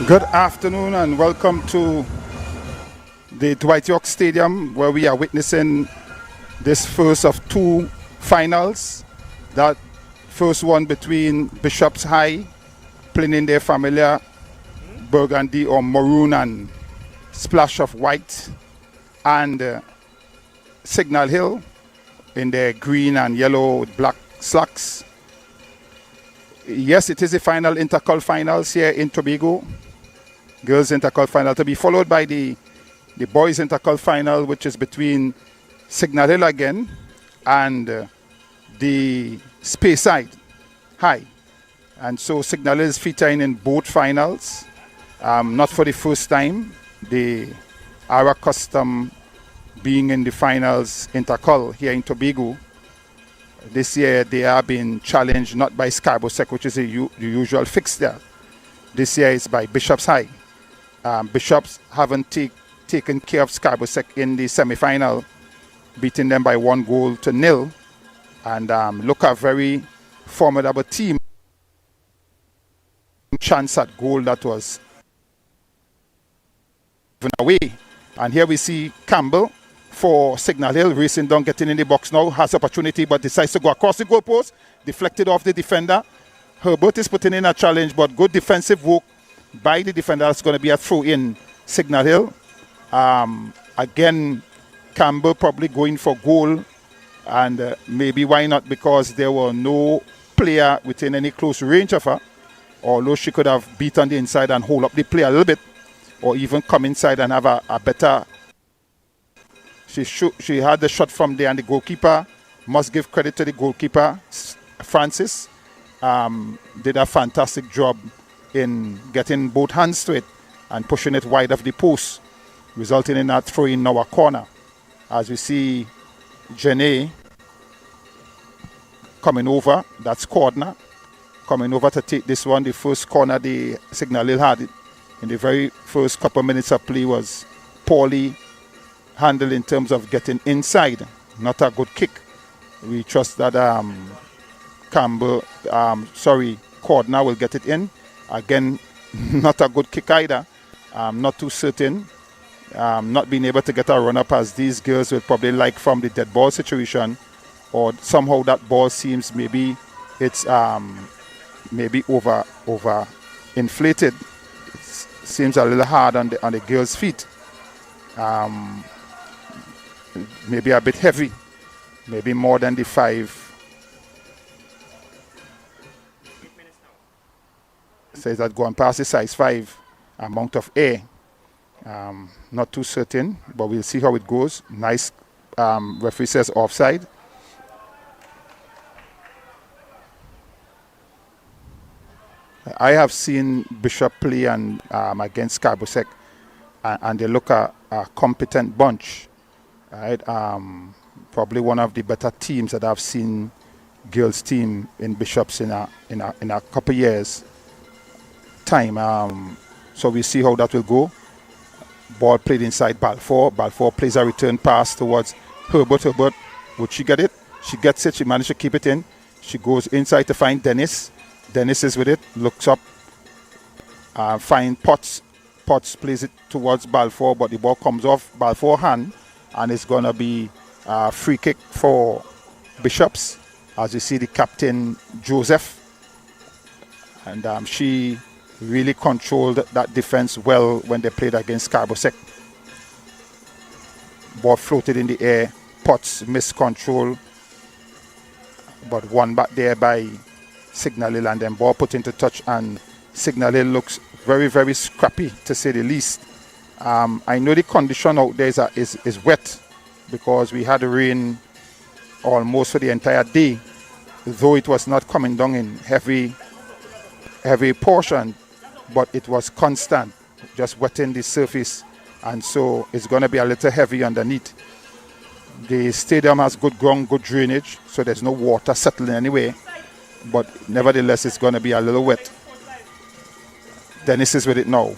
Good afternoon and welcome to the Dwight York Stadium, where we are witnessing this first of two finals. That first one between Bishop's High, playing in their familiar burgundy or maroon and splash of white, and Signal Hill in their green and yellow with black slacks. Yes, it is the final Intercol finals here in Tobago. Girls Intercol final, to be followed by the boys Intercol final, which is between Signal Hill again and the Speyside High. And so Signal Hill is featuring in both finals, not for the first time. Our custom being in the finals Intercol here in Tobago. This year they are being challenged not by Scarborough Sec, which is the usual fixture. This year it's by Bishop's High. Bishops haven't taken care of Scarborough Sec in the semi-final, beating them by 1-0. And look, a very formidable team. Chance at goal that was given away. And here we see Campbell for Signal Hill, racing down, getting in the box now, has opportunity but decides to go across the goalpost, deflected off the defender. Herbert is putting in a challenge, but good defensive work by the defender. That's going to be a throw in Signal Hill. Again, Campbell probably going for goal, and maybe why not, because there were no player within any close range of her, although she could have beat on the inside and hold up the play a little bit, or even come inside and have a better. She had the shot from there, and the goalkeeper, must give credit to the goalkeeper, Francis, did a fantastic job in getting both hands to it and pushing it wide of the post, resulting in a throw in our corner. As we see Jenny coming over, that's corner, coming over to take this one. The first corner the Signal Hill had in the very first couple of minutes of play was poorly handled in terms of getting inside. Not a good kick. We trust that Cordner will get it in. Again, not a good kick either. Not too certain. Not being able to get a run up as these girls would probably like from the dead ball situation, or somehow that ball seems maybe it's maybe over inflated. It seems a little hard on the girls' feet. Maybe a bit heavy, maybe more than the 5. says that going past the size 5 amount of air. Not too certain, but we'll see how it goes. Nice. Referee says offside. I have seen Bishop play and against Scarborough, and they look a competent bunch. Right? Probably one of the better teams that I've seen girls team in Bishops in a couple years time. So we see how that will go. Ball played inside Balfour. Balfour plays a return pass towards Herbert. Herbert, would she get it? She gets it. She managed to keep it in. She goes inside to find Dennis. Dennis is with it. Looks up. Find Potts. Potts plays it towards Balfour, but the ball comes off Balfour's hand, and it's going to be a free kick for Bishops. As you see, the captain, Joseph. And she really controlled that defense well when they played against Scarborough. Ball floated in the air. Potts missed control, but won back there by Signal Hill, and then ball put into touch, and Signal Hill looks very, very scrappy, to say the least. I know the condition out there is wet, because we had rain almost for the entire day, though it was not coming down in heavy portion, but it was constant, just wetting the surface, and so it's going to be a little heavy underneath. The stadium has good ground, good drainage, so there's no water settling anyway, but nevertheless it's going to be a little wet. Dennis is with it now.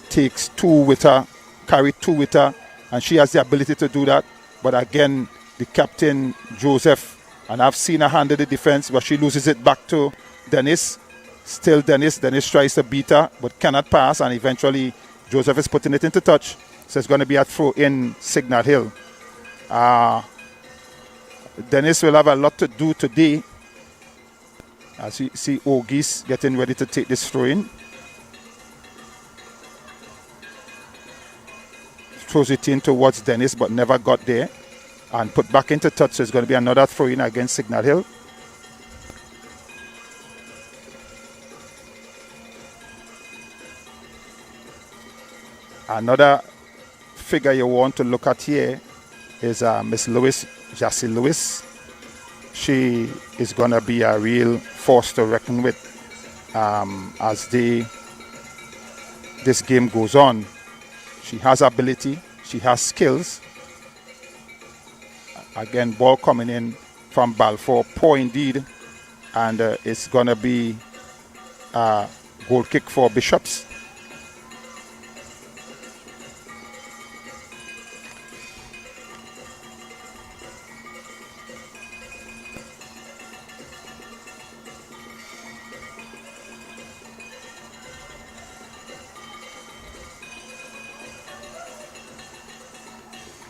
Takes 2 with her, carry 2 with her, and she has the ability to do that. But again, the captain, Joseph, and I've seen her handle the defense, but she loses it back to Dennis. Still Dennis. Dennis tries to beat her, but cannot pass, and eventually Joseph is putting it into touch. So it's going to be a throw in Signal Hill. Dennis will have a lot to do today. As you see, Ogis getting ready to take this throw in. Throws it in towards Dennis, but never got there. And put back into touch, so it's going to be another throw in against Signal Hill. Another figure you want to look at here is Miss Lewis, Jassy Lewis. She is going to be a real force to reckon with as this game goes on. She has ability, she has skills. Again, ball coming in from Balfour, poor indeed, and it's going to be a goal kick for Bishops.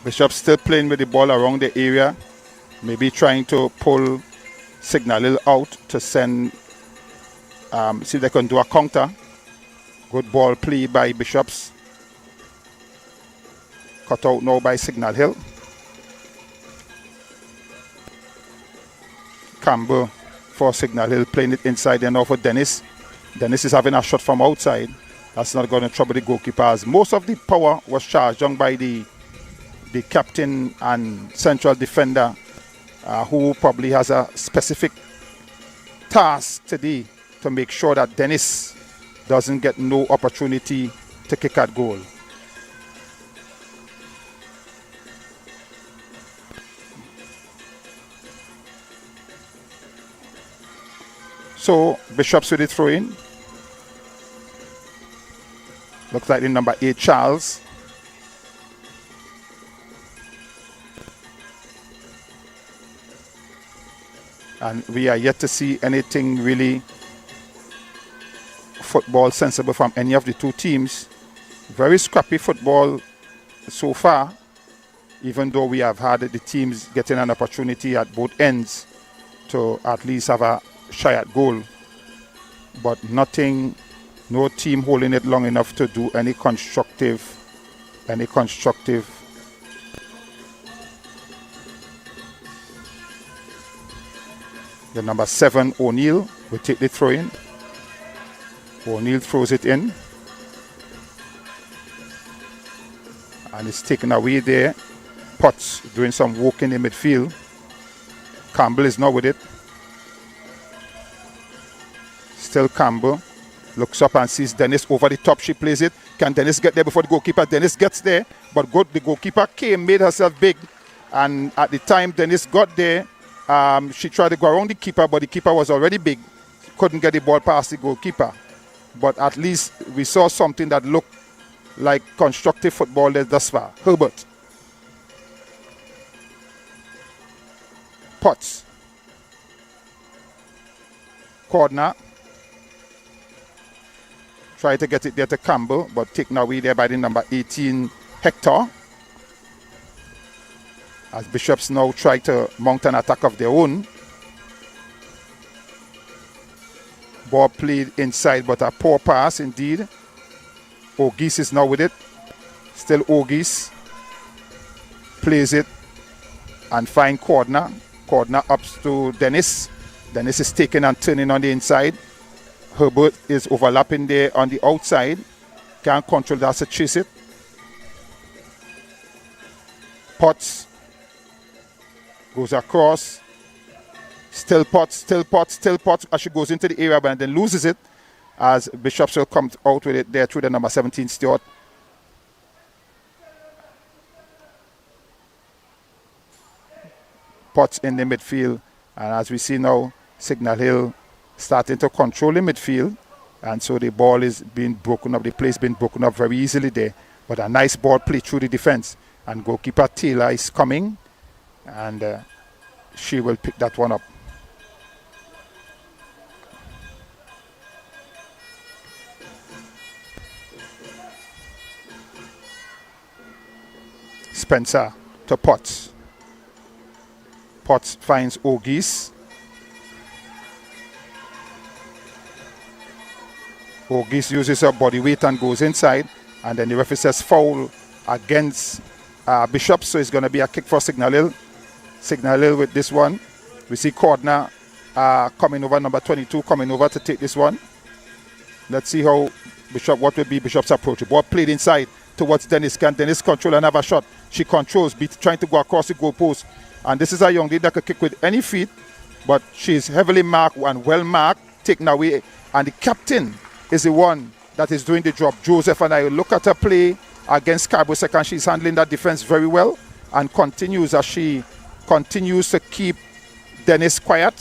Bishop still playing with the ball around the area, maybe trying to pull Signal Hill out to send, see if they can do a counter. Good ball play by Bishops. Cut out now by Signal Hill. Campbell for Signal Hill, playing it inside and now for Dennis. Dennis is having a shot from outside. That's not going to trouble the goalkeepers. Most of the power was charged on by the captain and central defender, who probably has a specific task today to make sure that Dennis doesn't get no opportunity to kick at goal. So Bishops with the throw in. Looks like the number 8, Charles. And we are yet to see anything really football sensible from any of the two teams. Very scrappy football so far, even though we have had the teams getting an opportunity at both ends to at least have a shy at goal. But nothing, no team holding it long enough to do any constructive. The number 7, O'Neill, will take the throw in. O'Neill throws it in. And it's taken away there. Potts doing some work in the midfield. Campbell is now with it. Still Campbell. Looks up and sees Dennis over the top. She plays it. Can Dennis get there before the goalkeeper? Dennis gets there. But the goalkeeper came, made herself big. And at the time Dennis got there, she tried to go around the keeper, but the keeper was already big. Couldn't get the ball past the goalkeeper. But at least we saw something that looked like constructive football thus far. Herbert. Potts. Corner. Try to get it there to Campbell, but taken away there by the number 18, Hector. As Bishops now try to mount an attack of their own. Ball played inside, but a poor pass indeed. Ogis is now with it. Still Ogis. Plays it and find Cordner. Cordner ups to Dennis. Dennis is taking and turning on the inside. Herbert is overlapping there on the outside. Can't control that, so chase it. Potts goes across. Still Potts as she goes into the area, but then loses it as Bishops will come out with it there through the number 17, Stewart. Potts in the midfield, and as we see now, Signal Hill starting to control the midfield, and so the ball is being broken up. The play is being broken up very easily there, but a nice ball play through the defense, and goalkeeper Taylor is coming, and she will pick that one up. Spencer to Potts. Potts finds Ogis. Ogis uses her body weight and goes inside, and then the referee says foul against Bishop, so it's going to be a kick for Signal Hill. Signal Hill with this one. We see Cordner coming over, number 22 coming over to take this one. Let's see how what will be Bishop's approach. The ball played inside towards Dennis. Can Dennis control and have a shot? She controls, trying to go across the goalpost. And this is a young lady that could kick with any feet, but she's heavily marked and well marked, taken away. And the captain is the one that is doing the job. Joseph, and I look at her play against Carbosec, and she's handling that defense very well and continues as she continues to keep Dennis quiet.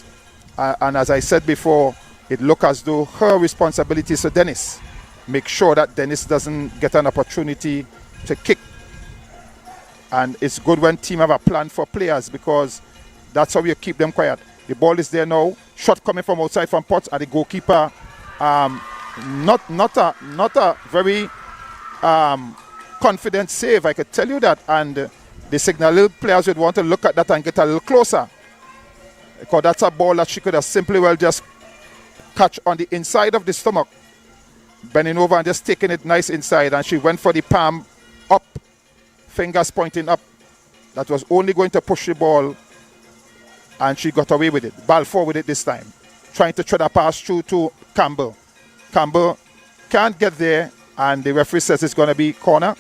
And as I said before, it looks as though her responsibility is to Dennis. Make sure that Dennis doesn't get an opportunity to kick. And it's good when team have a plan for players, because that's how you keep them quiet. The ball is there now. Shot coming from outside from Potts, and the goalkeeper not a very confident save, I could tell you that. And the Signal Hill players would want to look at that and get a little closer, because that's a ball that she could have simply well just catch on the inside of the stomach, bending over and just taking it nice inside, and she went for the palm up, fingers pointing up. That was only going to push the ball, and she got away with it. Balfour with it this time, trying to tread a pass through to Campbell. Campbell can't get there, and the referee says it's going to be corner.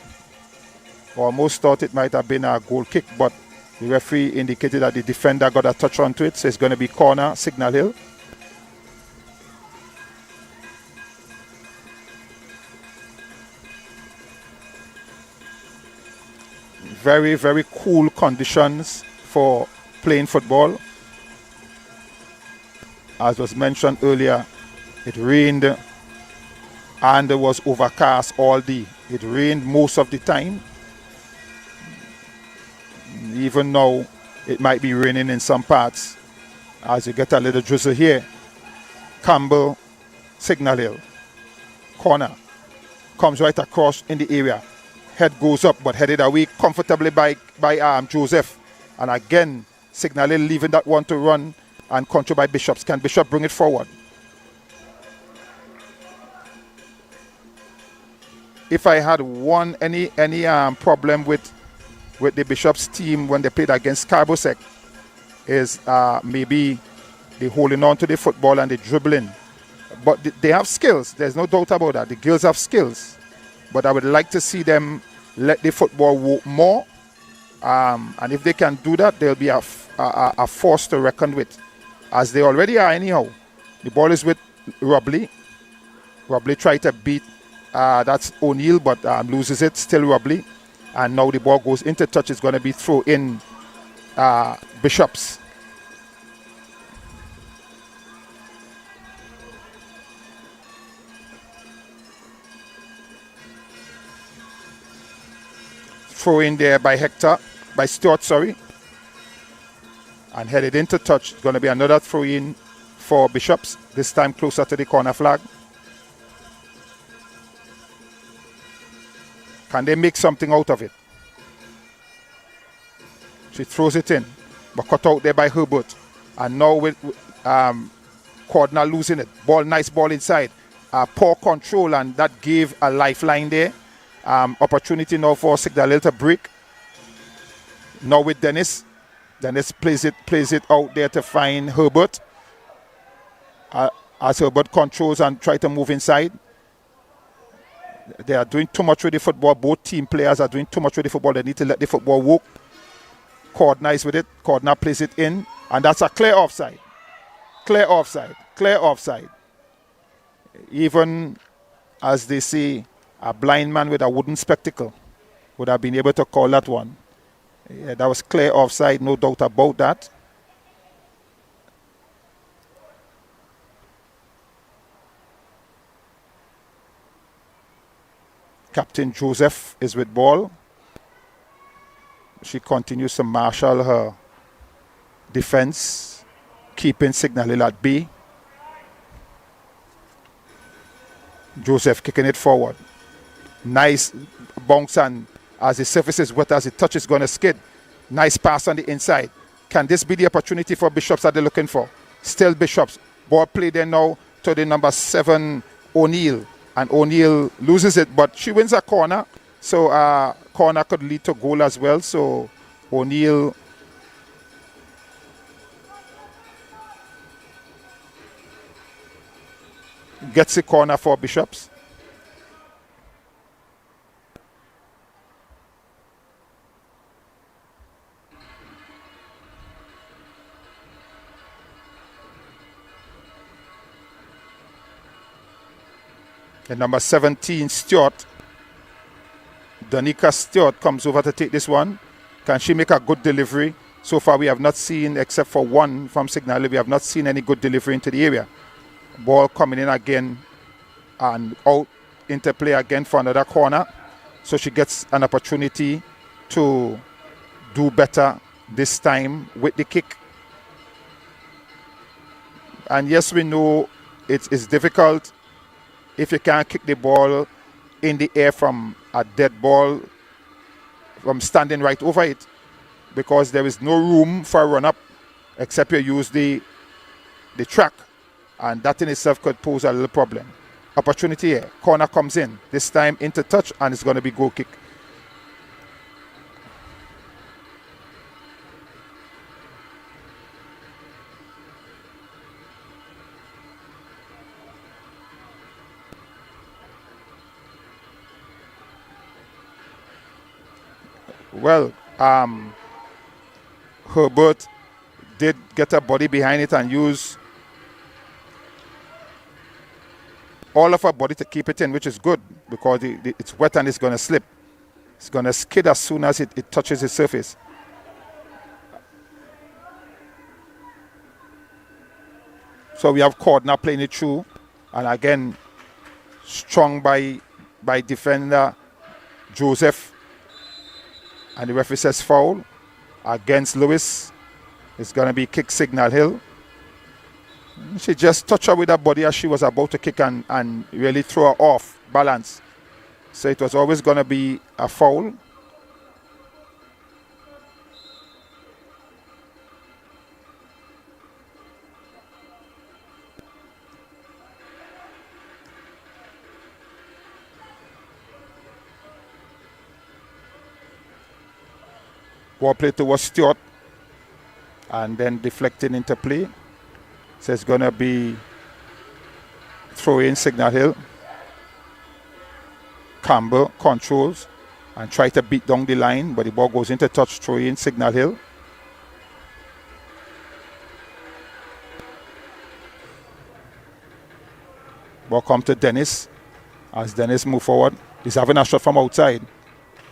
Almost thought it might have been a goal kick, but the referee indicated that the defender got a touch onto it, so it's going to be corner, Signal Hill. Very, very cool conditions for playing football. As was mentioned earlier, it rained and it was overcast all day. It rained most of the time. Even now, it might be raining in some parts as you get a little drizzle here. Campbell, Signal Hill. Corner. Comes right across in the area. Head goes up, but headed away comfortably by Joseph. And again, Signal Hill leaving that one to run and control by Bishops. Can Bishop bring it forward? If I had any problem with the Bishops team when they played against Carbosec, is maybe the holding on to the football and the dribbling. But they have skills. There's no doubt about that. The girls have skills. But I would like to see them let the football walk more. And if they can do that, they'll be a force to reckon with, as they already are anyhow. The ball is with Robley. Robley tried to beat, that's O'Neill, but loses it, still Robley. And now the ball goes into touch. It's going to be thrown in Bishops. Throw in there by Stewart, sorry. And headed into touch. It's going to be another throw in for Bishops, this time closer to the corner flag. Can they make something out of it? She throws it in, but cut out there by Herbert. And now with Cordner losing it. Nice ball inside. Poor control, and that gave a lifeline there. Opportunity now for Signal to break. Now with Dennis. Dennis plays it out there to find Herbert. As Herbert controls and try to move inside. They are doing too much with the football. Both team players are doing too much with the football. They need to let the football walk. Cordner is with it. Cordner plays it in. And that's a clear offside. Clear offside. Clear offside. Even, as they say, a blind man with a wooden spectacle would have been able to call that one. Yeah, that was clear offside, no doubt about that. Captain Joseph is with ball. She continues to marshal her defense, keeping Signal Hill at bay. Joseph kicking it forward. Nice bounce, and as the surface is wet, as the touch is going to skid. Nice pass on the inside. Can this be the opportunity for Bishops that they're looking for? Still Bishops. Ball played there now to the number 7, O'Neill. And O'Neill loses it, but she wins a corner. So corner could lead to goal as well. So O'Neill gets the corner for Bishops. And number 17, Stewart. Danica Stewart comes over to take this one. Can she make a good delivery? So far we have not seen, except for one from Signal, we have not seen any good delivery into the area. Ball coming in again and out into play again for another corner. So she gets an opportunity to do better this time with the kick. And yes, we know it's difficult if you can't kick the ball in the air from a dead ball, from standing right over it, because there is no room for a run-up except you use the track, and that in itself could pose a little problem. Opportunity here. Corner comes in, this time into touch, and it's going to be goal kick. Well, Herbert did get a body behind it and use all of her body to keep it in, which is good because it's wet and it's going to slip. It's going to skid as soon as it touches the surface. So we have Cordner playing it through, and again, strong by defender Joseph. And the referee says foul against Lewis. It's going to be kick Signal Hill. She just touched her with her body as she was about to kick and really throw her off balance. So it was always going to be a foul. Ball play towards Stewart and then deflecting into play. So it's going to be throw in Signal Hill. Campbell controls and try to beat down the line, but the ball goes into touch, throw in Signal Hill. Ball come to Dennis. As Dennis move forward, he's having a shot from outside,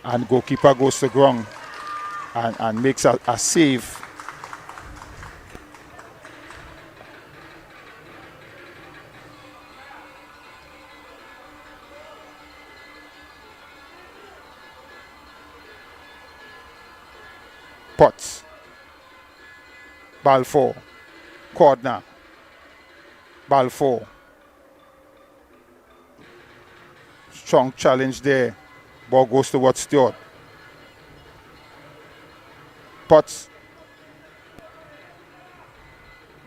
and goalkeeper goes to ground and makes a save. Potts. Ball 4. Corner. Ball 4. Strong challenge there. Ball goes towards Stewart. Potts.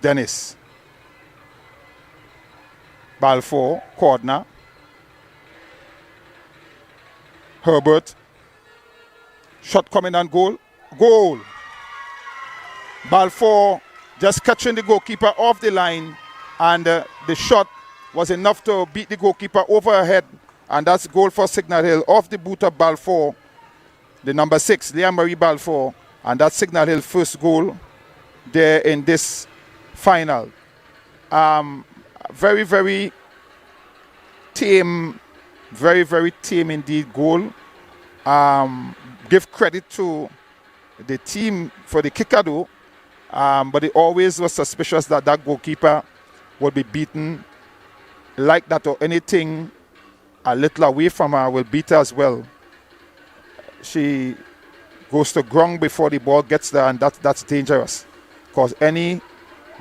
Dennis. Ball 4. Corner. Herbert. Shot coming on goal. Goal. Ball 4, just catching the goalkeeper off the line, and the shot was enough to beat the goalkeeper over her head, and that's goal for Signal Hill off the boot of Ball 4, the number 6, Leah Marie Ball 4, and that's Signal Hill first goal there in this final. Very, very tame, very tame indeed goal. Give credit to the team for the kicker though, but it always was suspicious that that goalkeeper would be beaten like that, or anything a little away from her will beat her as well. She goes to ground before the ball gets there, and that's dangerous, because any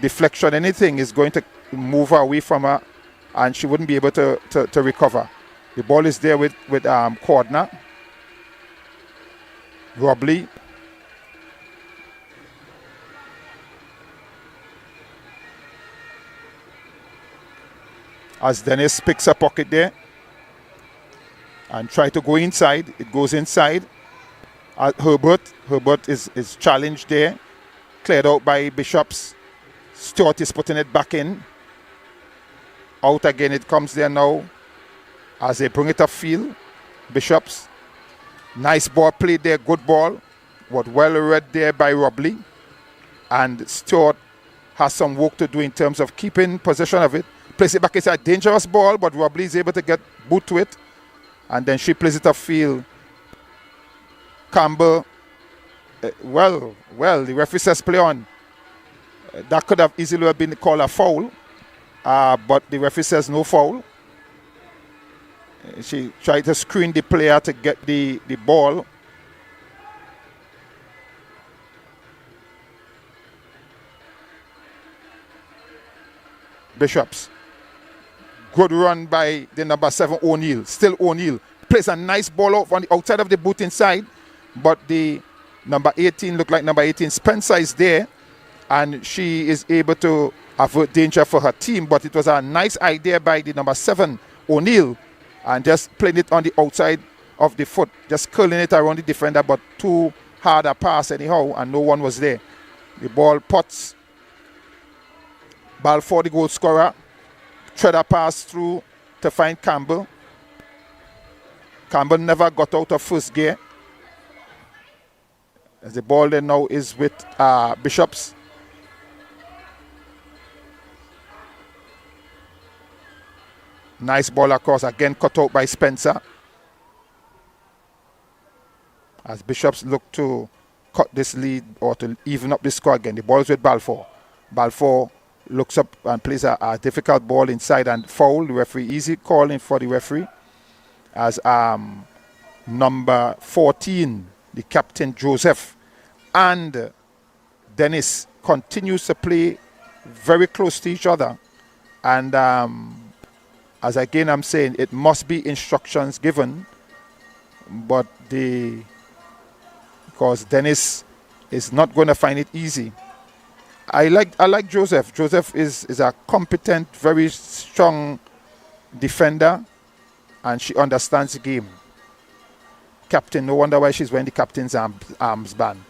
deflection, anything is going to move her away from her, and she wouldn't be able to recover. The ball is there with Cordner. Robley. As Dennis picks a pocket there and try to go inside, it goes inside. Herbert is challenged there, cleared out by Bishops. Stewart is putting it back in. Out again it comes there now as they bring it upfield. Bishops. Nice ball played there, good ball. What well read there by Robley. And Stewart has some work to do in terms of keeping possession of it. Place it back, it's a dangerous ball, but Robley is able to get boot to it. And then she plays it upfield. Campbell, well, the referee says play on. That could have easily been called a foul, but the referee says no foul. She tried to screen the player to get the ball. Bishops. Good run by the number 7, O'Neill. Still O'Neill. Plays a nice ball out on the outside of the boot inside. But the number 18, look like number 18, Spencer is there. And she is able to avert danger for her team. But it was a nice idea by the number 7, O'Neill. And just playing it on the outside of the foot. Just curling it around the defender. But too hard a pass anyhow. And no one was there. The ball Potts. Ball for the goal scorer. Treader pass through to find Campbell. Campbell never got out of first gear. As the ball then now is with Bishops. Nice ball across, again cut out by Spencer. As Bishops look to cut this lead or to even up the score again. The ball is with Balfour. Balfour looks up and plays a difficult ball inside and foul. The referee, easy calling for the referee. As number 14, the captain Joseph, and Dennis continues to play very close to each other. And as again I'm saying, it must be instructions given, but because Dennis is not going to find it easy. I like Joseph. Joseph is a competent, very strong defender, and she understands the game. Captain, no wonder why she's wearing the captain's arms band.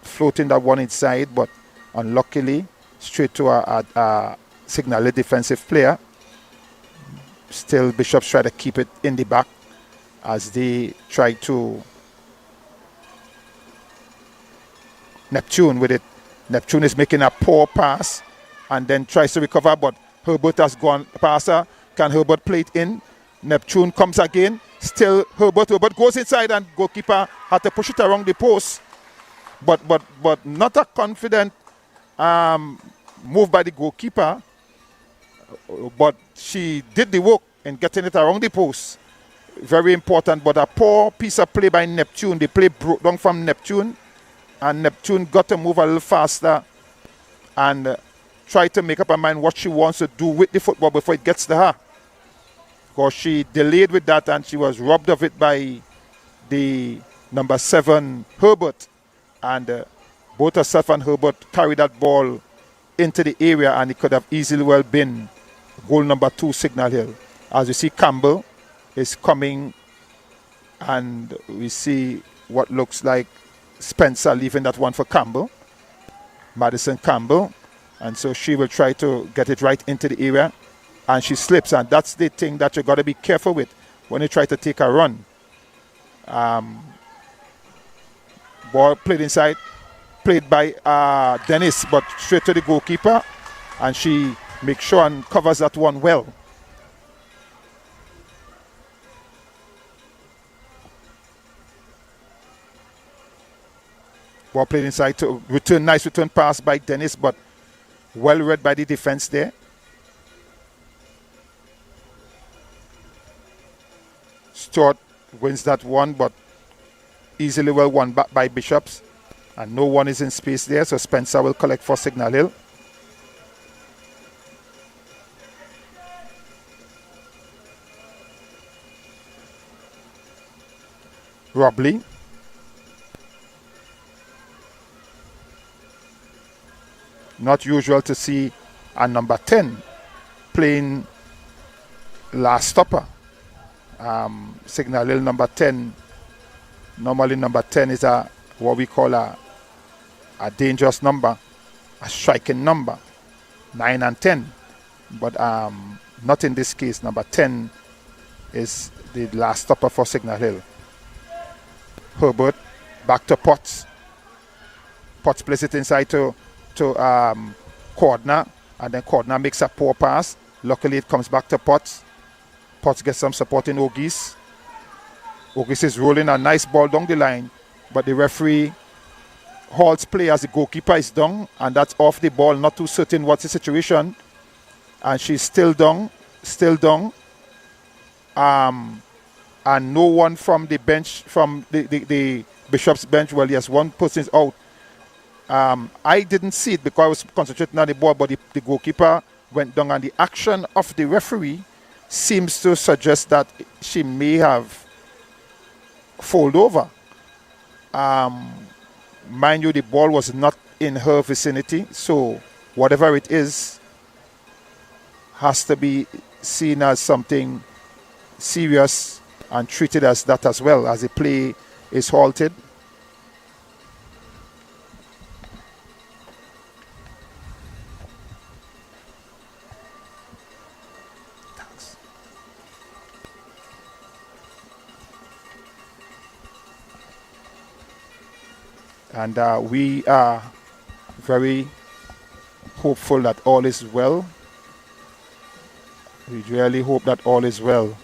Floating that one inside, but unluckily straight to a Signal defensive player. Still, Bishops try to keep it in the back as they try to Neptune with it. Neptune is making a poor pass and then tries to recover, but Herbert has gone past her. Can Herbert play it in? Neptune comes again. Still Herbert goes inside and goalkeeper had to push it around the post. But not a confident move by the goalkeeper. But she did the work in getting it around the post. Very important, but a poor piece of play by Neptune. The play broke down from Neptune, and Neptune got to move a little faster and try to make up her mind what she wants to do with the football before it gets to her. Because she delayed with that and she was robbed of it by the number 7, Herbert. And both herself and Herbert carried that ball into the area, and it could have easily well been goal number 2, Signal Hill. As you see, Campbell is coming, and we see what looks like Spencer leaving that one for Campbell, Madison Campbell, and so she will try to get it right into the area, and she slips, and that's the thing that you got to be careful with when you try to take a run. Ball played inside, played by Dennis, but straight to the goalkeeper, and she makes sure and covers that one well. Ball played inside to return, nice return pass by Dennis, but well read by the defense there. Stuart wins that one, but easily well won back by Bishops. And no one is in space there, so Spencer will collect for Signal Hill. Robley. Not usual to see a number 10 playing last stopper. Signal Hill number 10. Normally number 10 is what we call a dangerous number, a striking number, 9 and 10. But not in this case. Number 10 is the last stopper for Signal Hill. Herbert back to Potts. Potts plays it inside to Cordner, and then Cordner makes a poor pass. Luckily it comes back to Potts. Potts gets some support in Ogis. Ogis is rolling a nice ball down the line, but the referee halts play as the goalkeeper is down, and that's off the ball, not too certain what's the situation. And she's still down. And no one from the bench, from the Bishop's bench, well, yes, one person is out. I didn't see it because I was concentrating on the ball, but the goalkeeper went down, and the action of the referee seems to suggest that she may have folded over. Mind you, the ball was not in her vicinity, so whatever it is has to be seen as something serious and treated as that as well, as the play is halted. And we are very hopeful that all is well. We really hope that all is well.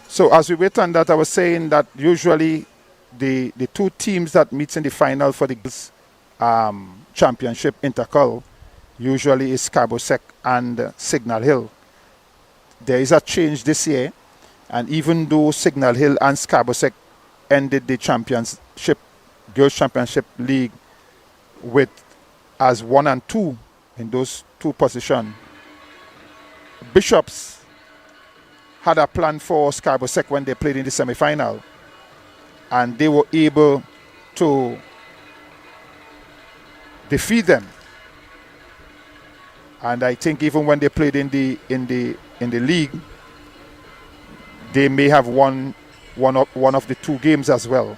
So as we wait on that, I was saying that usually the two teams that meets in the final for the championship Intercol usually is Scarborough and Signal Hill. There is a change this year, and even though Signal Hill and Scarborough ended the championship, Girls Championship League with as 1 and 2 in those two positions, Bishops had a plan for Scarborough when they played in the semi-final. and they were able to defeat them. And I think even when they played in the league, they may have won one of the 2 games as well.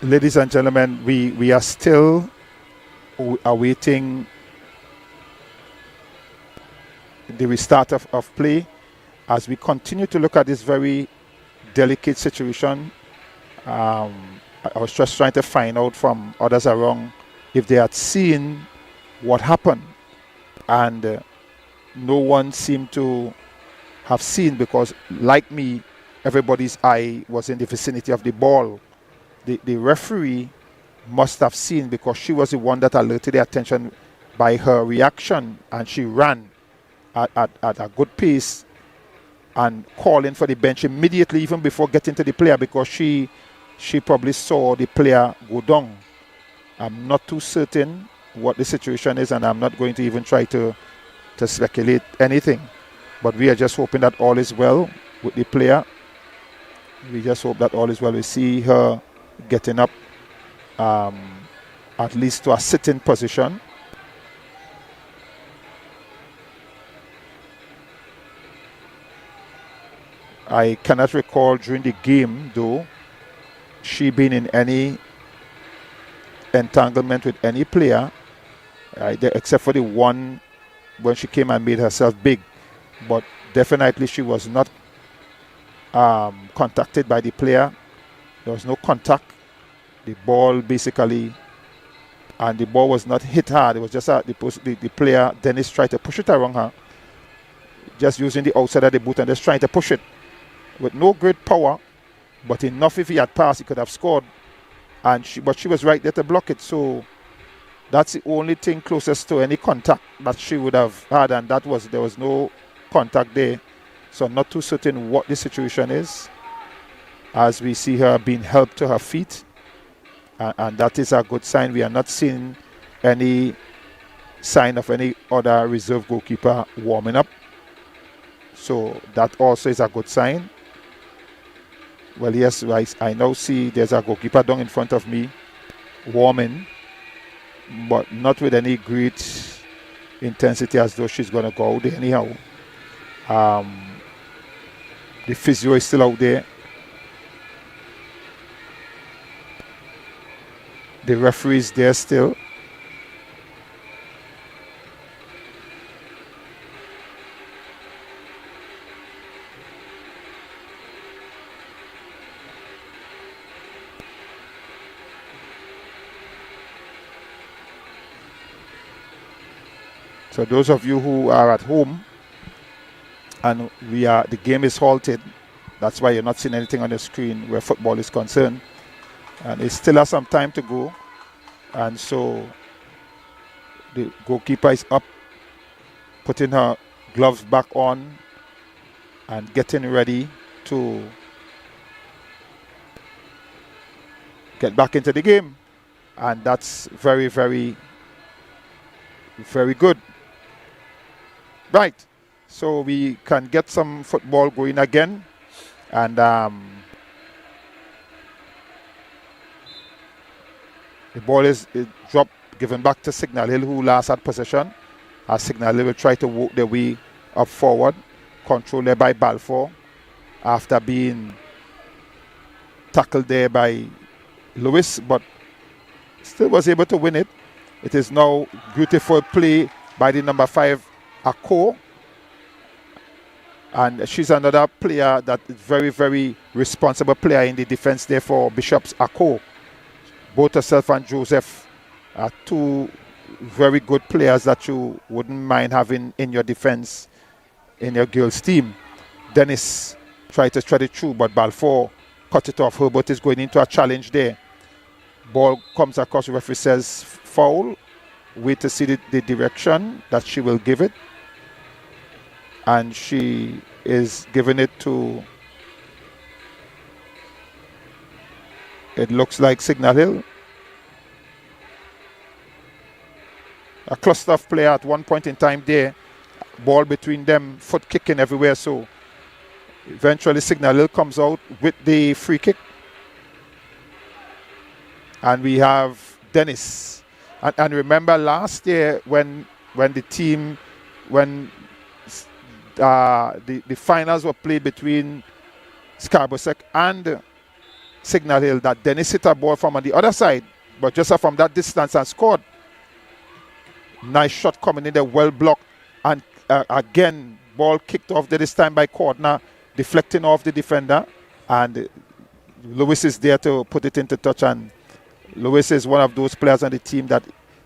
Ladies and gentlemen, we are still awaiting the restart of play as we continue to look at this very delicate situation. I was just trying to find out from others around if they had seen what happened, and no one seemed to have seen, because like me, everybody's eye was in the vicinity of the ball. The referee must have seen, because she was the one that alerted the attention by her reaction, and she ran at a good pace and calling for the bench immediately, even before getting to the player, because she probably saw the player go down. I'm not too certain what the situation is, and I'm not going to even try to speculate anything. But we are just hoping that all is well with the player. We just hope that all is well. We see her getting up at least to a sitting position. I cannot recall during the game, though, she being in any entanglement with any player, except for the one when she came and made herself big. But definitely she was not contacted by the player. There was no contact. The ball basically, and the ball was not hit hard. It was just the player, Dennis, tried to push it around her, just using the outside of the boot and just trying to push it with no great power, but enough. If he had passed, he could have scored. But she was right there to block it. So that's the only thing closest to any contact that she would have had, and there was no contact there. So I'm not too certain what the situation is, as we see her being helped to her feet, and that is a good sign. We are not seeing any sign of any other reserve goalkeeper warming up, so that also is a good sign. Well, yes, I now see there's a goalkeeper down in front of me warming, but not with any great intensity, as though she's going to go out there anyhow. The physio is still out there. The referee is there still. So those of you who are at home and the game is halted, that's why you're not seeing anything on the screen where football is concerned. And it still has some time to go. And so the goalkeeper is up, putting her gloves back on and getting ready to get back into the game. And that's very, very, very good. Right. So we can get some football going again. And the ball is dropped, given back to Signal Hill, who last had possession. As Signal Hill will try to work their way up forward, controlled there by Balfour, after being tackled there by Lewis, but still was able to win it. It is now beautiful play by the number 5, Ako. And she's another player that is very, very responsible player in the defense there for Bishop's, Ako. Both herself and Joseph are two very good players that you wouldn't mind having in your defense in your girls team. Dennis tried to thread it through, but Balfour cut it off. Herbert is going into a challenge there. Ball comes across, the referee says foul. Wait to see the direction that she will give it. And she is giving it to, it looks like Signal Hill. A cluster of player at one point in time there. Ball between them, foot kicking everywhere. So eventually Signal Hill comes out with the free kick. And we have Dennis. And remember last year when the team, when the finals were played between Scarborough and Signal Hill, that Dennis hit a ball from on the other side, but just from that distance and scored. Nice shot coming in there, well blocked. And again, ball kicked off there this time by Cordner, deflecting off the defender. And Lewis is there to put it into touch. And Lewis is one of those players on the team that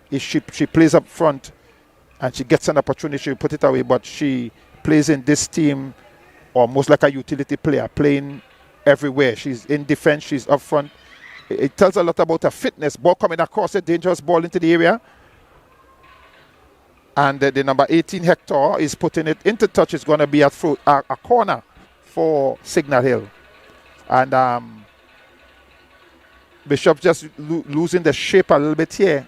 if she plays up front and she gets an opportunity, she'll put it away. But she plays in this team almost like a utility player, playing everywhere. She's in defense, she's up front. It tells a lot about her fitness. Ball coming across, a dangerous ball into the area. And the number 18, Hector, is putting it into touch. It's going to be a corner for Signal Hill. And Bishop just losing the shape a little bit here.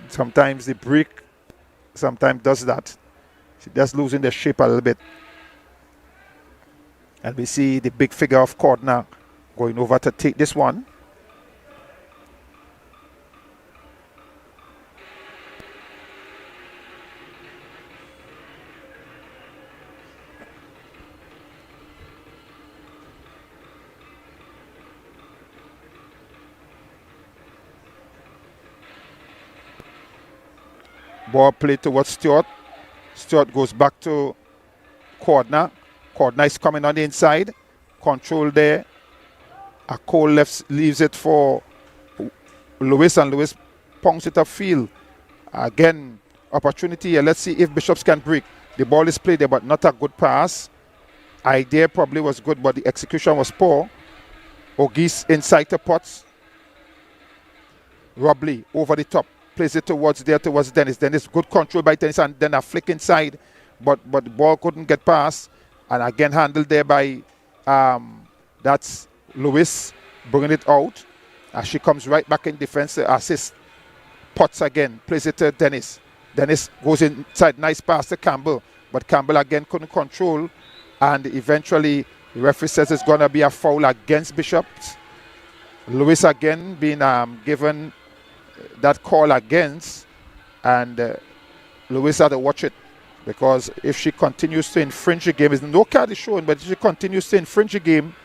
Sometimes the break sometimes does that. She just losing the shape a little bit. And we see the big figure of Cordner going over to take this one. Ball played towards Stewart. Stewart goes back to Cordner. Cordner is coming on the inside. Control there. A Cole leaves it for Lewis, and Lewis punks it upfield. Again, opportunity here. Let's see if Bishops can break. The ball is played there, but not a good pass. Idea probably was good, but the execution was poor. Ogis inside to Potts. Robley over the top. Plays it towards Dennis. Dennis, good control by Dennis, and then a flick inside. But the ball couldn't get past. And again handled there by, that's Lewis, bringing it out. As she comes right back in defense to assist. Potts again, plays it to Dennis. Dennis goes inside, nice pass to Campbell. But Campbell again couldn't control. And eventually, the referee says it's going to be a foul against Bishops. Lewis again being given that call against, and Lewis had to watch it, because if she continues to infringe the game, no card is shown, but if she continues to infringe the game,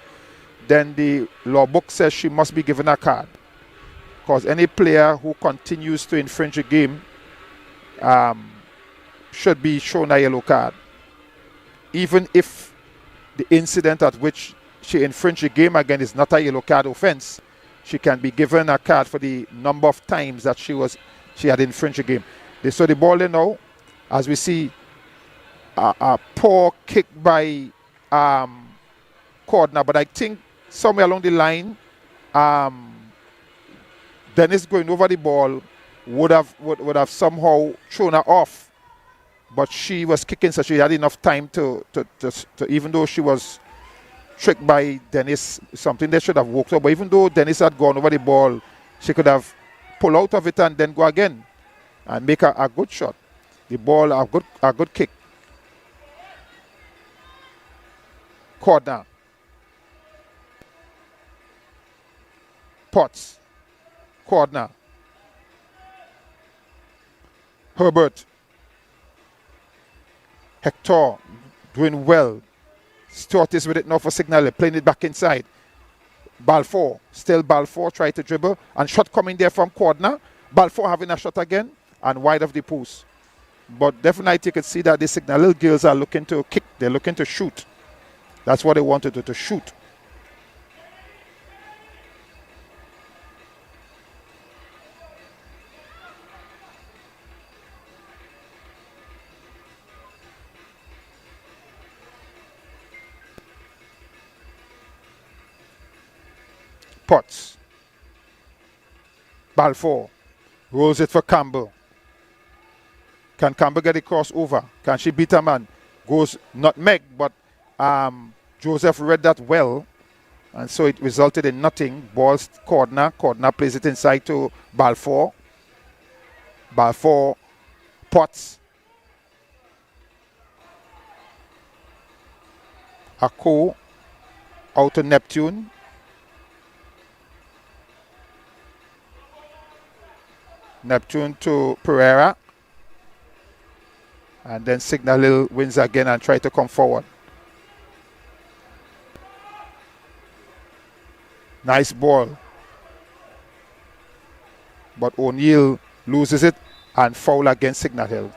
then the law book says she must be given a card, because any player who continues to infringe the game should be shown a yellow card, even if the incident at which she infringed the game again is not a yellow card offense. She can be given a card for the number of times that she had infringed the game. They saw the ball in now, as we see a poor kick by Cordner, but I think somewhere along the line Dennis going over the ball would have somehow thrown her off, but she was kicking, so she had enough time to even though she was tricked by Dennis, something they should have worked out. But even though Dennis had gone over the ball, she could have pulled out of it and then go again and make a good shot. The ball, a good kick. Corner. Potts. Corner. Herbert. Hector doing well. Stewart is with it now for Signal, playing it back inside. Balfour, still Balfour, try to dribble, and shot coming there from corner. Balfour having a shot again, and wide of the post. But definitely you can see that the Signal girls are looking to kick, they're looking to shoot. That's what they want to do, to shoot. Potts. Balfour rolls it for Campbell. Can Campbell get a crossover? Can she beat a man? Goes nutmeg, but Joseph read that well, and so it resulted in nothing. Ball's corner. Corner plays it inside to Balfour. Balfour. Potts. Ako out to Neptune. Neptune to Pereira. And then Signal Hill wins again and try to come forward. Nice ball. But O'Neill loses it and foul against Signal Hill.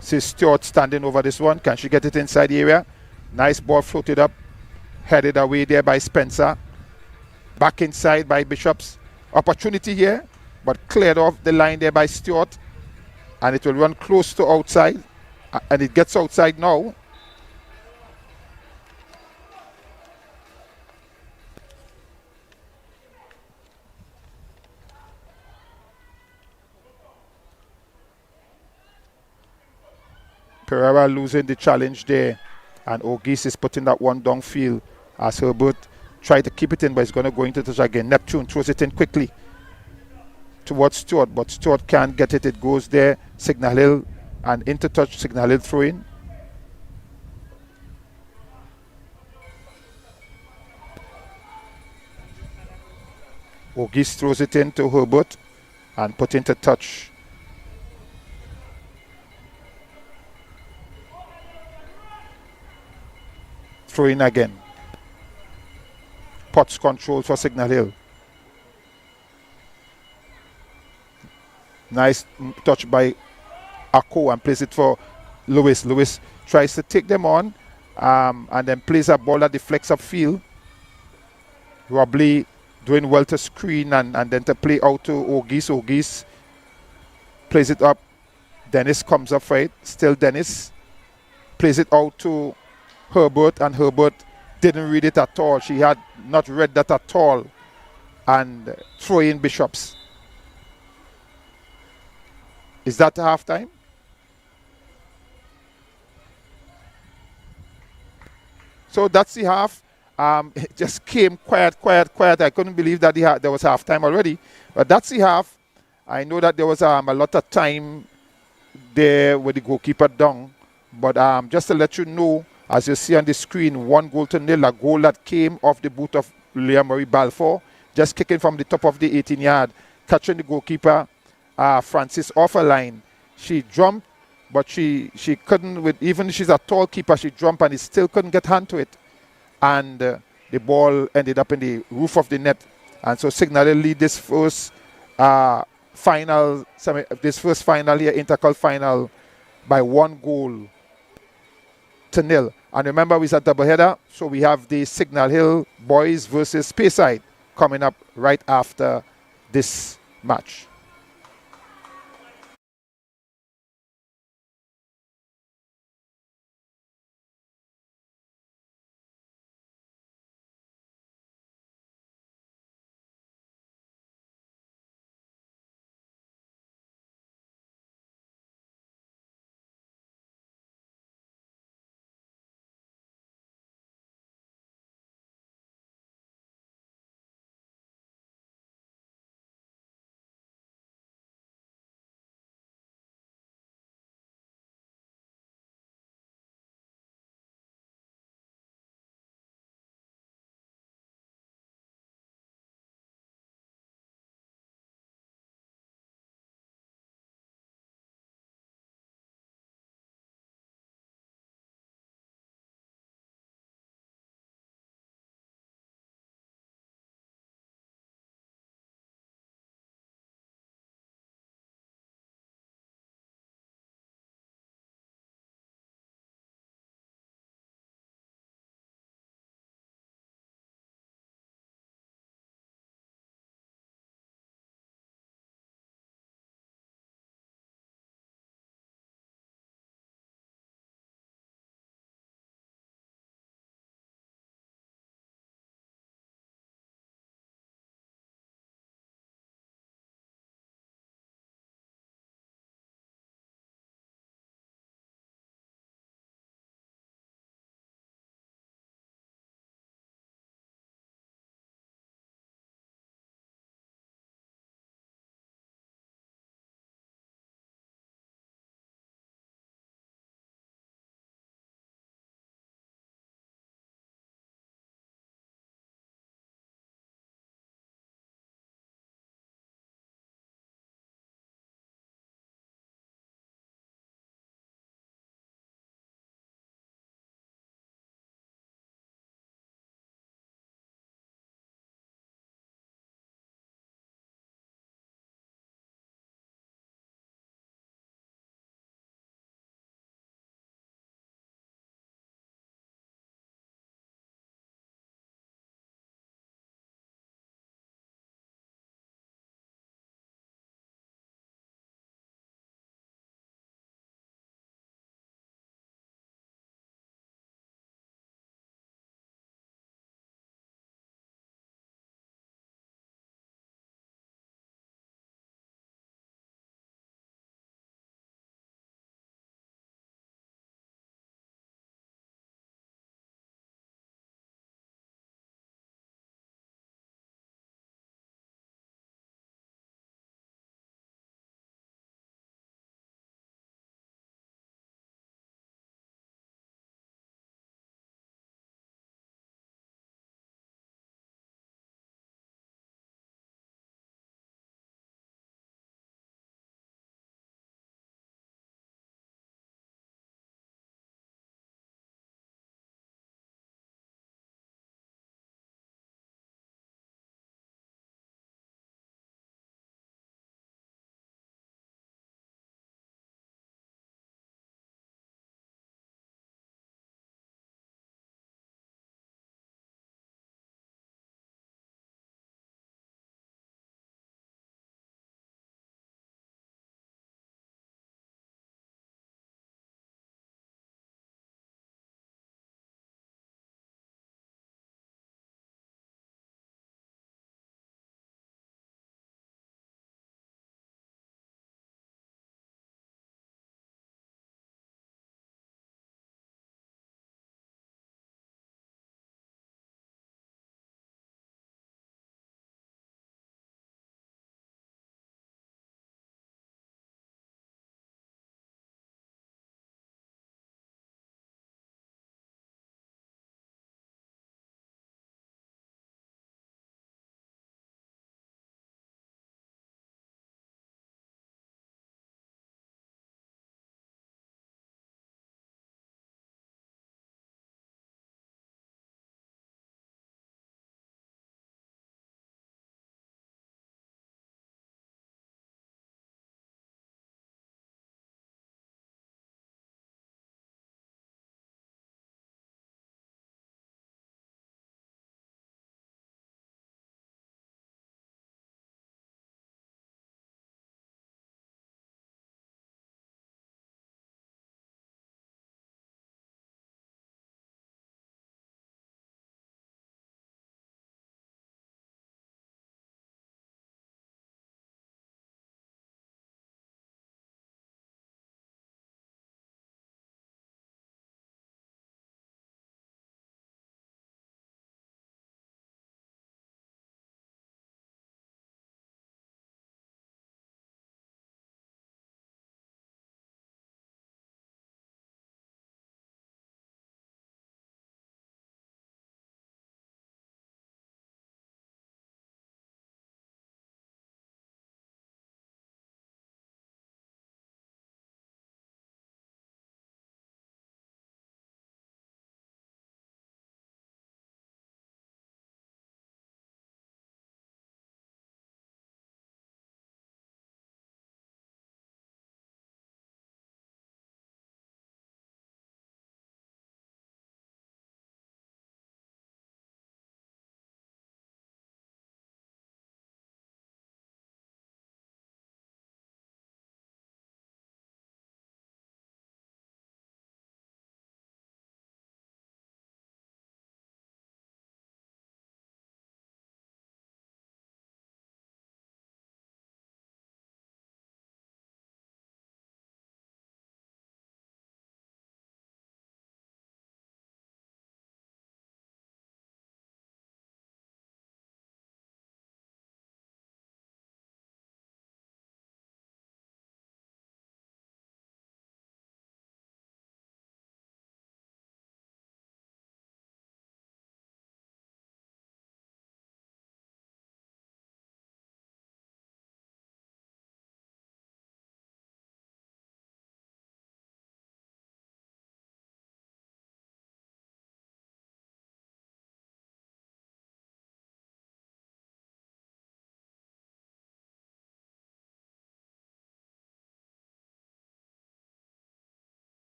See Stewart standing over this one. Can she get it inside the area? Nice ball floated up. Headed away there by Spencer. Back inside by Bishops. Opportunity here, but cleared off the line there by Stewart. And it will run close to outside. And it gets outside now. Pereira losing the challenge there. And Ogis is putting that one downfield as Herbert tried to keep it in, but it's going to go into touch again. Neptune throws it in quickly towards Stewart, but Stewart can't get it. It goes there. Signal Hill and into touch. Signal Hill throw in. Ogis throws it in to Herbert and put into touch. Throw in again. Potts control for Signal Hill. Nice touch by Ako and plays it for Lewis. Lewis tries to take them on and then plays a ball that deflects upfield. Robley doing well to screen and then to play out to Ogis. Ogis plays it up. Dennis comes up for it. Still Dennis. Plays it out to Herbert, and Herbert didn't read it at all. She had not read that at all. And throw in Bishops. Is that halftime? So that's the half. It just came quiet. I couldn't believe that there was halftime already. But that's the half. I know that there was a lot of time there with the goalkeeper down. But just to let you know, as you see on the screen, 1-0, a goal that came off the boot of Leah Marie Balfour, just kicking from the top of the 18-yard, catching the goalkeeper, Francis, off a line. She jumped, but she couldn't, even if she's a tall keeper, she jumped and he still couldn't get hand to it. And the ball ended up in the roof of the net. And so Signal lead this first final here, Intercol final, by 1-0. And remember, we said doubleheader, so we have the Signal Hill boys versus Speyside coming up right after this match.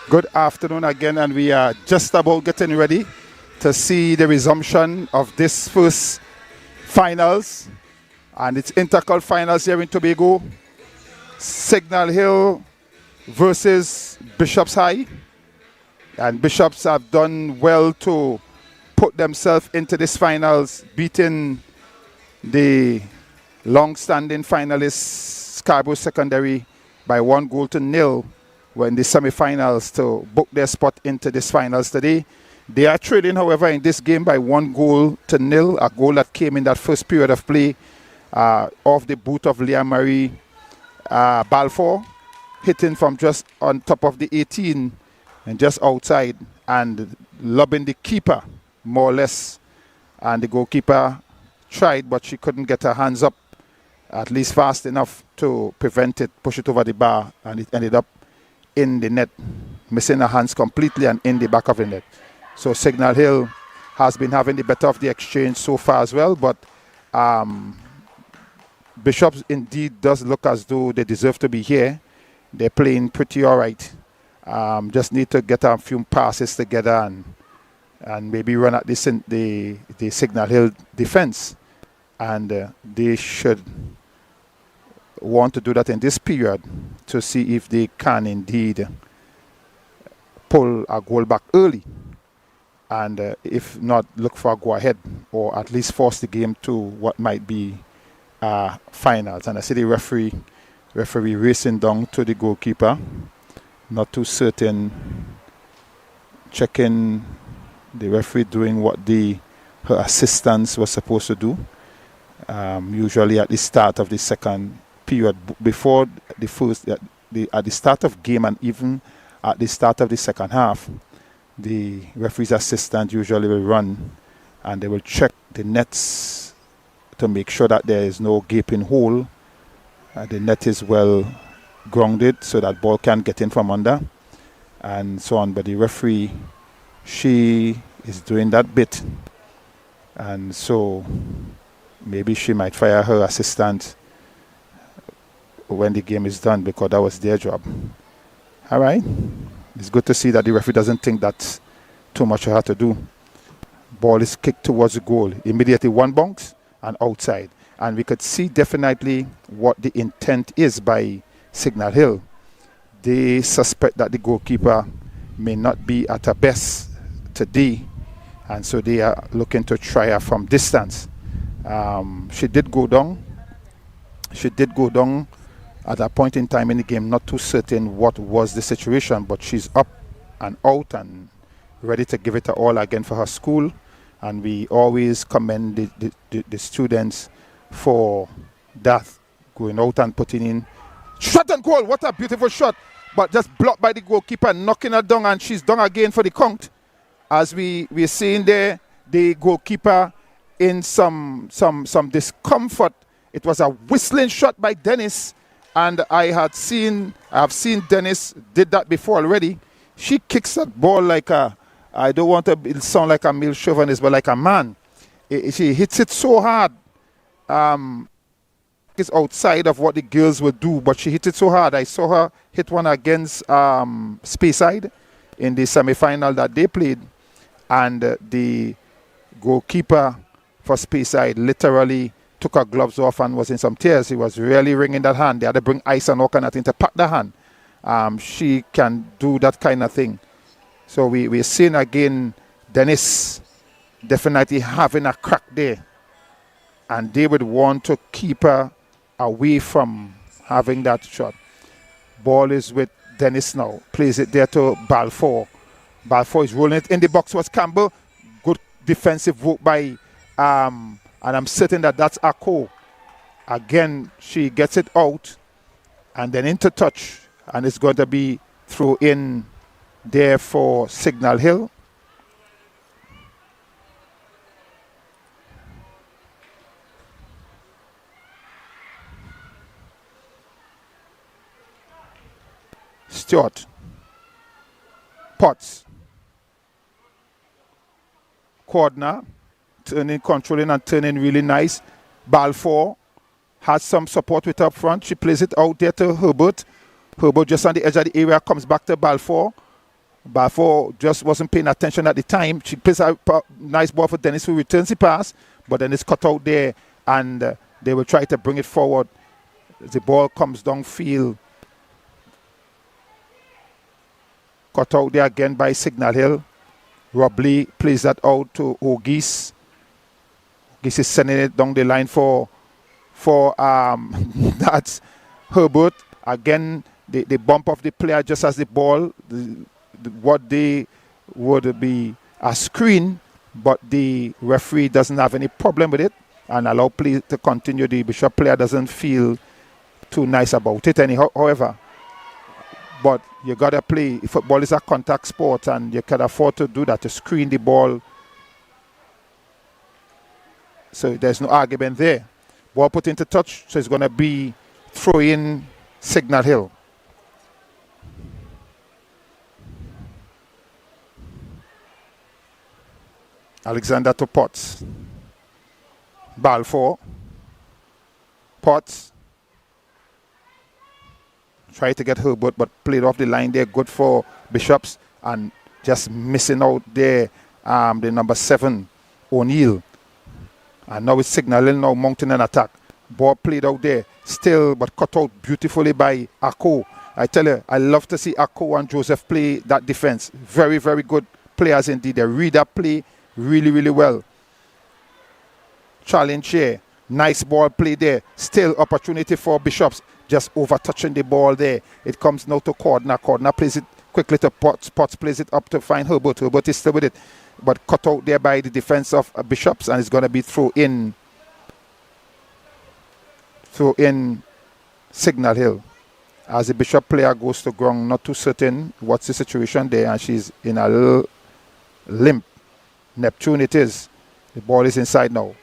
Good afternoon again, and we are just about getting ready to see the resumption of this first finals, and it's Intercol finals here in Tobago. Signal Hill versus Bishops High, and Bishops have done well to put themselves into this finals, beating the long-standing finalists Scarborough Secondary by 1-0 in the semi-finals to book their spot into this finals today. They are trailing, however, in this game by 1-0, a goal that came in that first period of play off the boot of Leah Marie Balfour, hitting from just on top of the 18 and just outside and lobbing the keeper, more or less. And the goalkeeper tried, but she couldn't get her hands up at least fast enough to prevent it, push it over the bar, and it ended up in the net, missing her hands completely and in the back of the net. So Signal Hill has been having the better of the exchange so far as well, but Bishops indeed does look as though they deserve to be here. They're playing pretty all right. Just need to get a few passes together and maybe run at the Signal Hill defense. And they should want to do that in this period to see if they can indeed pull a goal back early. And if not, look for a go-ahead or at least force the game to what might be finals. And I see the referee racing down to the goalkeeper, not too certain, checking the referee doing what her assistants were supposed to do. Usually at the start of the second period, before the first, at the start of game and even at the start of the second half, the referee's assistant usually will run and they will check the nets to make sure that there is no gaping hole. The net is well grounded so that ball can get in from under and so on. But the referee, she is doing that bit, and so maybe she might fire her assistant when the game is done because that was their job. All right. It's good to see that the referee doesn't think that's too much for her to do. Ball is kicked towards the goal. Immediately one bounce and outside. And we could see definitely what the intent is by Signal Hill. They suspect that the goalkeeper may not be at her best today, and so they are looking to try her from distance. She did go down. She did go down at a point in time in the game, not too certain what was the situation, but she's up and out and ready to give it her all again for her school. And we always commend the students for that, going out and putting in. Shot and goal, what a beautiful shot, but just blocked by the goalkeeper, knocking her down, and she's down again for the count. As we're seeing there, the goalkeeper in some discomfort. It was a whistling shot by Dennis, and I have seen Dennis did that before already. She kicks that ball like I don't want to sound like a male chauvinist, but like a man. She hits it so hard. It's outside of what the girls would do, but she hit it so hard. I saw her hit one against Speyside in the semi-final that they played, and the goalkeeper for Speyside literally took her gloves off and was in some tears. He was really wringing that hand. They had to bring ice and all kind of thing to pack the hand. She can do that kind of thing. So we're seeing again Dennis definitely having a crack there. And they would want to keep her away from having that shot. Ball is with Dennis now. Plays it there to Balfour. Balfour is rolling it in the box. Was Campbell. Good defensive work by, and I'm certain that that's Akko. Again, she gets it out and then into touch. And it's going to be through in there for Signal Hill. Stewart. Potts. Cordner. Turning, controlling and turning really nice. Balfour has some support with her up front. She plays it out there to Herbert. Herbert just on the edge of the area comes back to Balfour. Balfour just wasn't paying attention at the time. She plays a nice ball for Dennis, who returns the pass, but then it's cut out there, and they will try to bring it forward. The ball comes downfield. Cut out there again by Signal Hill. Rob Lee plays that out to O'Geese. O'Geese is sending it down the line for that's Herbert. Again, the bump of the player just as the ball. What they would be a screen, but the referee doesn't have any problem with it and allow play to continue. The Bishop player doesn't feel too nice about it anyhow. However, but you gotta play. Football is a contact sport, and you can afford to do that, to screen the ball. So there's no argument there. Ball put into touch, so it's gonna be throw in Signal Hill. Alexander to Potts. Balfour. Potts. Try to get Herbert, but played off the line there. Good for Bishops, and just missing out there the number 7, O'Neill. And now it's Signal Hill now mounting an attack. Ball played out there. Still, but cut out beautifully by Akko. I tell you, I love to see Akko and Joseph play that defense. Very, very good players indeed. They read that play really, really well. Challenge here. Nice ball play there. Still opportunity for Bishops. Just over touching the ball there. It comes now to Cordner. Cordner plays it quickly to Potts. Potts plays it up to find Herbert. Herbert is still with it, but cut out there by the defense of Bishops, and it's going to be throw in Signal Hill. As the Bishop player goes to ground, not too certain what's the situation there, and she's in a little limp. Neptune it is. The ball is inside now.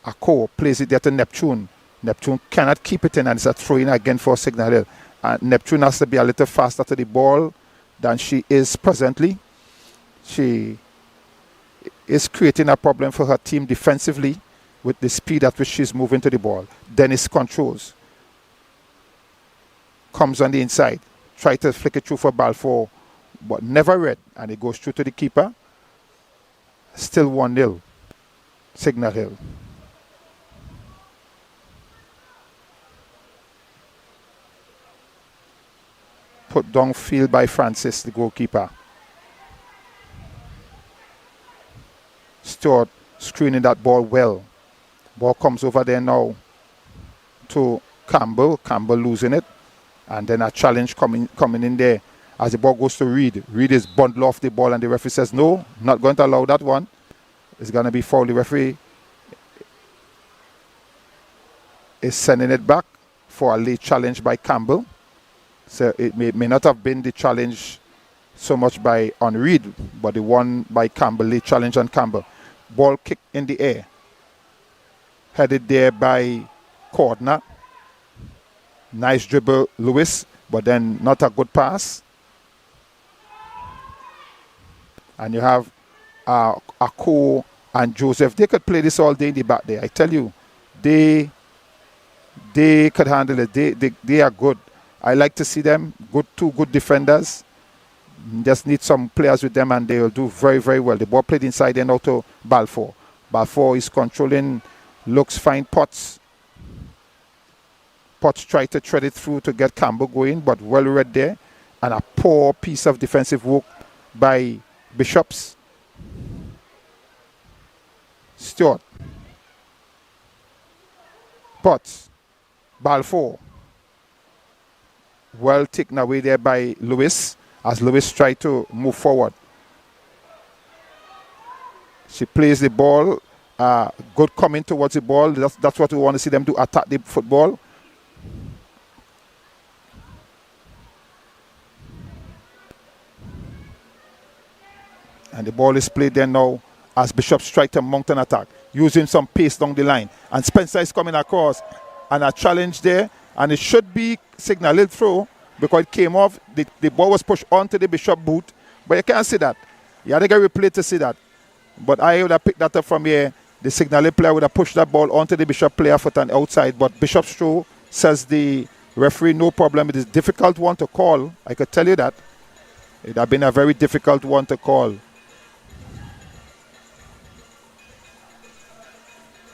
Akko plays it there to Neptune. Neptune cannot keep it in, and it's a throw in again for Signal Hill. And Neptune has to be a little faster to the ball than she is presently. She is creating a problem for her team defensively with the speed at which she's moving to the ball. Dennis controls. Comes on the inside. Try to flick it through for Balfour, but never read, and it goes through to the keeper. Still 1-0. Signal Hill. Put downfield by Francis, the goalkeeper. Stewart screening that ball well. Ball comes over there now to Campbell. Campbell losing it. And then a challenge coming in there as the ball goes to Reed. Reed is bundled off the ball, and the referee says, no, not going to allow that one. It's going to be foul. The referee is sending it back for a late challenge by Campbell. So it may not have been the challenge so much on Reed, but the one by Campbell, late challenge on Campbell. Ball kick in the air. Headed there by Cordner. Nice dribble, Lewis, but then not a good pass. And you have Akko and Joseph. They could play this all day in the back there. I tell you, they could handle it. They are good. I like to see them. Two good defenders. Just need some players with them, and they will do very, very well. The ball played inside and out to Balfour. Balfour is controlling. Looks fine. Potts tried to thread it through to get Campbell going, but well read there. And a poor piece of defensive work by Bishops. Stewart. Potts. Balfour. Well taken away there by Lewis as Lewis tried to move forward. She plays the ball. Good coming towards the ball. That's what we want to see them do, attack the football. And the ball is played there now as Bishop strike to mount an attack, using some pace down the line. And Spencer is coming across, and a challenge there. And it should be Signal Hill throw because it came off. The ball was pushed onto the Bishop boot, but you can't see that. You had to get replay to see that. But I would have picked that up from here. The Signal Hill player would have pushed that ball onto the Bishop player foot and outside. But Bishop's throw, says the referee, no problem. It is a difficult one to call. I could tell you that. It had been a very difficult one to call.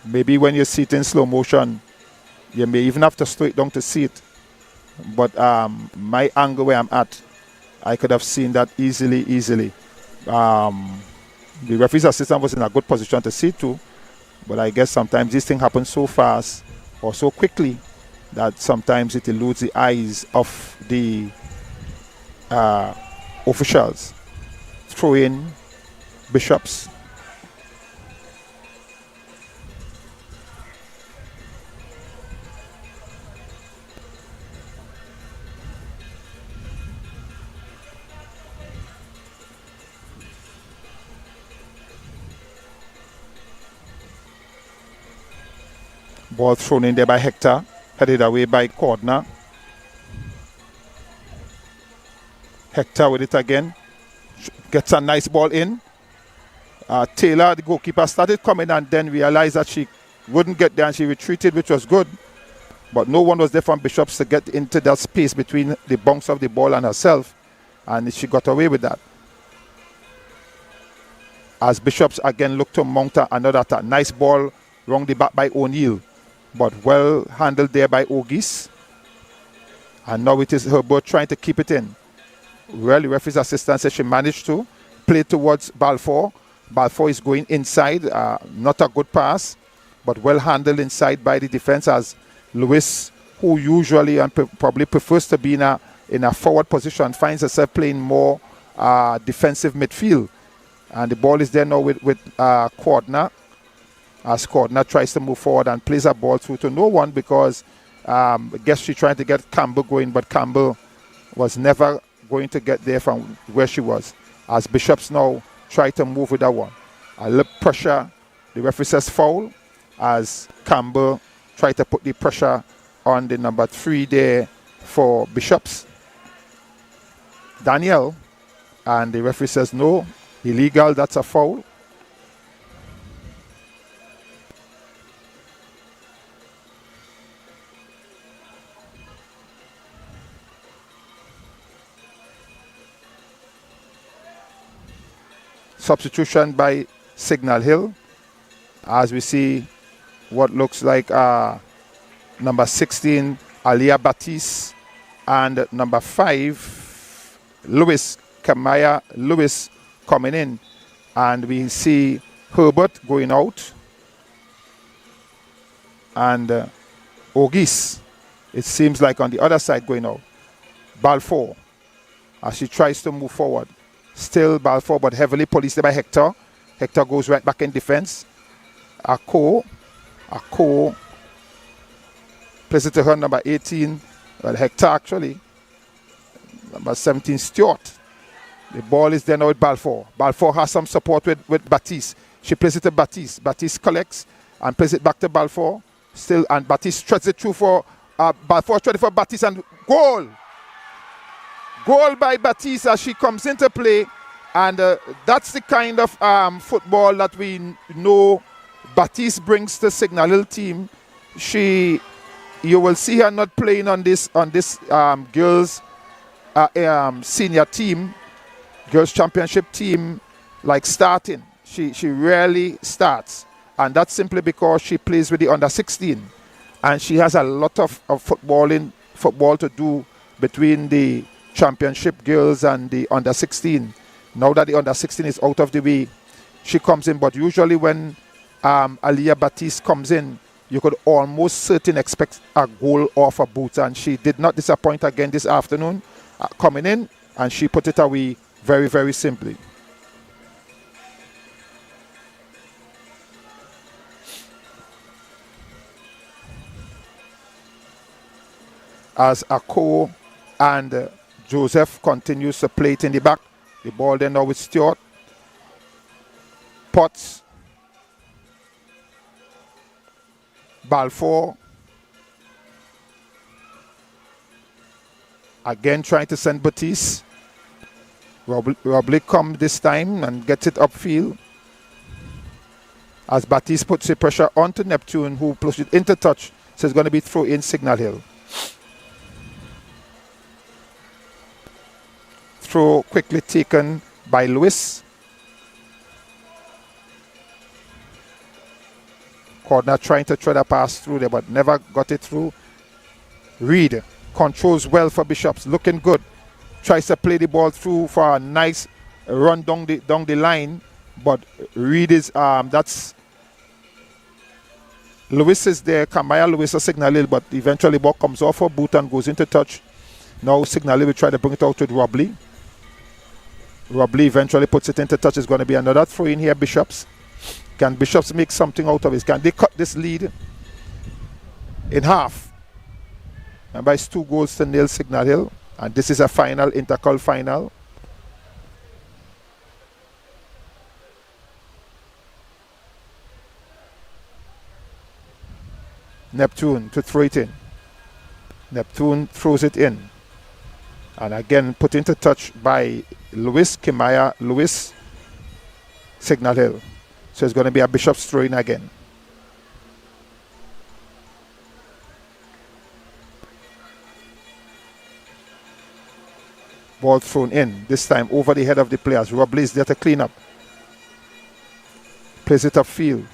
Maybe when you see it in slow motion, you may even have to slow it down to see it. But my angle where I'm at, I could have seen that easily. The referee's assistant was in a good position to see too, but I guess sometimes these things happen so fast or so quickly that sometimes it eludes the eyes of the officials. Throw in Bishops. Ball thrown in there by Hector, headed away by Cordner. Hector with it again, gets a nice ball in. Taylor, the goalkeeper, started coming and then realized that she wouldn't get there and she retreated, which was good. But no one was there from Bishops to get into that space between the bounce of the ball and herself, and she got away with that. As Bishops again looked to mount another attack. Nice ball wrong the back by O'Neill, but well handled there by Ogis. And now it is Herbert trying to keep it in. Well, the referee's assistant says she managed to play towards Balfour. Balfour is going inside. Not a good pass, but well handled inside by the defense as Lewis, who usually and probably prefers to be in a forward position, finds herself playing more defensive midfield. And the ball is there now with Cordner. As Cordner tries to move forward and plays a ball through to no one because I guess she's trying to get Campbell going, but Campbell was never going to get there from where she was. As Bishops now try to move with that one. A little pressure. The referee says foul as Campbell tried to put the pressure on the number 3 there for Bishops. Daniel. And the referee says no, illegal, that's a foul. Substitution by Signal Hill as we see what looks like number 16 Alia Batiste and number 5 Lewis, Kamaya Lewis coming in, and we see Herbert going out and Ogis, it seems like on the other side, going out. Balfour as she tries to move forward. Still Balfour, but heavily policed by Hector. Hector goes right back in defense. Ako plays it to her, number 18. Well, Hector actually. Number 17, Stewart. The ball is there now with Balfour. Balfour has some support with Batiste. She plays it to Batiste. Batiste collects and plays it back to Balfour. Still, and Batiste stretches it through for Balfour, trying for Batiste, and goal! Goal by Batiste as she comes into play, and that's the kind of football that we know Batiste brings to Signal Hill team. You will see her not playing on this girls senior team, girls championship team, like starting. She rarely starts, and that's simply because she plays with the under 16, and she has a lot of football to do between the championship girls and the under 16. Now that the under 16 is out of the way, she comes in, but usually when Alia Batiste comes in, you could almost certainly expect a goal off her boots, and she did not disappoint again this afternoon, coming in, and she put it away very, very simply. As Ako and Joseph continues to play it in the back. The ball then now with Stewart. Potts. Balfour. Again trying to send Batiste. Robley comes this time and gets it upfield. As Batiste puts the pressure onto Neptune, who pushes it into touch. So it's going to be throw in Signal Hill. throw quickly taken by Lewis. Cordner trying to try to pass through there, but never got it through. Reed controls well for Bishops, looking good. Tries to play the ball through for a nice run down the line, but Reed is that's Lewis is there. Kamaya Lewis is signaling, but eventually ball comes off her boot and goes into touch. Now signaling will try to bring it out with Robley. Robley eventually puts it into touch. It's going to be another throw in here, Bishops. Can Bishops make something out of it? Can they cut this lead in half? And by 2-0 Signal Hill. And this is a final, Intercol final. Neptune to throw it in. Neptune throws it in. And again put into touch by Lewis, Kimaya Lewis, Signal Hill. So it's going to be a Bishop's throw in again. Ball thrown in, this time over the head of the players. Robley is there to clean up. Plays it upfield.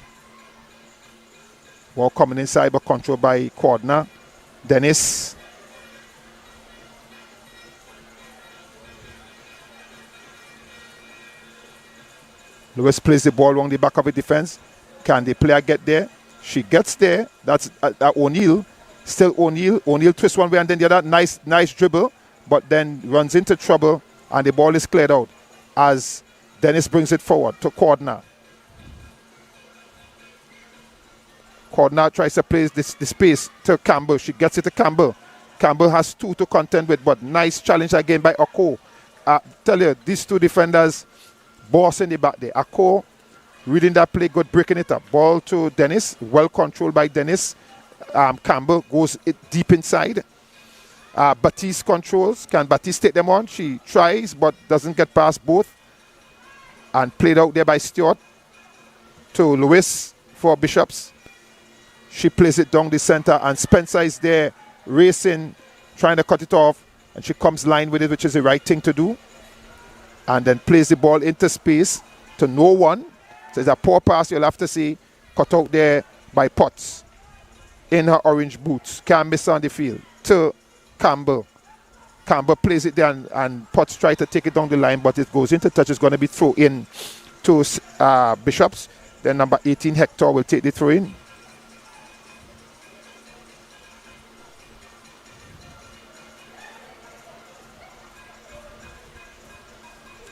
Ball coming inside but controlled by Cordner. Dennis. Lewis plays the ball along the back of the defense. Can the player get there? She gets there. That's O'Neill. Still O'Neill. O'Neill twists one way and then the other. Nice dribble. But then runs into trouble and the ball is cleared out as Dennis brings it forward to Cordner. Cordner tries to play the space to Campbell. She gets it to Campbell. Campbell has 2 to contend with, but nice challenge again by Oko. Tell you, these 2 defenders, boss in the back there. Oko reading that play, good, breaking it up. Ball to Dennis, well controlled by Dennis. Campbell goes deep inside. Baptiste controls. Can Baptiste take them on? She tries but doesn't get past both. And played out there by Stewart to Lewis for Bishops. She plays it down the center and Spencer is there racing, trying to cut it off. And she comes line with it, which is the right thing to do. And then plays the ball into space to no one. So it's a poor pass, you'll have to see. Cut out there by Potts in her orange boots. Can't miss on the field. To Campbell. Campbell plays it there and Potts tries to take it down the line, but it goes into touch. It's going to be thrown in to Bishops. Then number 18, Hector, will take the throw in.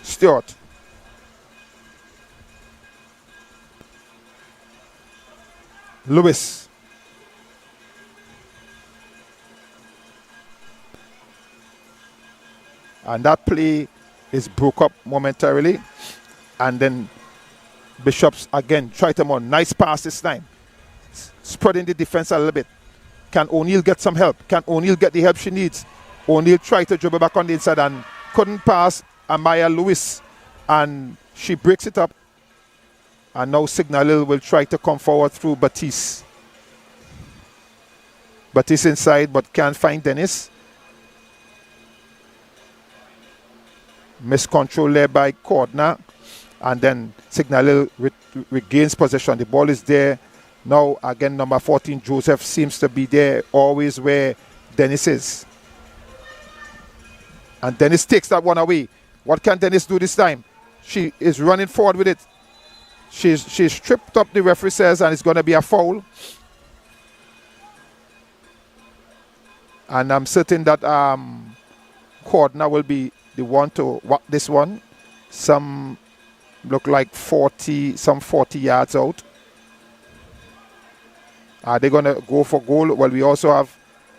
Stewart. Lewis. And that play is broke up momentarily. And then Bishops again try them on. Nice pass this time. Spreading the defense a little bit. Can O'Neill get some help? Can O'Neill get the help she needs? O'Neill tried to dribble back on the inside and couldn't pass Amaya Lewis. And she breaks it up. And now Signal will try to come forward through Baptiste. Baptiste inside but can't find Dennis. Miscontrol there by Cordner. And then Signal regains possession. The ball is there. Now again number 14 Joseph seems to be there always where Dennis is. And Dennis takes that one away. What can Dennis do this time? She is running forward with it. She's tripped up, the referee says, and it's going to be a foul. And I'm certain that Cordner will be the one to whack this one. Some look like 40 yards out. Are they going to go for goal? Well, we also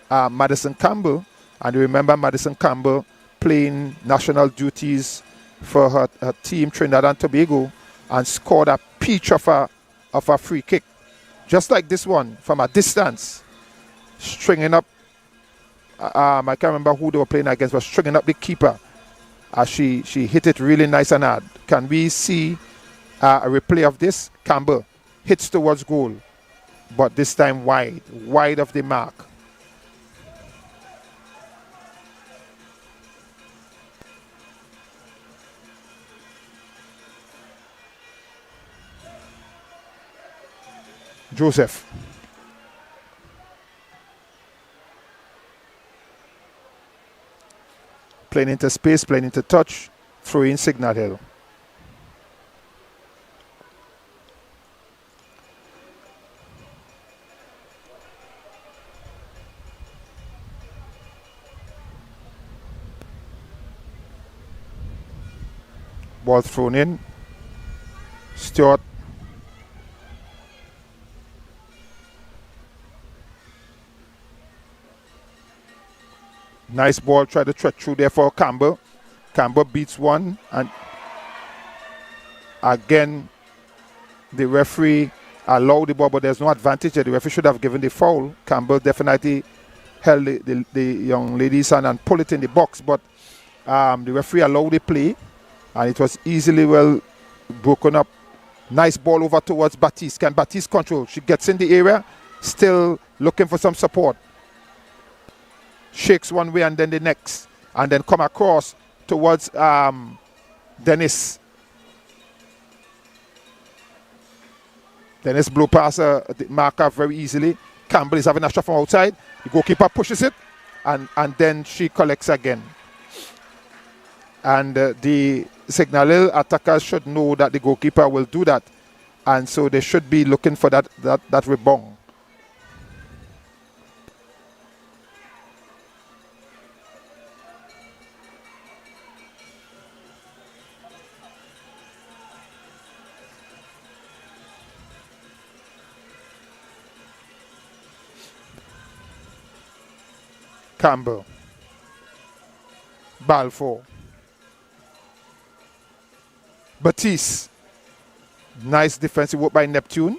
have Madison Campbell. And you remember Madison Campbell playing national duties for her team, Trinidad and Tobago, and scored a peach of a free kick. Just like this one, from a distance. Stringing up, I can't remember who they were playing against, but stringing up the keeper. She hit it really nice and hard. Can we see a replay of this? Campbell hits towards goal, but this time wide of the mark. Joseph. Playing into space, playing into touch, throw in Signal Hill. Ball thrown in. Stewart. Nice ball, try to thread through there for Campbell. Campbell beats one, and again the referee allowed the ball, but there's no advantage there. The referee should have given the foul. Campbell definitely held the young lady's hand and pulled it in the box, but the referee allowed the play, and it was easily well broken up. Nice ball over towards Baptiste. Can Baptiste control? She gets in the area, still looking for some support. Shakes one way and then the next, and then come across towards Dennis. Dennis blew past the marker very easily. Campbell is having a shot from outside. The goalkeeper pushes it, and then she collects again. And the Signal Hill attackers should know that the goalkeeper will do that, and so they should be looking for that rebound. Campbell. Balfour. Batiste. Nice defensive work by Neptune.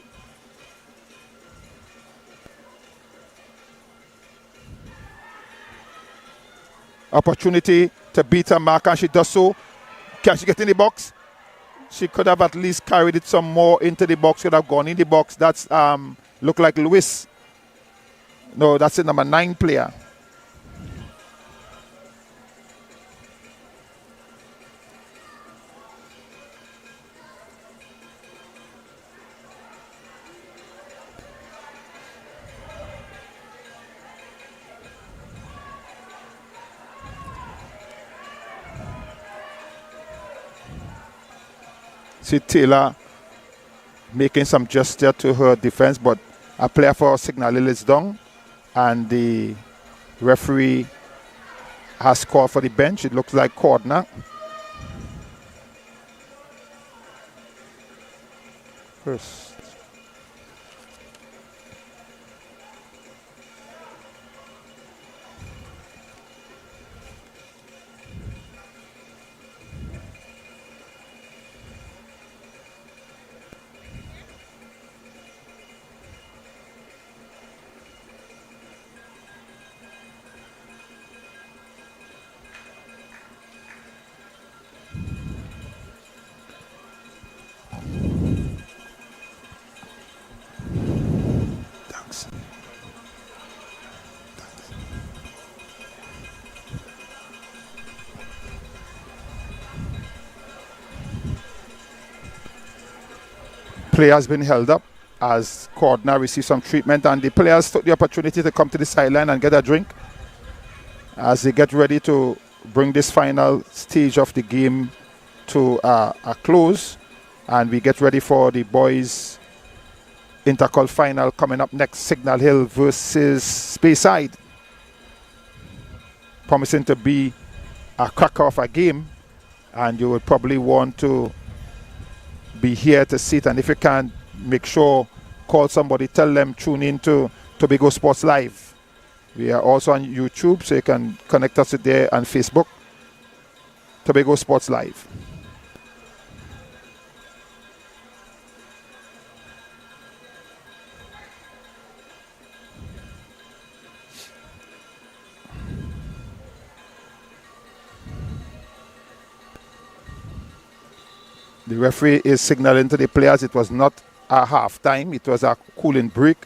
Opportunity to beat her mark, and she does so. Can she get in the box? She could have at least carried it some more into the box, could have gone in the box. That's look like Lewis. No, that's the number 9 player. See Taylor making some gesture to her defense, but a player for Signal Hill is down, and the referee has called for the bench. It looks like corner. First. Player has been held up as Cordner received some treatment, and the players took the opportunity to come to the sideline and get a drink as they get ready to bring this final stage of the game to a close, and we get ready for the boys Intercol final coming up next. Signal Hill versus Speyside, promising to be a cracker of a game, and you will probably want to be here to see it, and if you can, make sure, call somebody, tell them, tune in to Tobago Sports Live. We are also on YouTube, so you can connect us there, and Facebook, Tobago Sports Live. The referee is signaling to the players it was not a half time, it was a cooling break.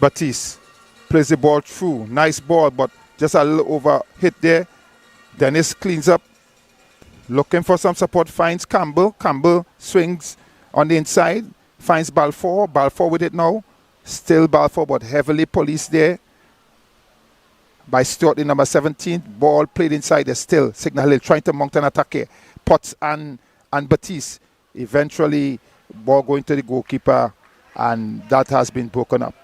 Batiste plays the ball through. Nice ball, but just a little over hit there. Dennis cleans up. Looking for some support. Finds Campbell. Campbell swings on the inside. Finds Balfour. Balfour with it now. Still Balfour, but heavily policed there by Stewart in number 17. Ball played inside. There's still Signal Hill trying to mount an attack here. Potts and Batiste. Eventually, ball going to the goalkeeper, and that has been broken up.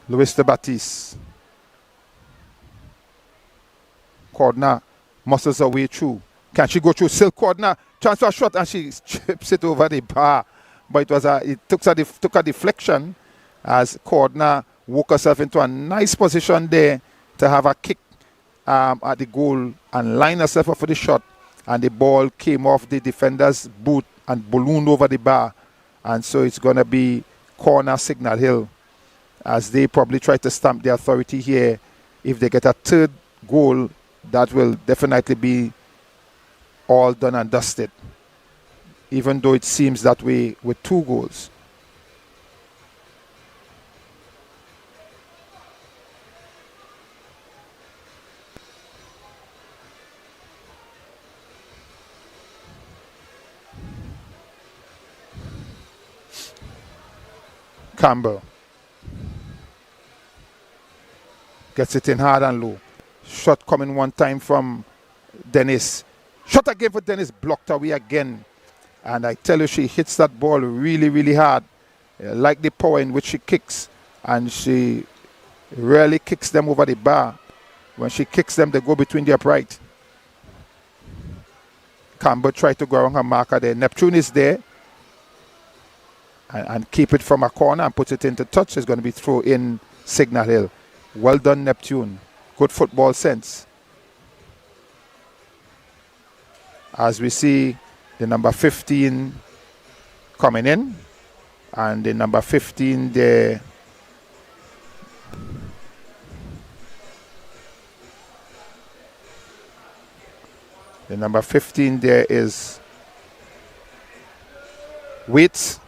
Luis de Batiste. Cordner muscles her way through. Can she go through? Still Cordner. Transfer shot, and she chips it over the bar. But it took a deflection as Cordner woke herself into a nice position there to have a kick at the goal and line herself up for the shot. And the ball came off the defender's boot and ballooned over the bar. And so it's going to be corner Signal Hill, as they probably try to stamp the authority here. If they get a third goal, that will definitely be all done and dusted, even though it seems that way with 2 goals. Campbell gets it in hard and low. Shot coming one time from Dennis. Shot again for Dennis, blocked away again. And I tell you, she hits that ball really, really hard. Like the power in which she kicks. And she rarely kicks them over the bar. When she kicks them, they go between the upright. Campbell tried to go around her marker there. Neptune is there. And keep it from a corner and puts it into touch. It's going to be throw in Signal Hill. Well done, Neptune. Good football sense. As we see the number 15 coming in, and the number 15 there, the number 15 there is Waits.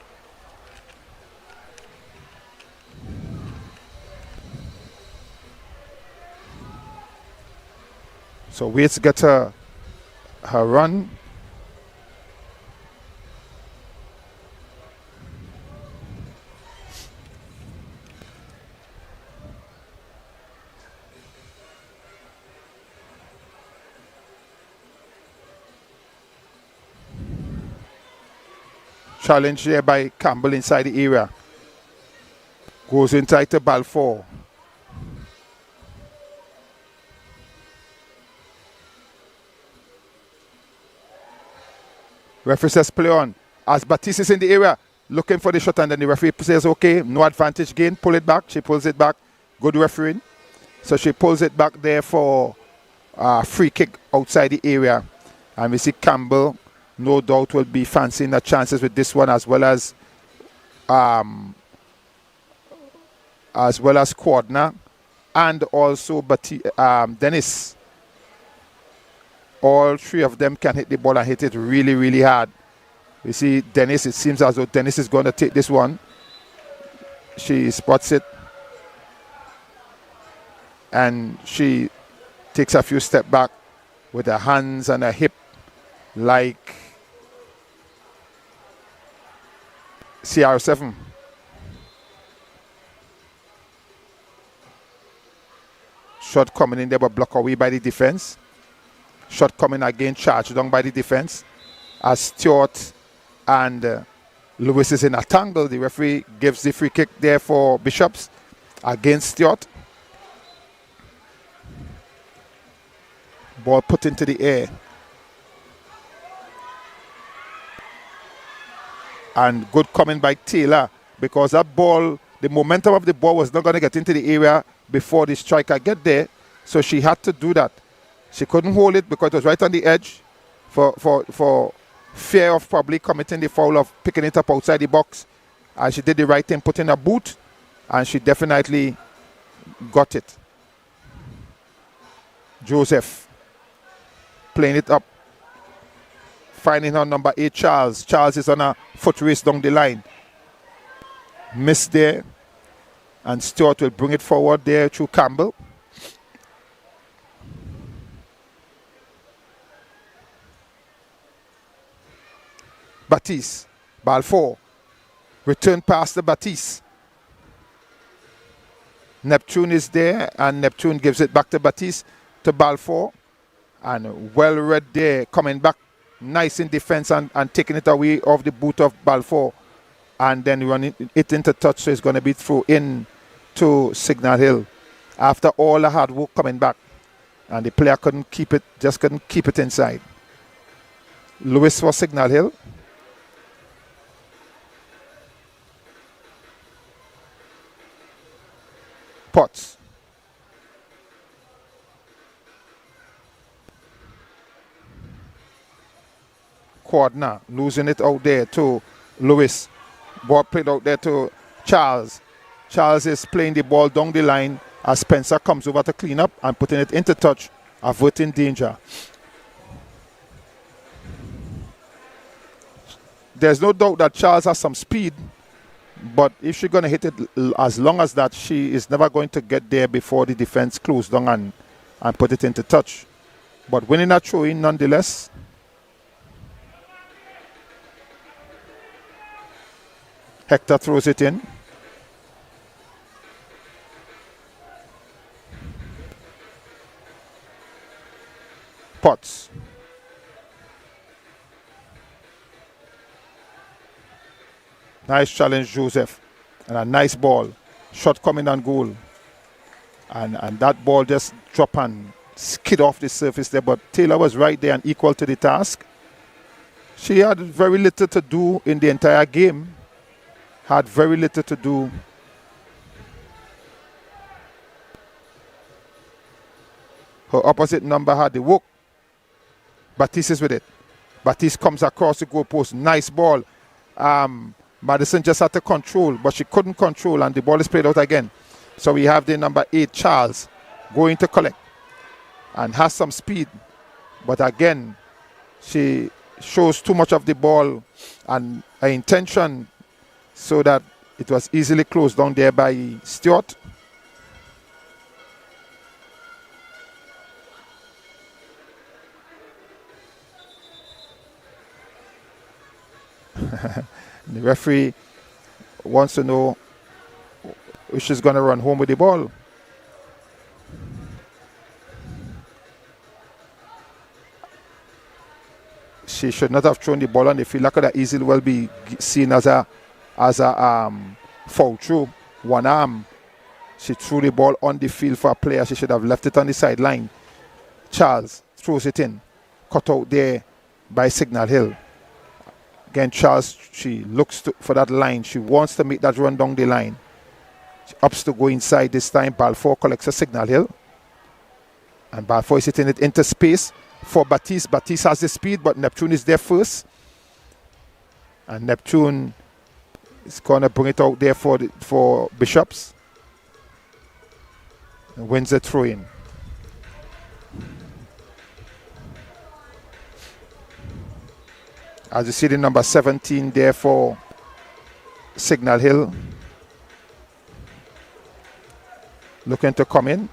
So Waits gets her run. Challenge there by Campbell inside the area. Goes inside to Balfour. Referee says play on. As Batiste is in the area looking for the shot, and then the referee says okay, no advantage gain, pull it back. She pulls it back. Good refereeing. So she pulls it back there for a free kick outside the area. And we see Campbell, no doubt, will be fancying the chances with this one, as well as Cordner and also Dennis. All 3 of them can hit the ball and hit it really, really hard. You see Dennis, it seems as though Dennis is going to take this one. She spots it. And she takes a few steps back with her hands and her hip, like CR7. Shot coming in there, but blocked away by the defense. Shot coming again, charged down by the defense. As Stewart and Lewis is in a tangle, the referee gives the free kick there for Bishops against Stewart. Ball put into the air. And good coming by Taylor, because that ball, the momentum of the ball was not going to get into the area before the striker get there. So she had to do that. She couldn't hold it because it was right on the edge for fear of probably committing the foul of picking it up outside the box. And she did the right thing, put in a boot, and she definitely got it. Joseph playing it up, finding her number 8, Charles. Charles is on a foot race down the line. Miss there, and Stewart will bring it forward there through Campbell. Batiste, ball 4. Return pass to Batiste. Neptune is there, and Neptune gives it back to Batiste to ball 4. And well read there, coming back nice in defense and taking it away off the boot of ball 4. And then running it into touch, so it's going to be through in to Signal Hill. After all the hard work coming back. And the player couldn't keep it inside. Lewis for Signal Hill. Potts. Quadna losing it out there to Lewis. Ball played out there to Charles. Charles is playing the ball down the line as Spencer comes over to clean up and putting it into touch, averting danger. There's no doubt that Charles has some speed, but if she's going to hit it as long as that, she is never going to get there before the defense closed down and put it into touch. But winning a throw-in nonetheless. Hector throws it in. Potts. Nice challenge, Joseph. And a nice ball. Shot coming on goal. And that ball just drop and skid off the surface there. But Taylor was right there and equal to the task. She had very little to do in the entire game. Had very little to do. Her opposite number had the work. Batiste is with it. Batiste comes across the goalpost. Nice ball. Madison just had to control, but she couldn't control, and the ball is played out again. So we have the number 8, Charles, going to collect and has some speed. But again, she shows too much of the ball and her intention so that it was easily closed down there by Stewart. The referee wants to know if she's going to run home with the ball. She should not have thrown the ball on the field. That could have easily well be seen as a foul through. One arm. She threw the ball on the field for a player. She should have left it on the sideline. Charles throws it in. Cut out there by Signal Hill. Again, Charles, she looks for that line. She wants to make that run down the line. She opts to go inside this time. Ball 4 collects a Signal Hill. And ball 4 is hitting it into space for Batiste. Batiste has the speed, but Neptune is there first. And Neptune is going to bring it out there for Bishops. And wins the throw-in. As you see the number 17 there for Signal Hill. Looking to come in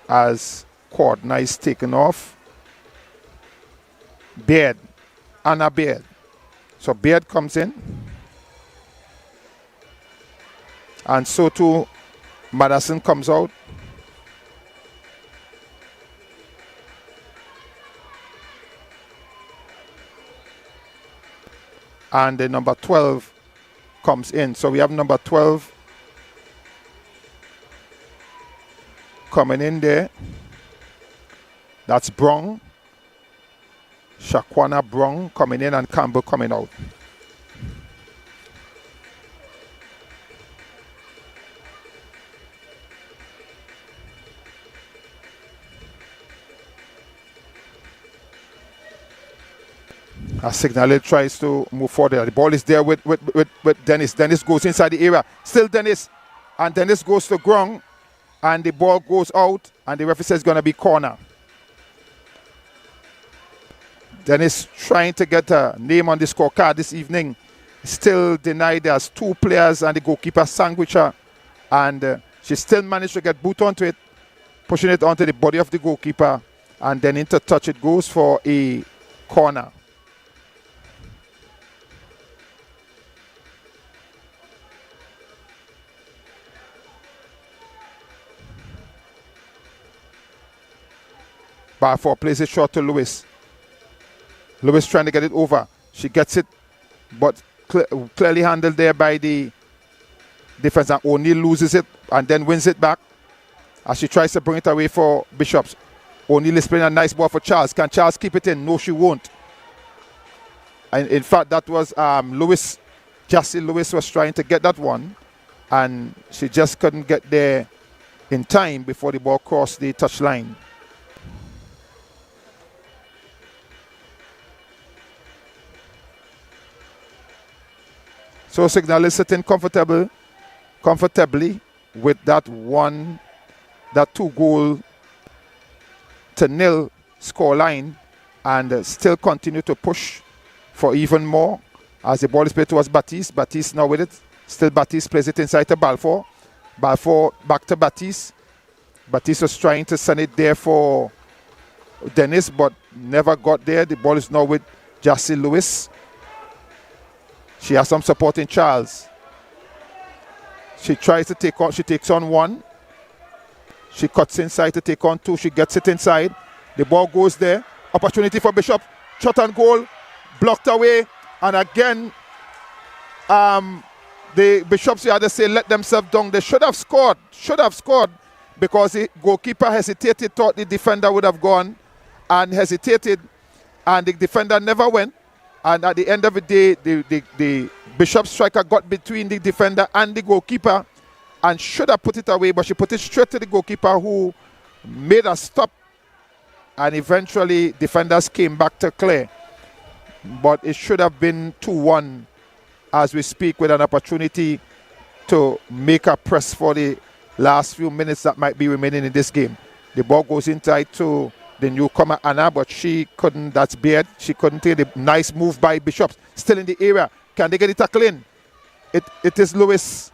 as Quadna is taken off. Beard. Anna Beard. So Beard comes in. And so too Madison comes out. And the number 12 comes in. So we have number 12 coming in there. That's Brong. Shaquana Brong coming in and Campbell coming out. As Signal tries to move forward. The ball is there with Dennis. Dennis goes inside the area. Still Dennis. And Dennis goes to Grong. and the ball goes out, and the referee says it's going to be corner. Dennis trying to get a name on the scorecard this evening. Still denied. There's 2 players and the goalkeeper sandwich her, and she still managed to get boot onto it, pushing it onto the body of the goalkeeper, and then into touch. It goes for a corner. Balfour plays it short to Lewis. Lewis trying to get it over. She gets it, but clearly handled there by the defense. And O'Neill loses it and then wins it back as she tries to bring it away for Bishops. O'Neill is playing a nice ball for Charles. Can Charles keep it in? No, she won't. And in fact, that was Lewis. Jessie Lewis was trying to get that one, and she just couldn't get there in time before the ball crossed the touchline. So Signal is sitting comfortably with that 2-0 scoreline, and still continue to push for even more as the ball is played towards Baptiste. Baptiste now with it. Still Baptiste plays it inside to Balfour. Balfour back to Baptiste. Baptiste was trying to send it there for Dennis, but never got there. The ball is now with Jessie Lewis. She has some support in Charles. She tries to take on, she takes on 1. She cuts inside to take on 2. She gets it inside. The ball goes there. Opportunity for Bishop. Shot on goal. Blocked away. And again, the Bishops, you had to say, let themselves down. They should have scored. Because the goalkeeper hesitated, thought the defender would have gone, and hesitated, and the defender never went. And at the end of the day, the Bishop striker got between the defender and the goalkeeper and should have put it away, but she put it straight to the goalkeeper, who made a stop, and eventually defenders came back to clear. But it should have been 2-1 as we speak, with an opportunity to make a press for the last few minutes that might be remaining in this game. The ball goes inside to the newcomer Anna, but she couldn't. That's Beard. She couldn't take the nice move by Bishops. Still in the area. Can they get the tackle in? It is Lewis.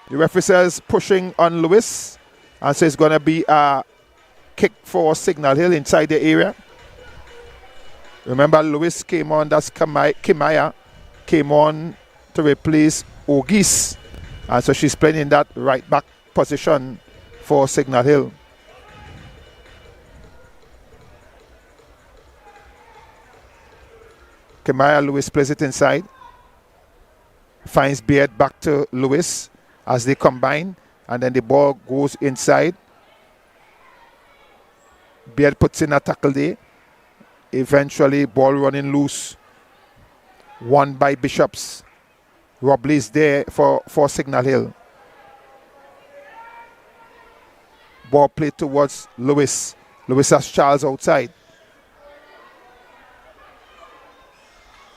The referee says pushing on Lewis, and so it's going to be a kick for Signal Hill inside the area. Remember, Lewis came on. That's Kimaya came on to replace Ogis, and so she's playing in that right back position for Signal Hill. Kimaya Lewis plays it inside. Finds Beard back to Lewis as they combine, and then the ball goes inside. Beard puts in a tackle there. Eventually, ball running loose. Won by Bishops. Robley is there for Signal Hill. Ball played towards Lewis. Lewis has Charles outside.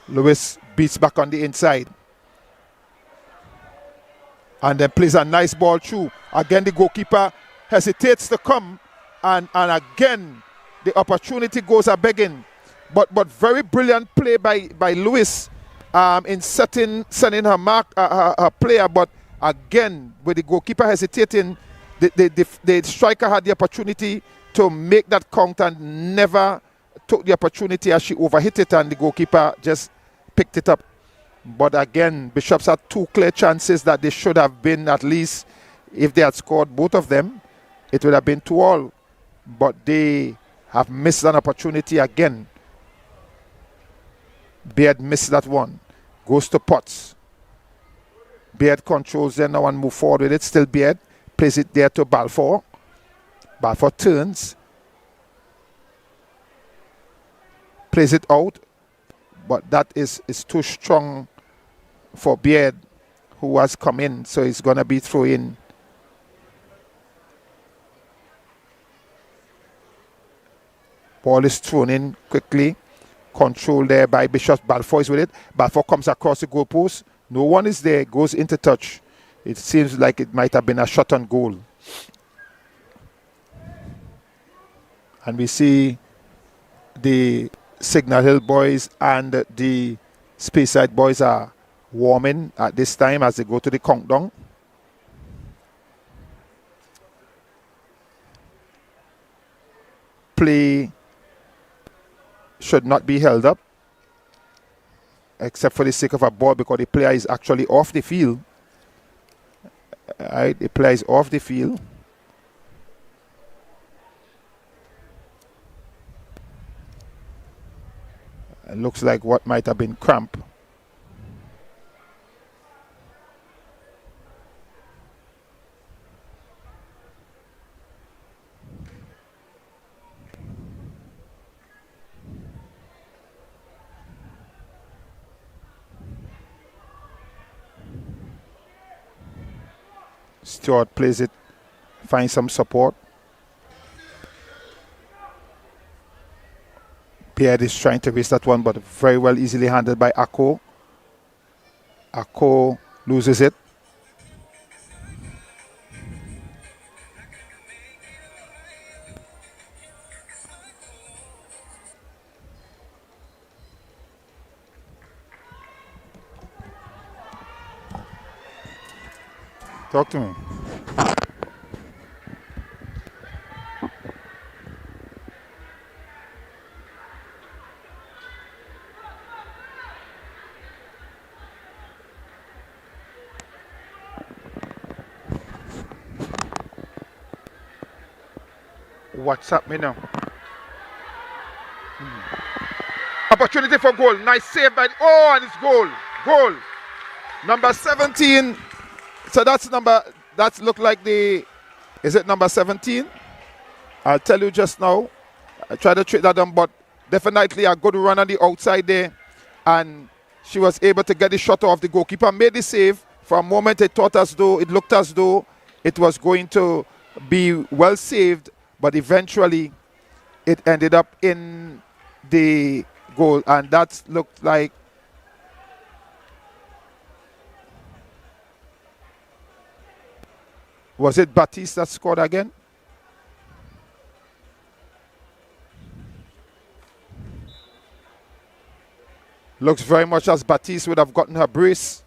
Lewis beats back on the inside. And then plays a nice ball through. Again, the goalkeeper hesitates to come. And again, the opportunity goes a-begging. But very brilliant play by Lewis in sending her mark, her player. But again, with the goalkeeper hesitating, the striker had the opportunity to make that count and never took the opportunity as she overhit it, and the goalkeeper just picked it up. But again, Bishops had 2 clear chances that they should have been, at least if they had scored both of them, it would have been 2-2. But they have missed an opportunity again. Beard missed that one. Goes to Potts. Beard controls there now and move forward with it. Still Beard. Plays it there to Balfour. Balfour turns. Plays it out. But that is too strong for Beard, who has come in. So he's going to be thrown in. Ball is thrown in quickly. Control there by Bishop. Balfour is with it. Balfour comes across the goalpost. No one is there. Goes into touch. It seems like it might have been a shot on goal. And we see the Signal Hill boys and the Speyside boys are warming at this time as they go to the countdown. Play should not be held up except for the sake of a ball, because the player is actually off the field. Right, the player is off the field. It looks like what might have been cramp. Stewart plays it, finds some support. Beard is trying to race that one, but very well easily handled by Ako. Ako loses it. Talk to me. What's up, me now? Opportunity for goal. Nice save by. Oh, and it's goal. Goal. Number 17. So that's look like the. Is it number 17? I'll tell you just now. I tried to trick that down, but definitely a good run on the outside there. And she was able to get the shot off. The goalkeeper made the save. For a moment, it looked as though it was going to be well saved. But eventually, it ended up in the goal. And that looked like. Was it Baptiste that scored again? Looks very much as Baptiste would have gotten her brace.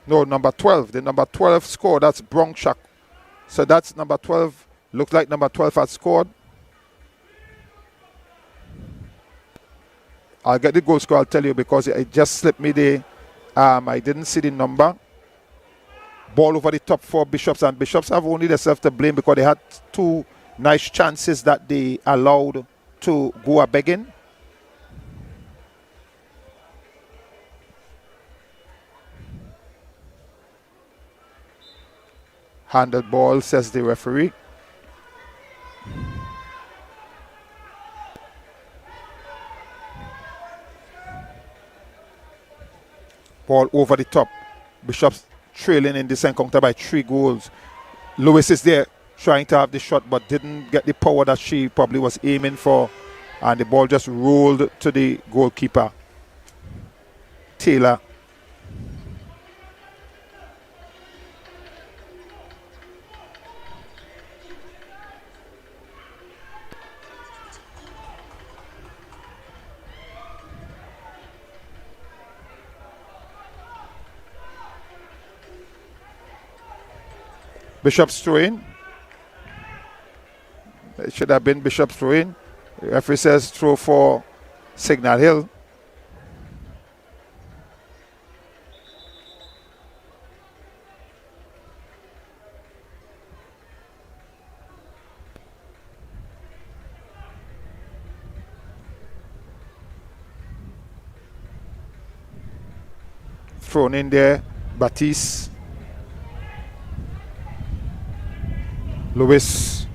No, number 12. The number 12 scored. That's Bronchak. So that's number 12. Looks like number 12 had scored. I'll get the goal score, I'll tell you, because it just slipped me there. I didn't see the number. Ball over the top for Bishops, and Bishops have only themselves to blame because they had two nice chances that they allowed to go a begging. Handed ball, says the referee. Ball over the top. Bishops trailing in this encounter by 3 goals. Lewis is there trying to have the shot, but didn't get the power that she probably was aiming for. And the ball just rolled to the goalkeeper, Taylor. Bishop's throw-in. It should have been Bishop's throw-in. The referee says throw for Signal Hill. Thrown in there, Baptiste. Lewis.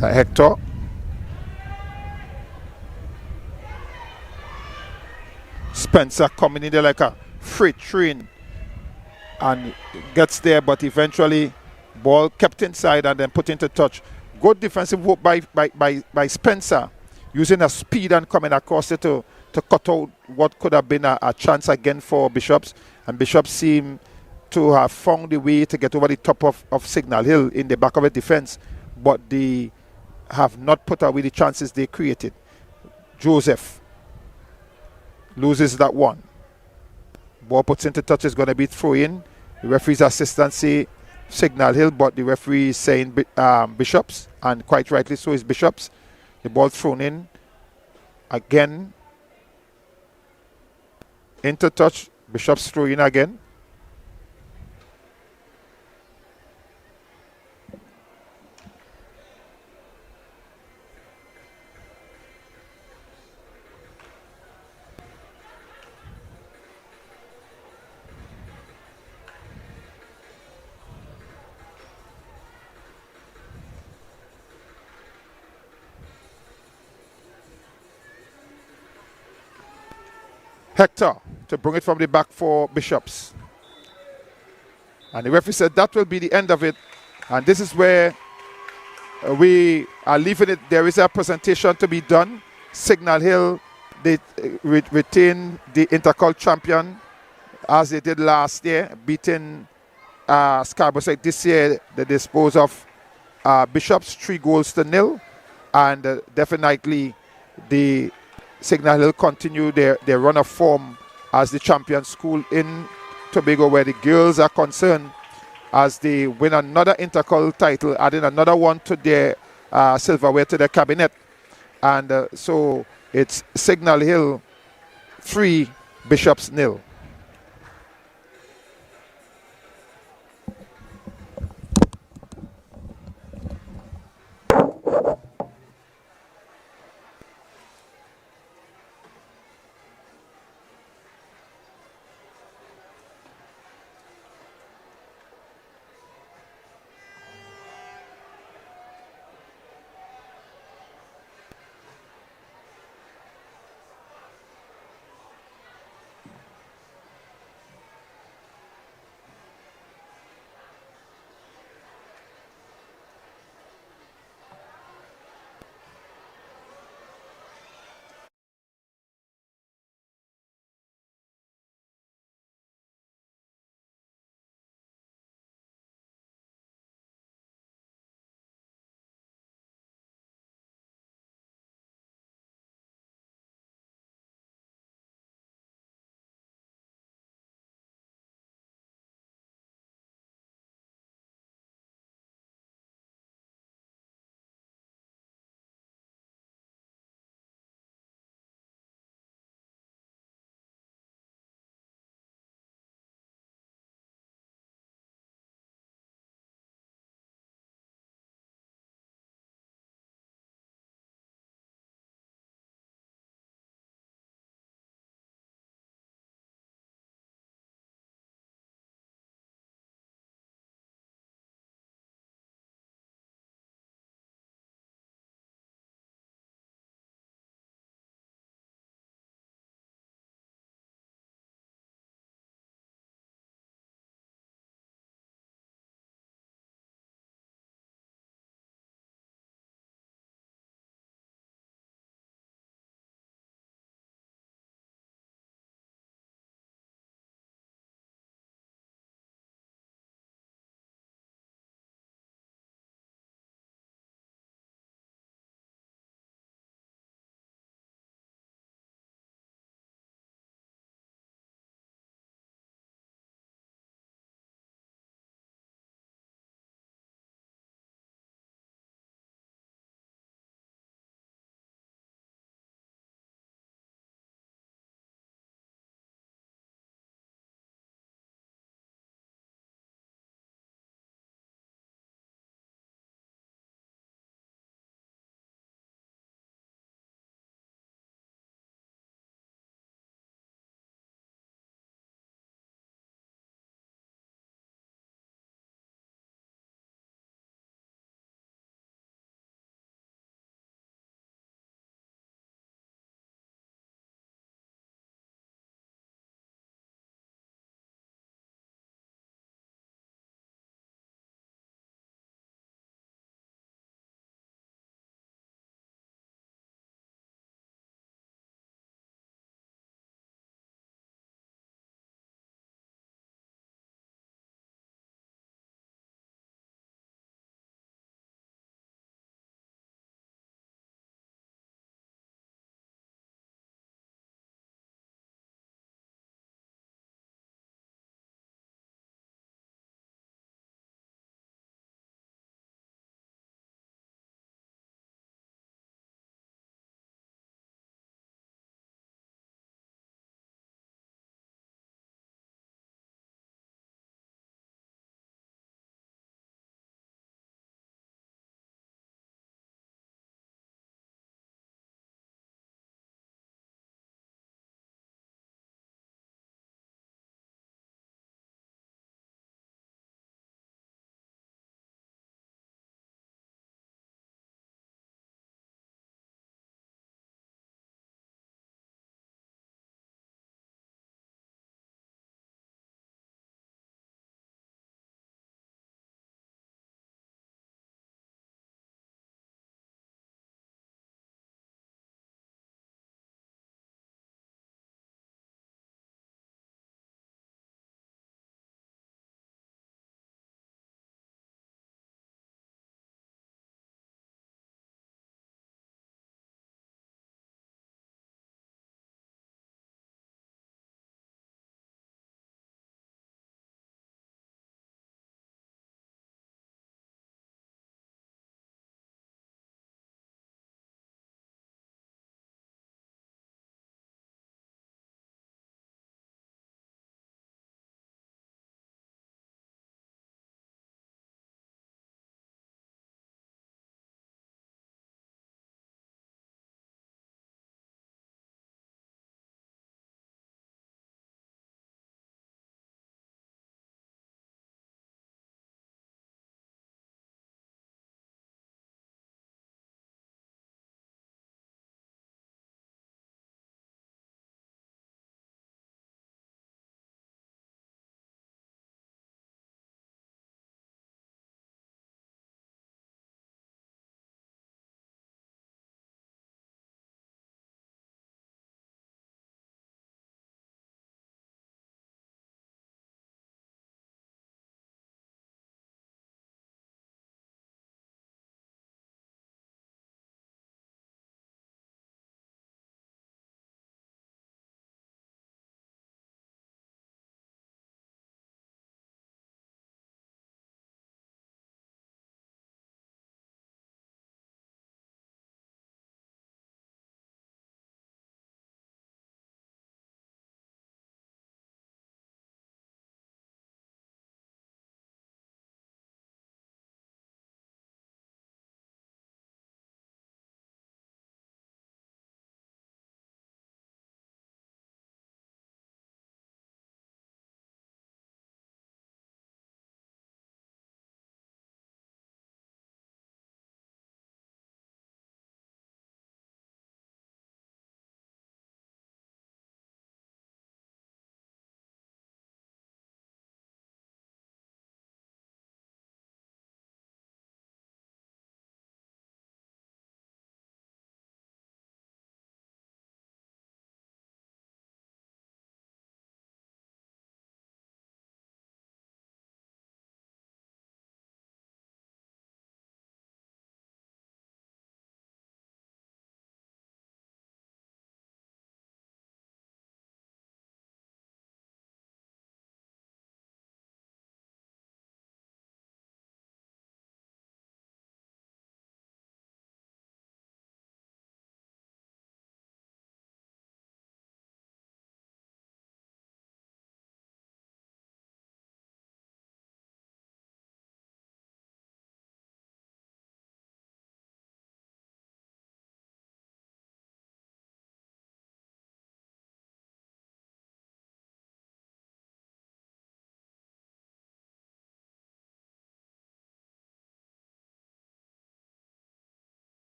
Hector. Spencer coming in there like a freight train and gets there, but eventually ball kept inside and then put into touch. Good defensive work by Spencer, using her speed and coming across it to to cut out what could have been a chance again for Bishops. And Bishops seem to have found a way to get over the top of Signal Hill in the back of the defense, but they have not put away the chances they created. Joseph loses that one. Ball puts into touch, is going to be throw in. The referee's assistant say Signal Hill, but the referee is saying Bishops, and quite rightly so is Bishops. The ball thrown in again. Into touch, Bishops throw in again. Hector to bring it from the back for Bishops. And the referee said that will be the end of it. And this is where we are leaving it. There is a presentation to be done. Signal Hill, they retain the Intercol champion as they did last year, beating Scarborough Side. This year they dispose of Bishops 3-0. And definitely the Signal Hill continue their run of form as the champion school in Tobago, where the girls are concerned, as they win another Intercol title, adding another one to their silverware to their cabinet. And so it's Signal Hill 3, Bishops 0.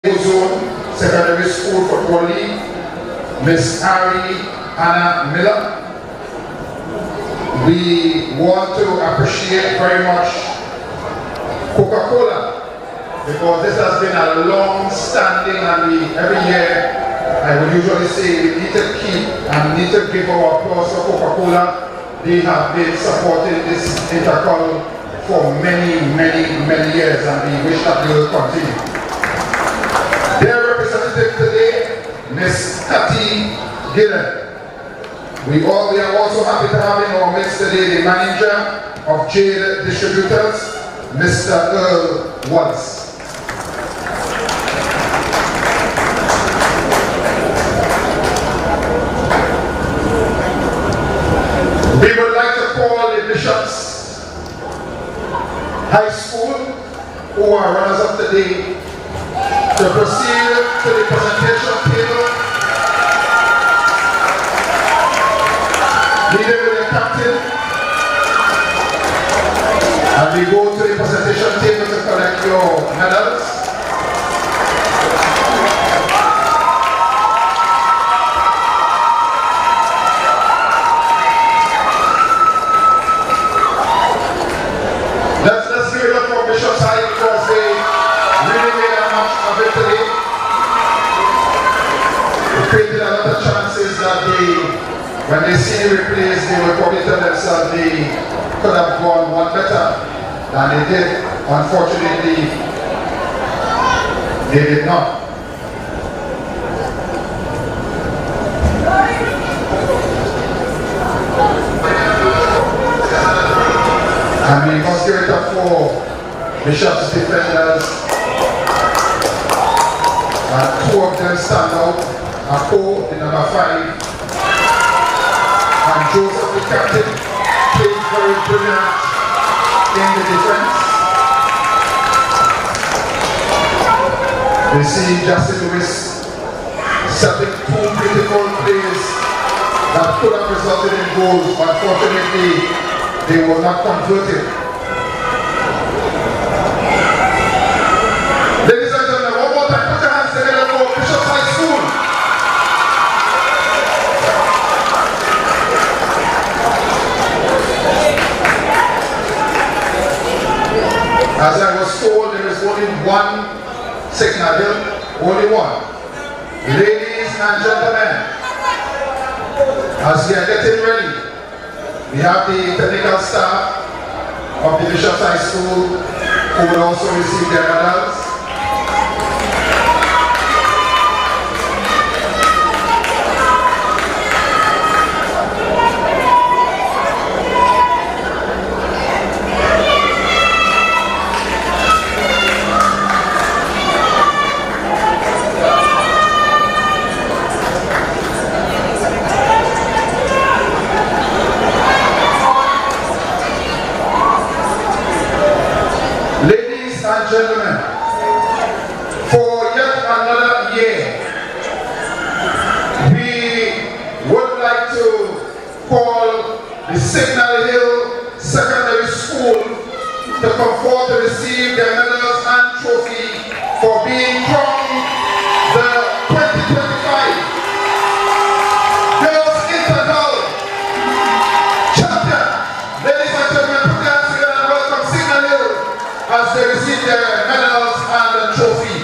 Zone Secondary School Football League, Miss Ari Anna Miller. We want to appreciate very much Coca-Cola, because this has been a long-standing, and every year I would usually say we need to keep and need to give our applause to Coca-Cola. They have been supporting this Intercol for many years, and we wish that they will continue. Their representative today, Miss Cathy Gillen. We are also happy to have in our midst today the manager of Jade Distributors, Mr. Earl Wallace. We would like to call the Bishops High School, who are runners up today, to proceed to the presentation table. Leader with the captain. And we go to the presentation table to collect your medals. Let's give it up for Bishop's High, because they really made a match of it today. They created a lot of chances that when they see the replays, they will probably tell themselves they could have gone one better than they did. Unfortunately, they did not. And we must give it up for Bishop's defenders. And two of them stand out. Ako, the number 5. And Joseph, the captain, played very brilliant in the defense. We see Justin Lewis setting 2 critical plays that could have resulted in goals, but unfortunately they were not converted. Ladies and gentlemen, one more time, put your hands together for Bishop's High School. As I was told, there is only one signal, only one. Ladies and gentlemen, as we are getting ready, we have the technical staff of the Bishop's High School who will also receive their medals. Gentlemen, for yet another year, we would like to call the Signal Hill Secondary School to come forward to receive their medals and trophy for being crowned the 2025 Girls Intercol Champion. Ladies and gentlemen, put your hands together and welcome Signal Hill as they receive their medals and the trophy.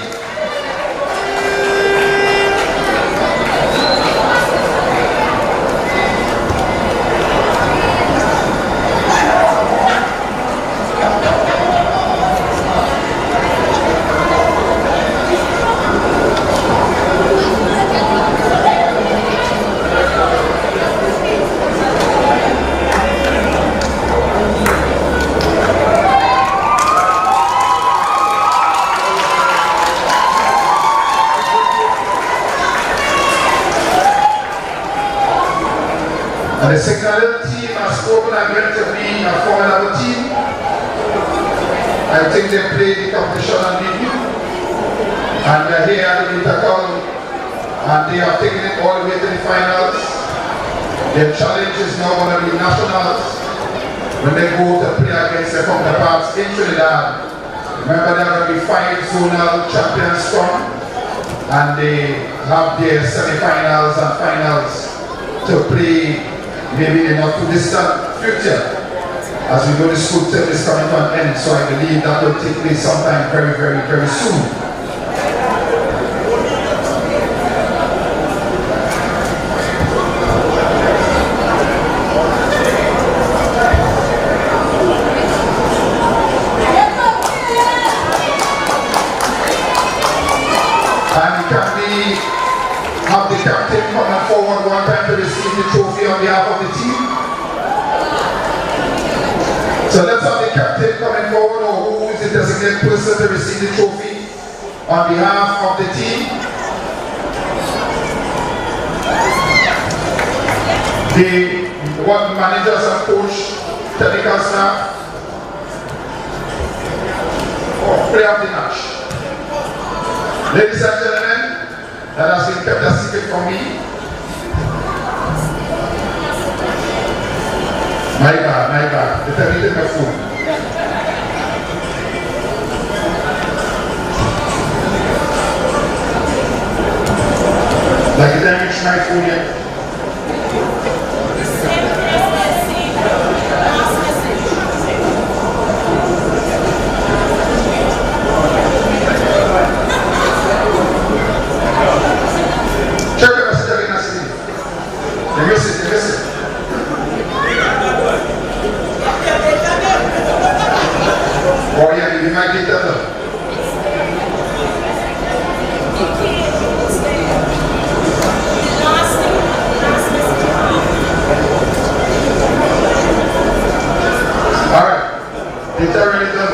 And the Signal team has spoken again to be a formidable team. I think they played the competition on review. And they're here at the Intercol, and they have taken it all the way to the finals. Their challenge is now going to be nationals when they go to play against their counterparts in Trinidad. Remember, there are going to be 5 zonal champions from. and they have their semi-finals and finals to play maybe in a not too distant future. As we know, the school term is coming to an end, so I believe that will take place sometime very, very, very soon. Have the captain coming forward one time to receive the trophy on behalf of the team. So let's have the captain coming forward, or who is the designated person to receive the trophy on behalf of the team. The managers and coach, technical staff, or player of the match. Ladies and gentlemen, that has been kept a secret from me. My bad. The time you take my phone. Like the time you reach my phone yet? Listen. Oh yeah, you might get that done. Alright, it's already done.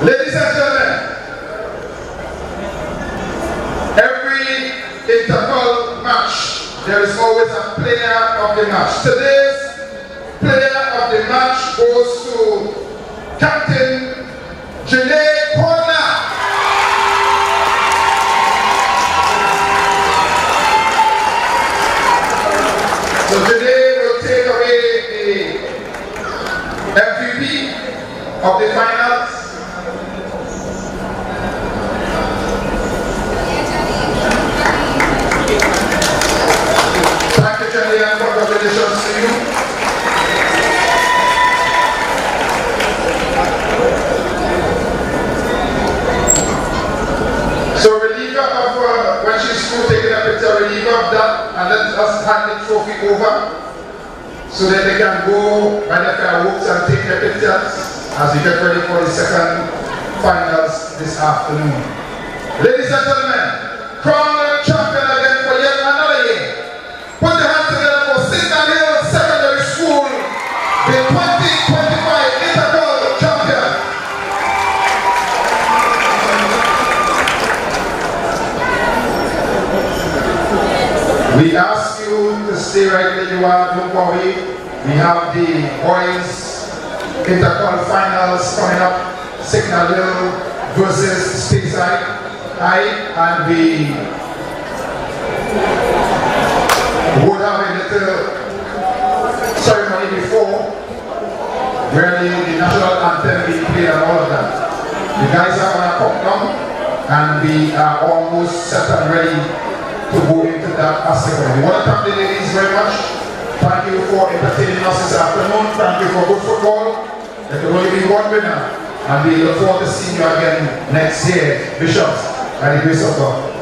Ladies and gentlemen, every Intercol match, there is always a player of the match. Today's player of the match goes to Captain Janae Corner. So Janae will take away the MVP of the finals. And congratulations to you. So reliever of, when she's through taking a picture, reliever of that, and let us hand the trophy over so that they can go by the fireworks and take their pictures as we get ready for the second finals this afternoon. Ladies and gentlemen, crown champion again for yet another year. Put your hands together for Signal Hill Secondary School, the 2025 Intercol champion. We ask you to stay right where you are, don't worry. We have the boys Intercol finals coming up, Signal Hill versus Stateside High, and we would have a little ceremony before where the national anthem being played and all of that. The guys are going to come down and we are almost set and ready to go into that aspect. We want to thank the ladies very much. Thank you for entertaining us this afternoon. Thank you for good football. There can only be one winner, and we look forward to seeing you again next year, Bishops, by the grace of God.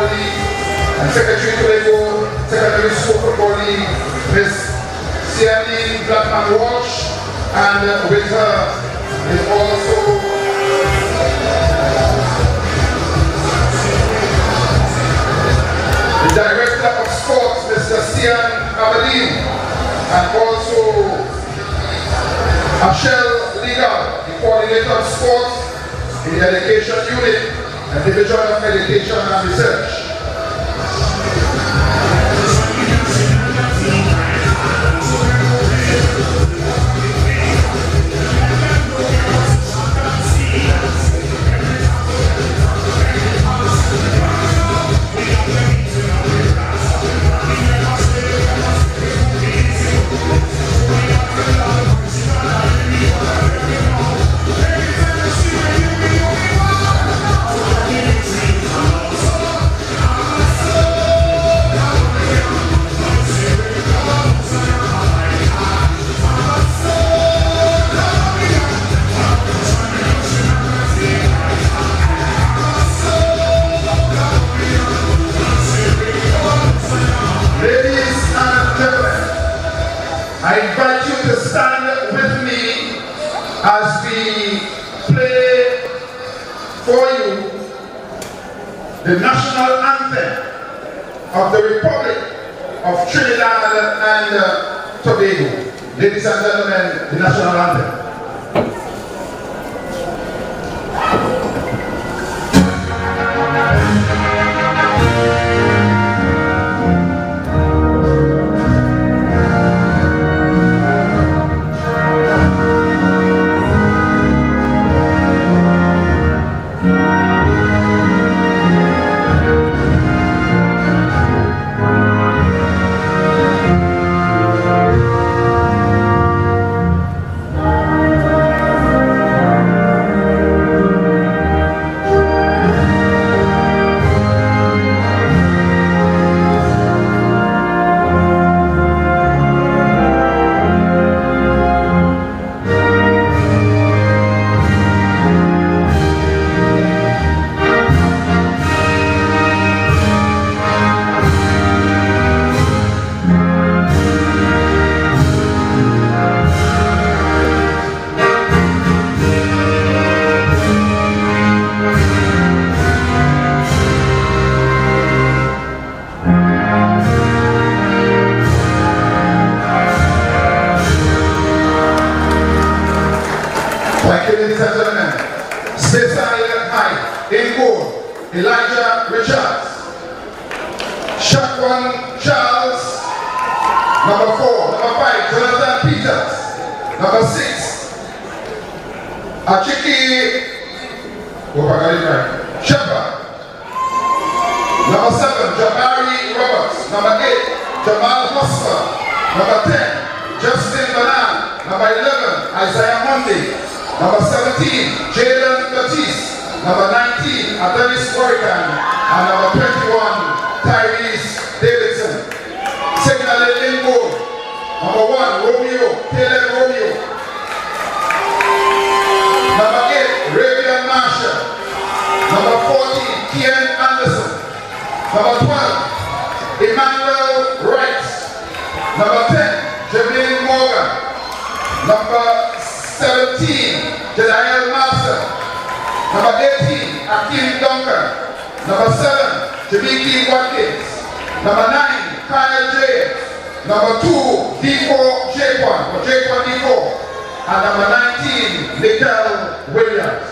Football League and Secretary Tobago Secondary School Football League, Miss CME Blackman Walsh, and with her is also the Director of Sports, Mr. Sian Aberdeen, and also Ashel Legal, the Coordinator of Sports in the Education Unit and Division of Education and Research. I invite you to stand with me as we play for you the national anthem of the Republic of Trinidad and Tobago. Ladies and gentlemen, the national anthem. Thank you, ladies and gentlemen. Special High in goal, Elijah Richards. Shaquan Charles, number 4. Number 5, Jonathan Peters. Number 6, Achiki Shepard. Number 7, Jabari Roberts. Number 8, Jamal Hosper. Number 10, Justin Banan. Number 11, Isaiah Monday. Number 17, Jalen Batiste. Number 19, Adonis Warrican. And number 21, Tyrese Davidson. Signaling in goal. Number 1, Romeo, Caleb Romeo. Number 8, Ravian Marshall. Number 14, Kian Anderson. Number 12, Emmanuel Wright. Number 10, Jermaine Morgan. Number 17, Jediel Master. Number 18, Akeem Duncan. Number 7, Jamiki Watkins. Number 9, Kyle James. Number 2, D4 Jaquan, or Jaquan D4. And number 19, Nickel Williams.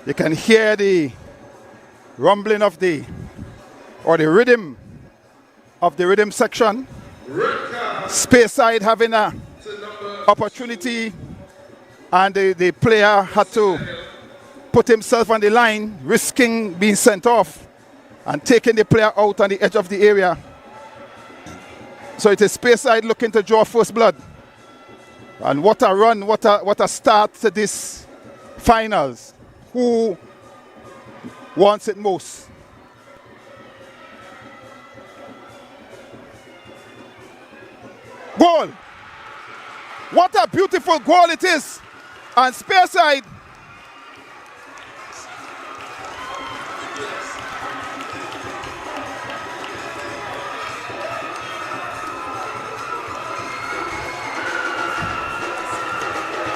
You can hear the rumbling of the rhythm of the rhythm section. Speyside having an opportunity, and the player had to put himself on the line, risking being sent off and taking the player out on the edge of the area. So it is Speyside looking to draw first blood. And what a run, what a start to this finals. Who wants it most? Goal! What a beautiful goal it is. And Speyside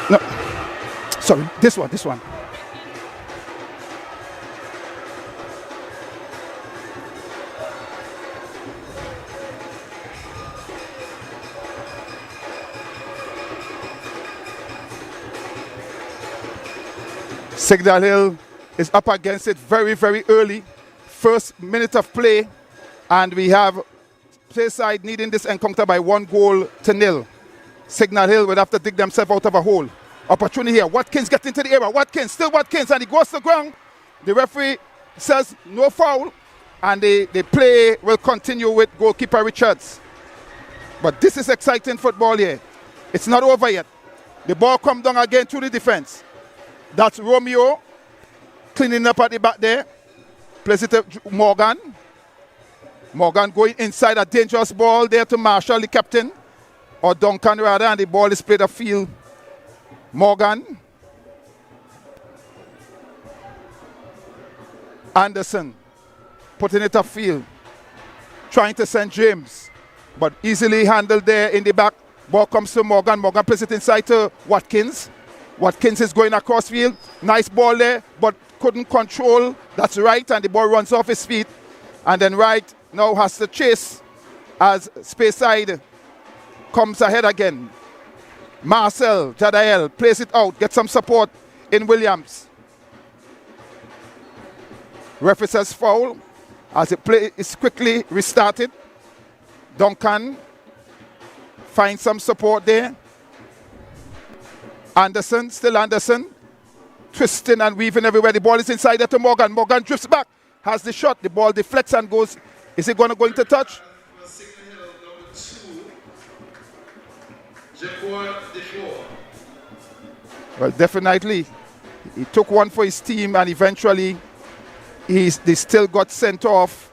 no, sorry, this one. Signal Hill is up against it very, very early. First minute of play, and we have Speyside needing this encounter by 1-0. Signal Hill would have to dig themselves out of a hole. Opportunity here. Watkins gets into the area. Watkins, and he goes to the ground. The referee says no foul, and the play will continue with goalkeeper Richards. But this is exciting football here. It's not over yet. The ball comes down again to the defense. That's Romeo cleaning up at the back there. Plays it to Morgan. Morgan going inside, a dangerous ball there to Marshall, the captain. Or Duncan rather, and the ball is played upfield. Morgan. Anderson putting it upfield. Trying to send James. But easily handled there in the back. Ball comes to Morgan. Morgan plays it inside to Watkins. Watkins is going across field. Nice ball there, but couldn't control. That's right, and the ball runs off his feet. And then Wright now has to chase as Speyside comes ahead again. Marcel Jadael plays it out, gets some support in Williams. Referee says foul as the play is quickly restarted. Duncan finds some support there. Anderson, still Anderson, twisting and weaving everywhere. The ball is inside there to Morgan. Morgan drifts back, has the shot. The ball deflects and goes. Is it going to go into touch? Well, definitely. He took one for his team, and eventually they still got sent off,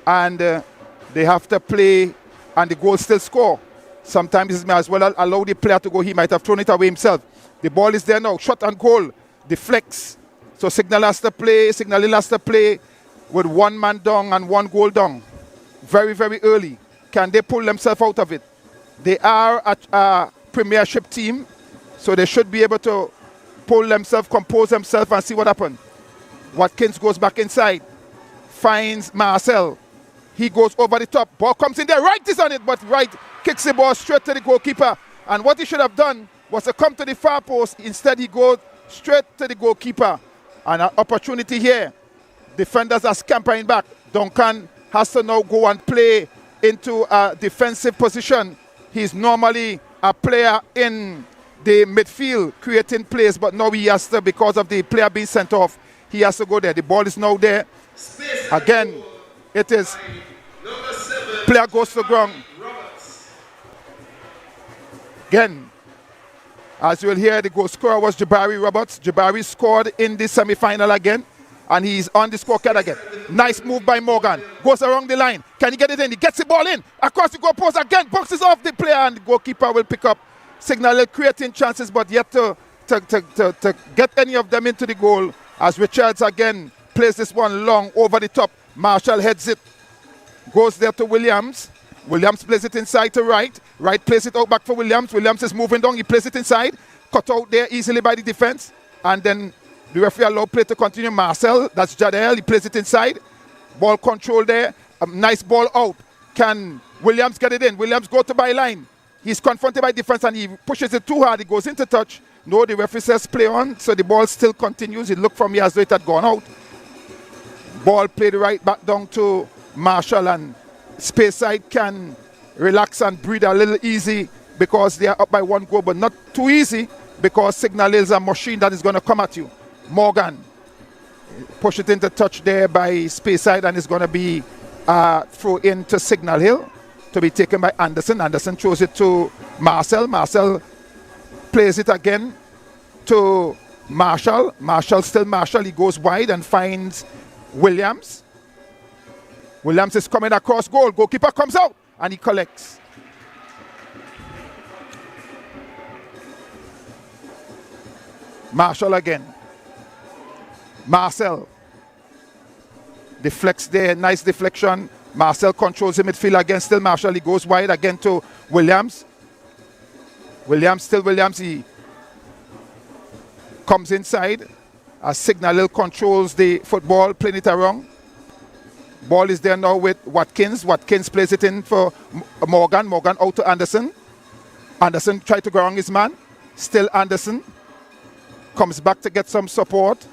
and they have to play, and the goal still score. Sometimes he may as well allow the player to go. He might have thrown it away himself. The ball is there now, shot and goal, deflects. So Signal has to play with one man down and 1 goal down. Very, very early. Can they pull themselves out of it? They are a premiership team, so they should be able to pull themselves, compose themselves, and see what happens. Watkins goes back inside, finds Marcel. He goes over the top. Ball comes in there. Wright is on it, but Wright kicks the ball straight to the goalkeeper. And what he should have done was to come to the far post. Instead, he goes straight to the goalkeeper. And an opportunity here. Defenders are scampering back. Duncan has to now go and play into a defensive position. He's normally a player in the midfield creating plays, but now he has to, because of the player being sent off, he has to go there. The ball is now there. Again, it is player goes to the ground. Again, as you will hear, the goal scorer was Jabari Roberts. Jabari scored in the semi-final again, and he's on the scorecard again. Nice move by Morgan. Goes around the line. Can he get it in? He gets the ball in. Across the goal post again. Boxes off the player, and the goalkeeper will pick up. Signal creating chances, but yet to get any of them into the goal, as Richards again plays this one long over the top. Marshall heads it. Goes there to Williams. Williams plays it inside to Wright. Wright plays it out back for Williams. Williams is moving down. He plays it inside. Cut out there easily by the defense. And then the referee allowed play to continue. Marcel, that's Jadel. He plays it inside. Ball control there. A nice ball out. Can Williams get it in? Williams go to byline. He's confronted by defense and he pushes it too hard. He goes into touch. No, the referee says play on. So the ball still continues. It looked from me as though it had gone out. Ball played right back down to Marshall, and Speyside can relax and breathe a little easy because they are up by 1 goal, but not too easy because Signal Hill is a machine that is going to come at you. Morgan push it into touch there by Speyside, and it's going to be throw into Signal Hill to be taken by Anderson. Anderson throws it to Marcel. Marcel plays it again to Marshall. Marshall. He goes wide and finds Williams. Williams is coming across goal. Goalkeeper comes out and he collects. Marshall again. Marcel deflects there. Nice deflection. Marcel controls the midfield again. Still Marshall. He goes wide again to Williams. Williams. He comes inside as Signal Hill controls the football, playing it around. Ball is there now with Watkins. Watkins plays it in for Morgan. Morgan out to Anderson. Anderson tried to go around his man. Still Anderson. Comes back to get some support.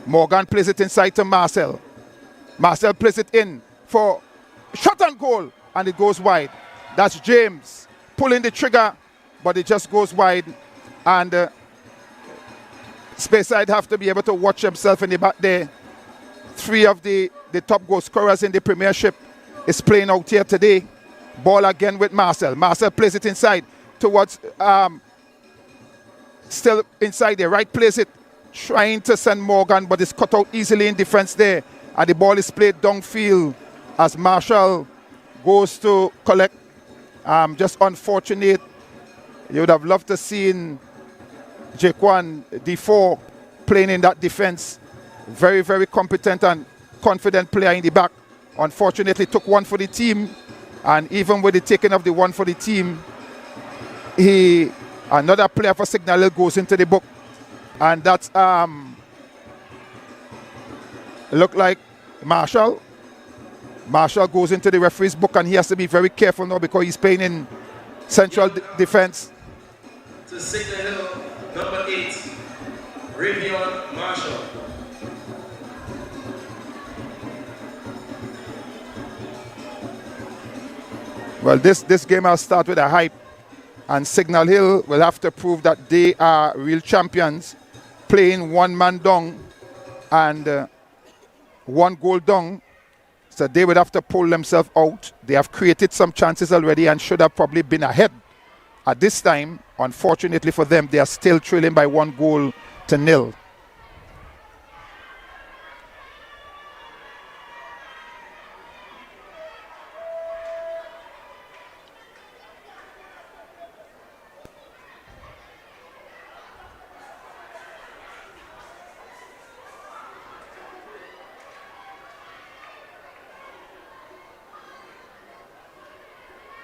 Morgan plays it inside to Marcel. Marcel plays it in for shot on goal, and it goes wide. That's James pulling the trigger, but it just goes wide. And Speyside have to be able to watch himself in the back there. 3 of the top goal scorers in the Premiership is playing out here today. Ball again with Marcel. Marcel plays it inside towards, still inside there. Right plays it, trying to send Morgan, but it's cut out easily in defense there. And the ball is played downfield as Marshall goes to collect. Just unfortunate. You would have loved to see Jaquan D4 playing in that defense. Very, very competent and confident player in the back. Unfortunately, took one for the team. And even with the taking of the one for the team, another player for Signal Hill goes into the book. And that's look like Marshall. Marshall goes into the referee's book, and he has to be very careful now because he's playing in central defense. To Signal Hill, number 8, Ravion Marshall. Well, this game will start with a hype, and Signal Hill will have to prove that they are real champions, playing 1 man down and 1 goal down. So they would have to pull themselves out. They have created some chances already and should have probably been ahead. At this time, unfortunately for them, they are still trailing by 1 goal to 0.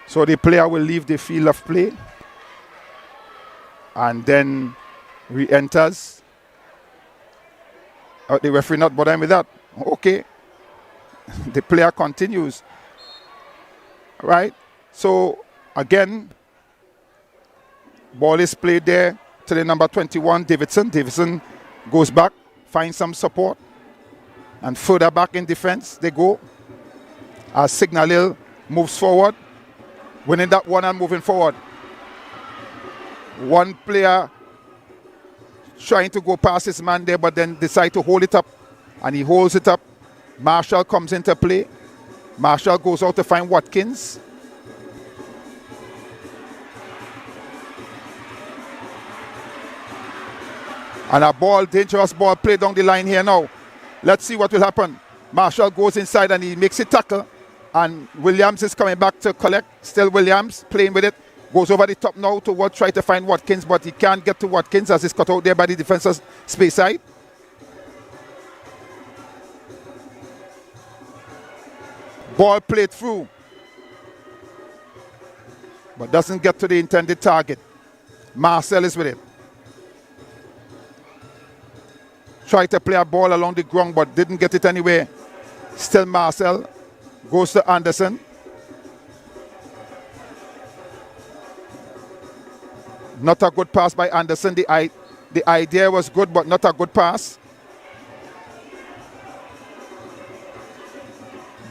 So the player will leave the field of play and then re-enters. The referee not bothering with that. Okay. The player continues. Right? So again, ball is played there to the number 21, Davidson. Davidson goes back, finds some support, and further back in defense they go as Signal Hill moves forward. Winning that one and moving forward. One player trying to go past his man there, but then decide to hold it up, and he holds it up. Marshall comes into play. Marshall goes out to find Watkins. And a ball, dangerous ball played down the line here now. Let's see what will happen. Marshall goes inside and he makes a tackle. And Williams is coming back to collect. Still Williams playing with it. Goes over the top now to try to find Watkins, but he can't get to Watkins as he's cut out there by the defense's Speyside. Ball played through, but doesn't get to the intended target. Marcel is with it. Tried to play a ball along the ground, but didn't get it anywhere. Still Marcel. Goes to Anderson. Not a good pass by Anderson. The idea was good, but not a good pass.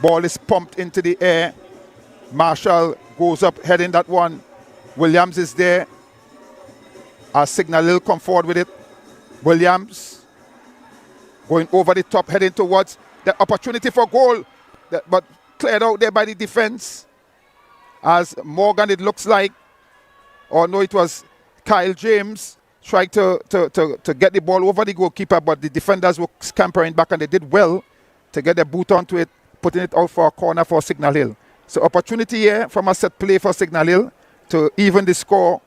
Ball is pumped into the air. Marshall goes up, heading that one. Williams is there. As Signal Hill come forward with it. Williams going over the top, heading towards the opportunity for goal, but cleared out there by the defense. As Morgan, it looks like, or no, it was Kyle James, tried to get the ball over the goalkeeper, but the defenders were scampering back, and they did well to get their boot onto it, putting it out for a corner for Signal Hill. So opportunity here from a set play for Signal Hill to even the score.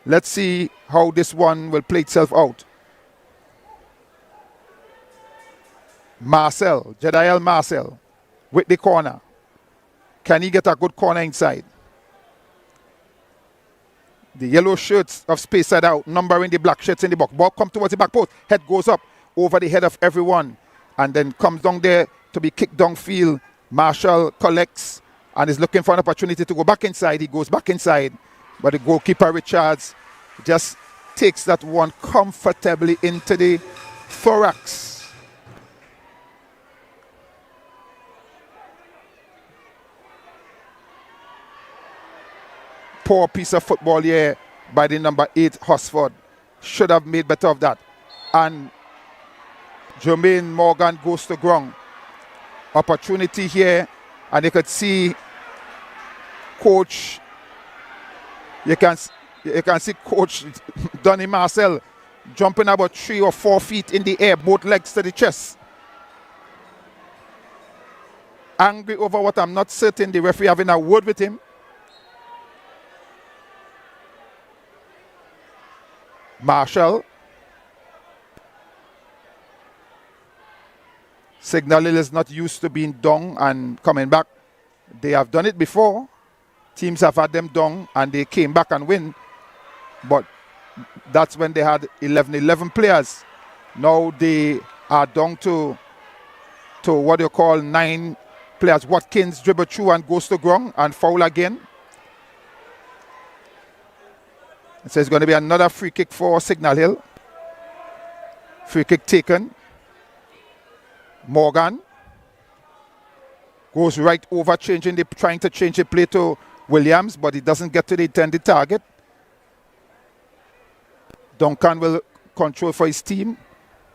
Let's see how this one will play itself out. Marcel, Jediel Marcel, with the corner. Can he get a good corner inside? The yellow shirts of Space Side out, numbering the black shirts in the box. Ball comes towards the back post. Head goes up over the head of everyone, and then comes down there to be kicked downfield. Marshall collects and is looking for an opportunity to go back inside. He goes back inside, but the goalkeeper Richards just takes that one comfortably into the thorax. Poor piece of football here by the number 8 Hosford. Should have made better of that. And Jermaine Morgan goes to ground. Opportunity here, and you could see Coach. You can see Coach Donny Marcel jumping about 3 or 4 feet in the air, both legs to the chest. Angry over what I'm not certain. The referee having a word with him. Marshall. Signal Hill is not used to being down and coming back. They have done it before. Teams have had them down and they came back and win. But that's when they had 11 players. Now they are down to what you call 9 players. Watkins dribble through and goes to ground and foul again. So it's going to be another free kick for Signal Hill. Free kick taken. Morgan goes right over, trying to change the play to Williams, but he doesn't get to the intended target. Duncan will control for his team,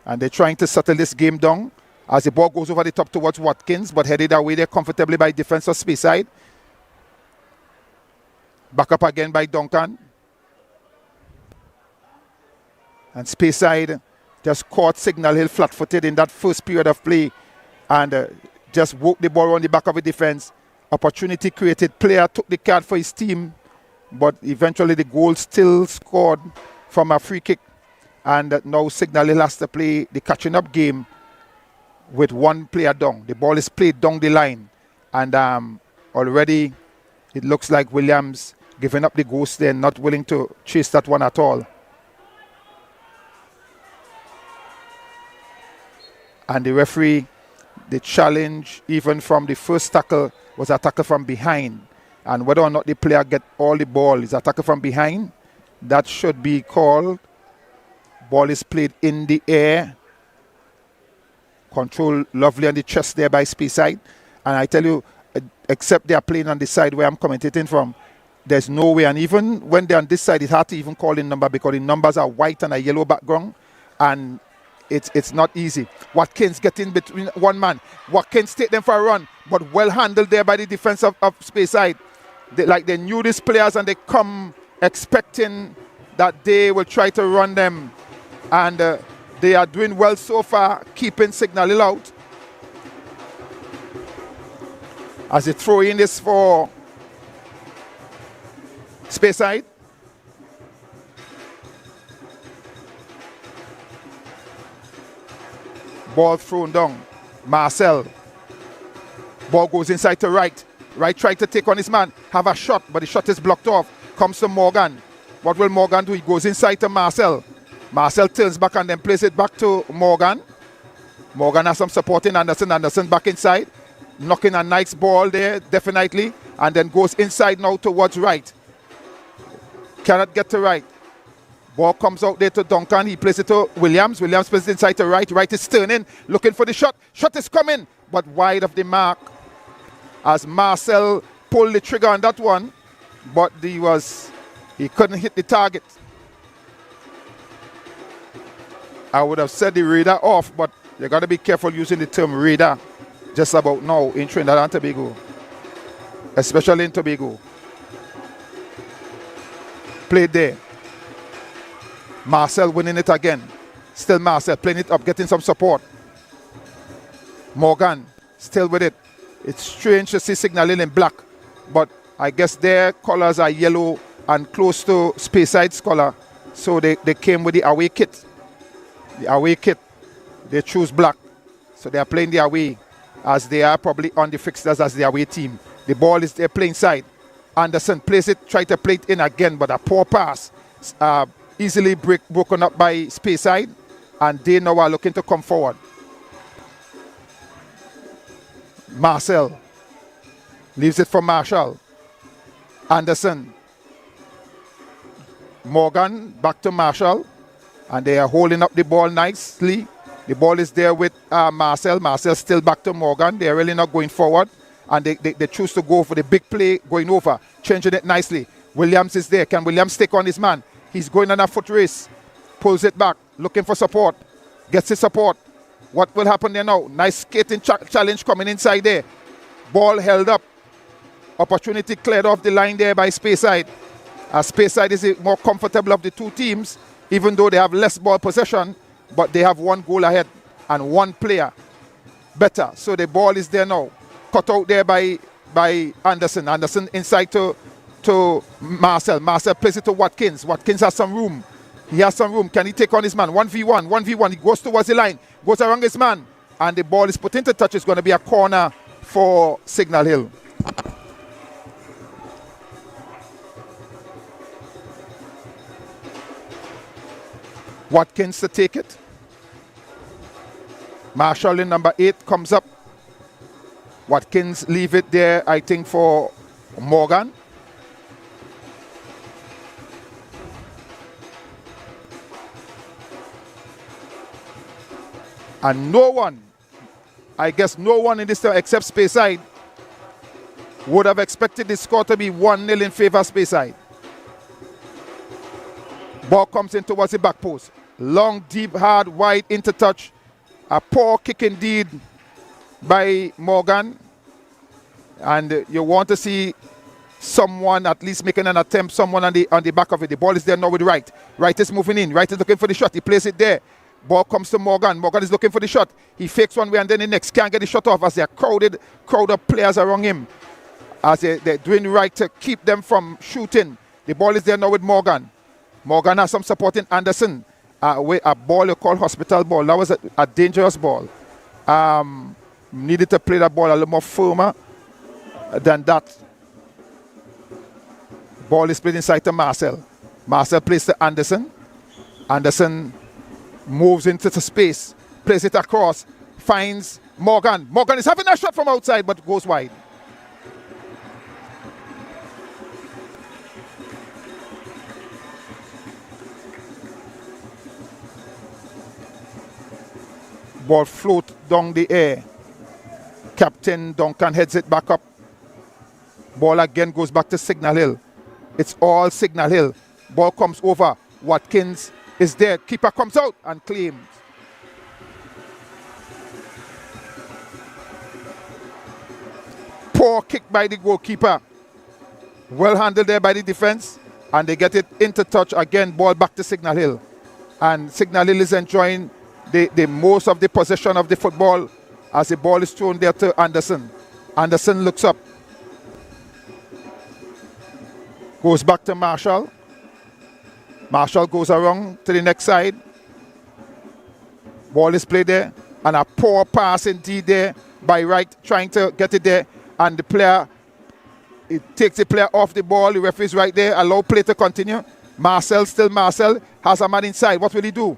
and they're trying to settle this game down as the ball goes over the top towards Watkins, but headed away there comfortably by defense of Speyside. Back up again by Duncan. And Speyside just caught Signal Hill flat-footed in that first period of play and just woke the ball on the back of the defense. Opportunity created. Player took the card for his team, but eventually the goal still scored from a free kick. And now Signal Hill has to play the catching-up game with one player down. The ball is played down the line. And already it looks like Williams giving up the ghost there, not willing to chase that one at all. And the referee, the challenge, even from the first tackle, was a tackle from behind. And whether or not the player get all the ball is a tackle from behind, that should be called. Ball is played in the air. Control lovely on the chest there by Speyside. And I tell you, except they are playing on the side where I'm commentating from, there's no way. And even when they're on this side, it's hard to even call in number because the numbers are white and a yellow background. And it's not easy. Watkins get in between one man. Watkins take them for a run, but well handled there by the defense of Speyside. They knew these players and they come expecting that they will try to run them. And they are doing well so far, keeping Signal Hill out. As they throw in this for Speyside. Ball thrown down. Marcel. Ball goes inside to right. Right tried to take on his man. Have a shot, but the shot is blocked off. Comes to Morgan. What will Morgan do? He goes inside to Marcel. Marcel turns back and then plays it back to Morgan. Morgan has some support in Anderson. Anderson back inside. Knocking a nice ball there, definitely. And then goes inside now towards right. Cannot get to right. Ball comes out there to Duncan. He plays it to Williams. Williams plays it inside to right. Right is turning, looking for the shot. Shot is coming, but wide of the mark as Marcel pulled the trigger on that one, but he couldn't hit the target. I would have said the radar off, but you got to be careful using the term radar just about now in Trinidad and Tobago, especially in Tobago. Played there. Marcel winning it again. Still Marcel playing it up, getting some support. Morgan still with it. It's strange to see Signal in black, but I guess their colors are yellow and close to Spaceside's color, so they came with the away kit. The away kit, they choose black, so they are playing the away, as they are probably on the fixtures as the away team. The ball is there playing side. Anderson plays it, try to play it in again, but a poor pass, easily broken up by Spaceside, and they now are looking to come forward. Marcel leaves it for Marshall. Anderson. Morgan back to Marshall, and they are holding up the ball nicely. The ball is there with Marcel. Marcel still back to Morgan. They are really not going forward, and they choose to go for the big play, going over, changing it nicely. Williams is there. Can Williams take on his man? He's going on a foot race. Pulls it back, looking for support. Gets his support. What will happen there now? Nice skating challenge coming inside there. Ball held up. Opportunity cleared off the line there by Spaceside. Spaceside is the more comfortable of the two teams, even though they have less ball possession, but they have one goal ahead and one player better. So the ball is there now. Cut out there by Anderson. Anderson inside to Marcel. Marcel plays it to Watkins. Watkins has some room. He has some room. Can he take on his man? 1v1. 1v1. He goes towards the line. Goes around his man. And the ball is put into touch. It's going to be a corner for Signal Hill. Watkins to take it. Marshall in number 8 comes up. Watkins leave it there, I think, for Morgan. And no one, I guess no one in this team except Spaceside would have expected the score to be 1-0 in favor of Spaceside. Ball comes in towards the back post. Long, deep, hard, wide, into touch. A poor kick indeed by Morgan. And you want to see someone at least making an attempt, someone on the back of it. The ball is there now with Wright. Wright is moving in. Wright is looking for the shot. He plays it there. Ball comes to Morgan. Morgan is looking for the shot. He fakes one way and then the next. Can't get the shot off as there are crowd of players around him. As they're doing right to keep them from shooting. The ball is there now with Morgan. Morgan has some support in Anderson. A ball you call hospital ball. That was a dangerous ball. Needed to play that ball a little more firmer than that. Ball is played inside to Marcel. Marcel plays to Anderson. Anderson moves into the space, plays it across, finds Morgan. Morgan is having a shot from outside, but goes wide. Ball float down the air. Captain Duncan heads it back up. Ball again goes back to Signal Hill. It's all Signal Hill. Ball comes over. Watkins is there. Keeper comes out and claims. Poor kick by the goalkeeper. Well handled there by the defense. And they get it into touch again. Ball back to Signal Hill. And Signal Hill is enjoying the most of the possession of the football as the ball is thrown there to Anderson. Anderson looks up. Goes back to Marshall. Marshall goes around to the next side. Ball is played there. And a poor pass indeed there by Wright, trying to get it there. And the player, it takes the player off the ball. The referee is right there. Allow play to continue. Marcel has a man inside. What will he do?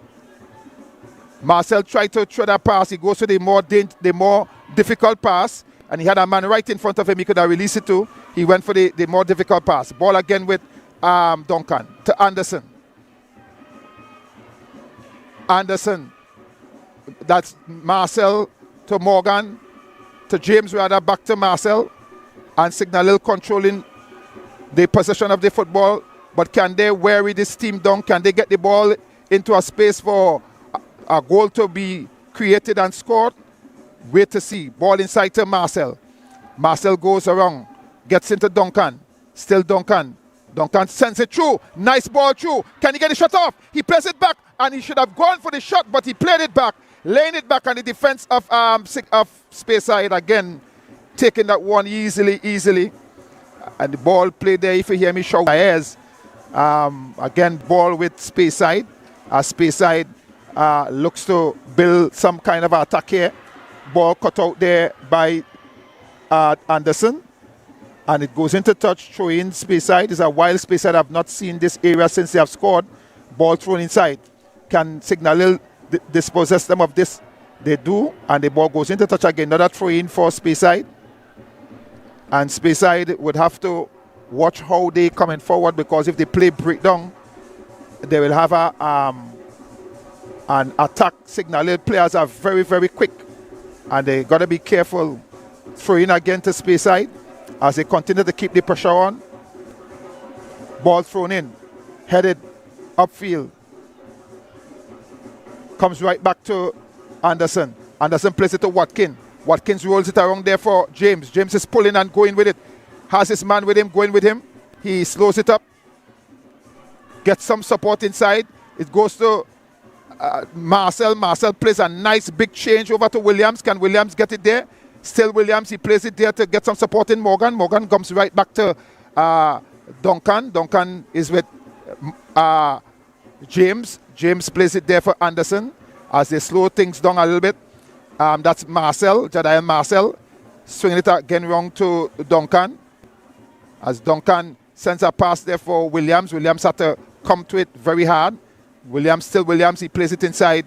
Marcel tried to throw that pass. He goes to the more difficult pass. And he had a man right in front of him. He could have released it to. He went for the more difficult pass. Ball again with Duncan to Anderson. Anderson. That's Marcel to Morgan, to James rather, back to Marcel, and Signal controlling the possession of the football. But can they weary this team down? Can they get the ball into a space for a goal to be created and scored? Wait to see. Ball inside to Marcel. Marcel goes around, gets into Duncan. Still Duncan. Duncan sends it through. Nice ball through. Can he get the shot off? He plays it back, and he should have gone for the shot, but he played it back, laying it back on the defense of Speyside again, taking that one easily. And the ball played there, if you hear me shout. Again, ball with Speyside. Speyside looks to build some kind of attack here. Ball cut out there by Anderson. And it goes into touch, throw in Speyside. It's a wild Speyside. I've not seen this area since they have scored. Ball thrown inside. Can Signal dispossess them of this? They do. And the ball goes into touch again. Another throw in for Speyside. And Speyside would have to watch how they coming forward, because if they play breakdown, they will have an attack. Signal players are very, very quick. And they got to be careful. Throw in again to Speyside as they continue to keep the pressure on. Ball thrown in, headed upfield. Comes right back to Anderson. Anderson plays it to Watkins. Watkins rolls it around there for James. James is pulling and going with it. Has his man with him, going with him. He slows it up. Gets some support inside. It goes to Marcel. Marcel plays a nice big change over to Williams. Can Williams get it there? Still Williams, he plays it there to get some support in Morgan. Morgan comes right back to Duncan. Duncan is with James. James plays it there for Anderson as they slow things down a little bit. That's Marcel, Jadiel Marcel, swinging it again wrong to Duncan. As Duncan sends a pass there for Williams. Williams had to come to it very hard. Williams, still Williams, he plays it inside.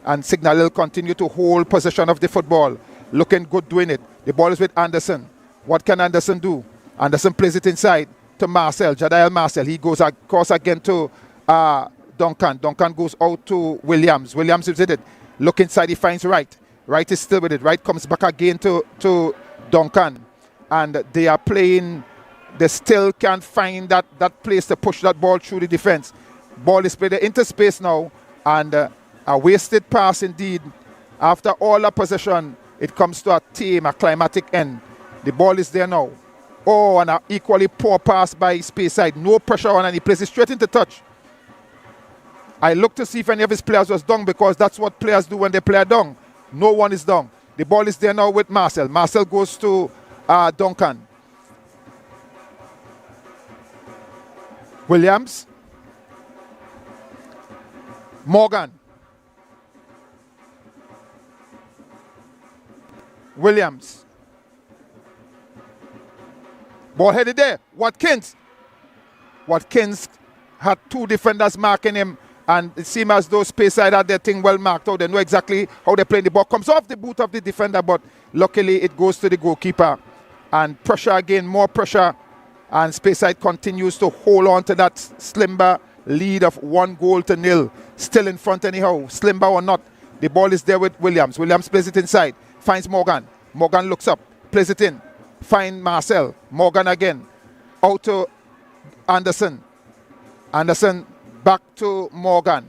And Signal will continue to hold possession of the football. Looking good doing it. The ball is with Anderson. What can Anderson do? Anderson plays it inside to Marcel, Jadiel Marcel. He goes across again to Duncan. Duncan goes out to Williams. Williams is with it. Look inside, he finds Wright. Wright is still with it. Wright comes back again to Duncan. And they are playing, they still can't find that place to push that ball through the defense. Ball is played into space now. And a wasted pass indeed. After all the possession, it comes to a tame, a climatic end. The ball is there now. Oh, and an equally poor pass by Speyside. No pressure on, and he plays it straight into touch. I looked to see if any of his players was down, because that's what players do when they play down. No one is down. The ball is there now with Marcel. Marcel goes to Duncan. Williams. Morgan. Williams. Ball headed there. Watkins. Watkins had two defenders marking him, and it seemed as though Speyside had their thing well marked out. They know exactly how they're playing. The ball comes off the boot of the defender, but luckily it goes to the goalkeeper. And pressure again, more pressure. And Speyside continues to hold on to that slimmer lead of 1-0. Still in front anyhow, slimmer or not. The ball is there with Williams. Williams plays it inside. Finds Morgan. Morgan looks up, plays it in. Find Marcel. Morgan again. Out to Anderson. Anderson back to Morgan.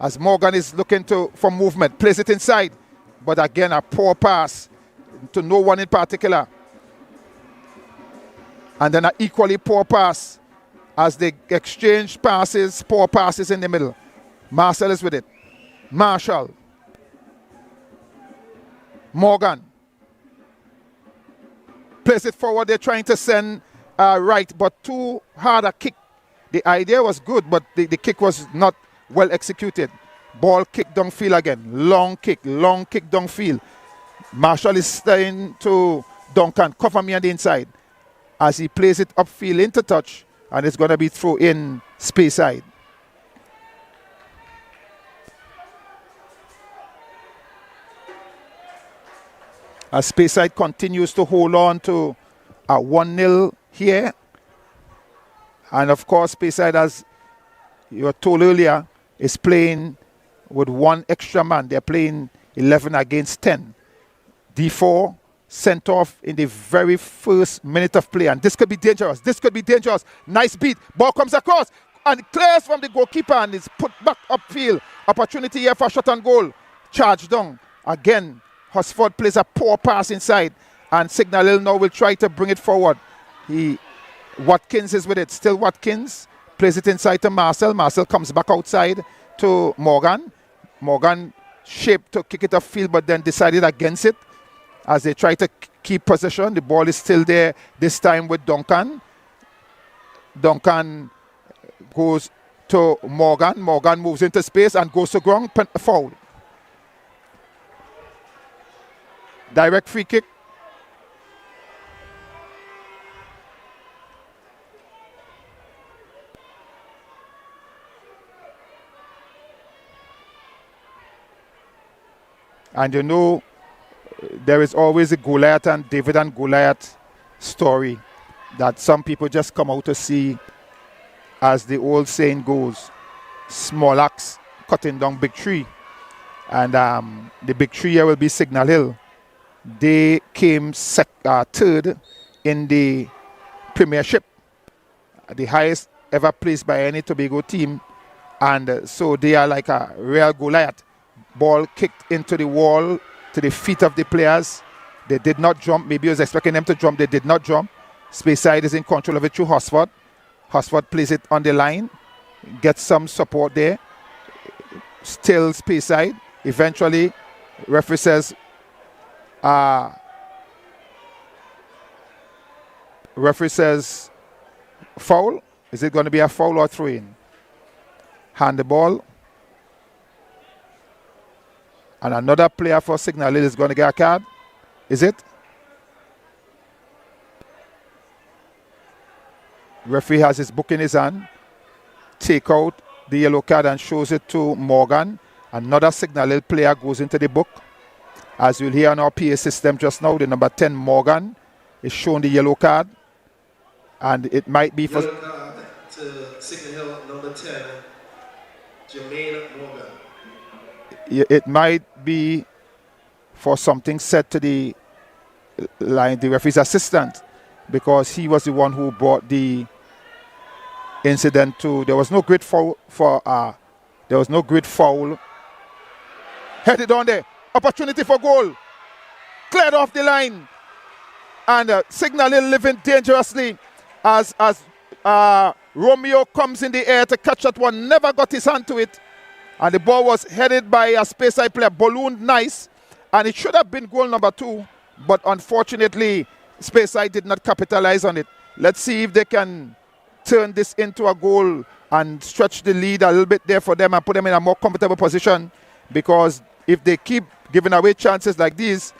As Morgan is looking for movement. Plays it inside. But again, a poor pass to no one in particular. And then an equally poor pass as they exchange passes, poor passes in the middle. Marcel is with it. Marshall. Morgan. Plays it forward. They're trying to send Wright, but too hard a kick. The idea was good, but the kick was not well executed. Ball kick downfield again. Long kick downfield. Marshall is staying to Duncan. Cover me on the inside. As he plays it upfield into touch, and it's going to be thrown in Speyside. As Speyside continues to hold on to a 1-0 here. And of course, Speyside, as you were told earlier, is playing with one extra man. They're playing 11 against 10. D4 sent off in the very first minute of play, and this could be dangerous. This could be dangerous. Nice beat. Ball comes across and clears from the goalkeeper and is put back upfield. Opportunity here for shot on goal. Charge down. Again, Hosford plays a poor pass inside, and Signal Hill now will try to bring it forward. Watkins is with it. Still Watkins. Plays it inside to Marcel. Marcel comes back outside to Morgan. Morgan shaped to kick it upfield, but then decided against it as they try to keep possession. The ball is still there, this time with Duncan. Duncan goes to Morgan. Morgan moves into space and goes to ground. Foul. Direct free kick. And you know, there is always a Goliath and David and Goliath story that some people just come out to see. As the old saying goes, small axe cutting down big tree. And the big tree here will be Signal Hill. They came third in the Premiership, the highest ever placed by any Tobago team. And so they are like a real Goliath. Ball kicked into the wall to the feet of the players. They did not jump. Maybe I was expecting them to jump. They did not jump. Speyside is in control of it through Hosford. Hosford plays it on the line. Gets some support there. Still Speyside. Eventually, referee says foul. Is it going to be a foul or throw-in? Hand the ball. And another player for Signal Hill is going to get a card. Is it? Referee has his book in his hand. Take out the yellow card and shows it to Morgan. Another Signal Hill player goes into the book. As you'll hear on our PA system just now, the number 10 Morgan is shown the yellow card. And it might be for... Yellow card to Signal Hill, number 10, Jermaine Morgan. It might be for something said to the line, the referee's assistant, because he was the one who brought the incident to. There was no grid foul there was no grid foul. Headed on there. Opportunity for goal. Cleared off the line. And Signal Hill living dangerously as Romeo comes in the air to catch that one. Never got his hand to it. And the ball was headed by a Speyside player, ballooned nice, and it should have been goal number 2, but unfortunately, Speyside did not capitalize on it. Let's see if they can turn this into a goal and stretch the lead a little bit there for them and put them in a more comfortable position, because if they keep giving away chances like these,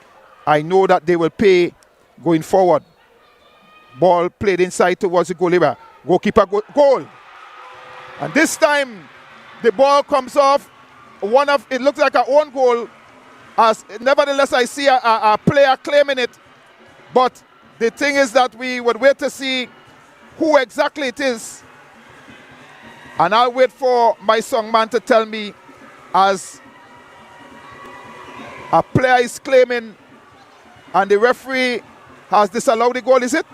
I know that they will pay going forward. Ball played inside towards the goalkeeper. Goalkeeper goal. And this time, the ball comes off. It looks like our own goal. As nevertheless, I see a player claiming it. But the thing is that we would wait to see who exactly it is. And I'll wait for my songman to tell me as a player is claiming and the referee has disallowed the goal, is it?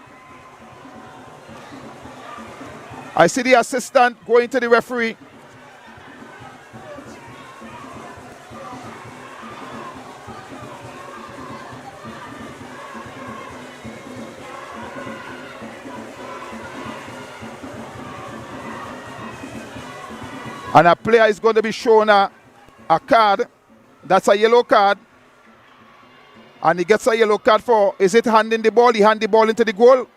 I see the assistant going to the referee. And a player is going to be shown a card. That's a yellow card. And he gets a yellow card for, is it handing the ball? He hand the ball into the goal.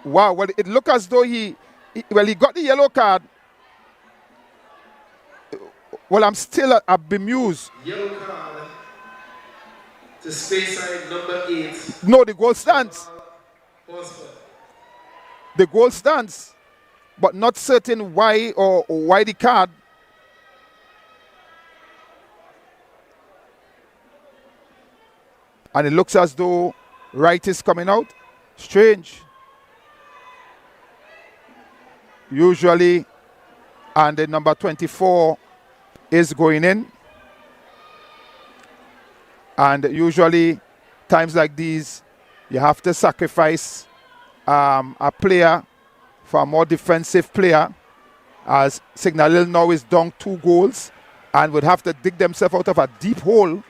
Wow, well, it looked as though he got the yellow card. Well, I'm still bemused. Yellow card to Speyside, number 8. No, the goal stands. The goal stands. But not certain why or why the card. And it looks as though right is coming out. Strange. usually, and the number 24 is going in. And usually, times like these, you have to sacrifice a player for a more defensive player, as Signal Hill now is down 2 goals and would have to dig themselves out of a deep hole.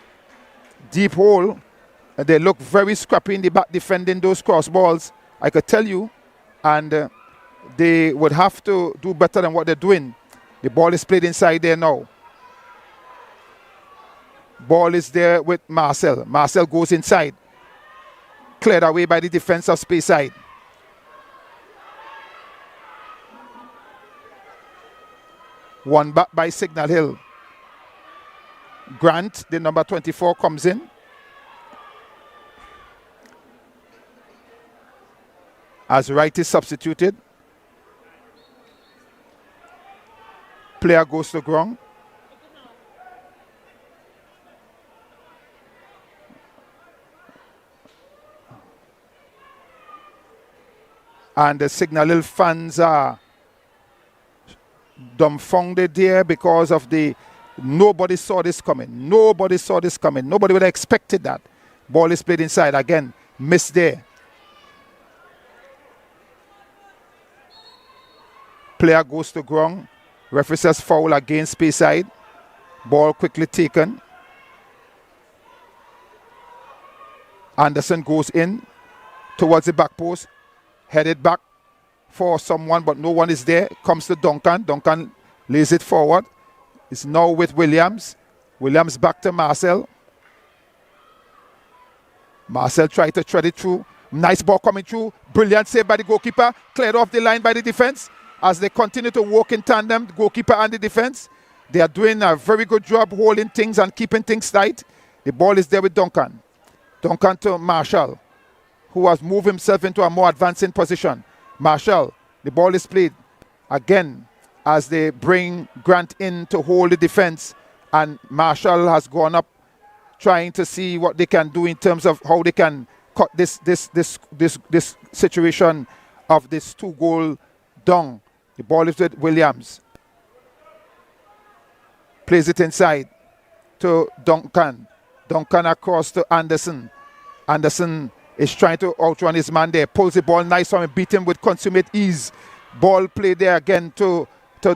And they look very scrappy in the back defending those cross balls, I could tell you. And they would have to do better than what they're doing. The ball is played inside there now. Ball is there with Marcel. Marcel goes inside. Cleared away by the defense of Speyside. One back by Signal Hill. Grant, the number 24, comes in. As Wright is substituted. Player goes to ground. And the Signal Hill fans are dumbfounded there because of nobody saw this coming. Nobody saw this coming. Nobody would have expected that. Ball is played inside. Again, missed there. Player goes to ground. Referee says foul against Speyside. Ball quickly taken. Anderson goes in towards the back post. Headed back for someone, but no one is there. Comes to Duncan. Duncan lays it forward. It's now with Williams. Williams back to Marcel. Marcel tried to thread it through. Nice ball coming through. Brilliant save by the goalkeeper. Cleared off the line by the defense. As they continue to work in tandem, the goalkeeper and the defense. They are doing a very good job holding things and keeping things tight. The ball is there with Duncan. Duncan to Marshall, who has moved himself into a more advancing position. Marshall, the ball is played again as they bring Grant in to hold the defense, and Marshall has gone up trying to see what they can do in terms of how they can cut this situation of this 2-goal down. The ball is with Williams. Plays it inside to Duncan. Duncan across to Anderson. Anderson is trying to outrun his man there. Pulls the ball nice on him, beat him with consummate ease. Ball played there again to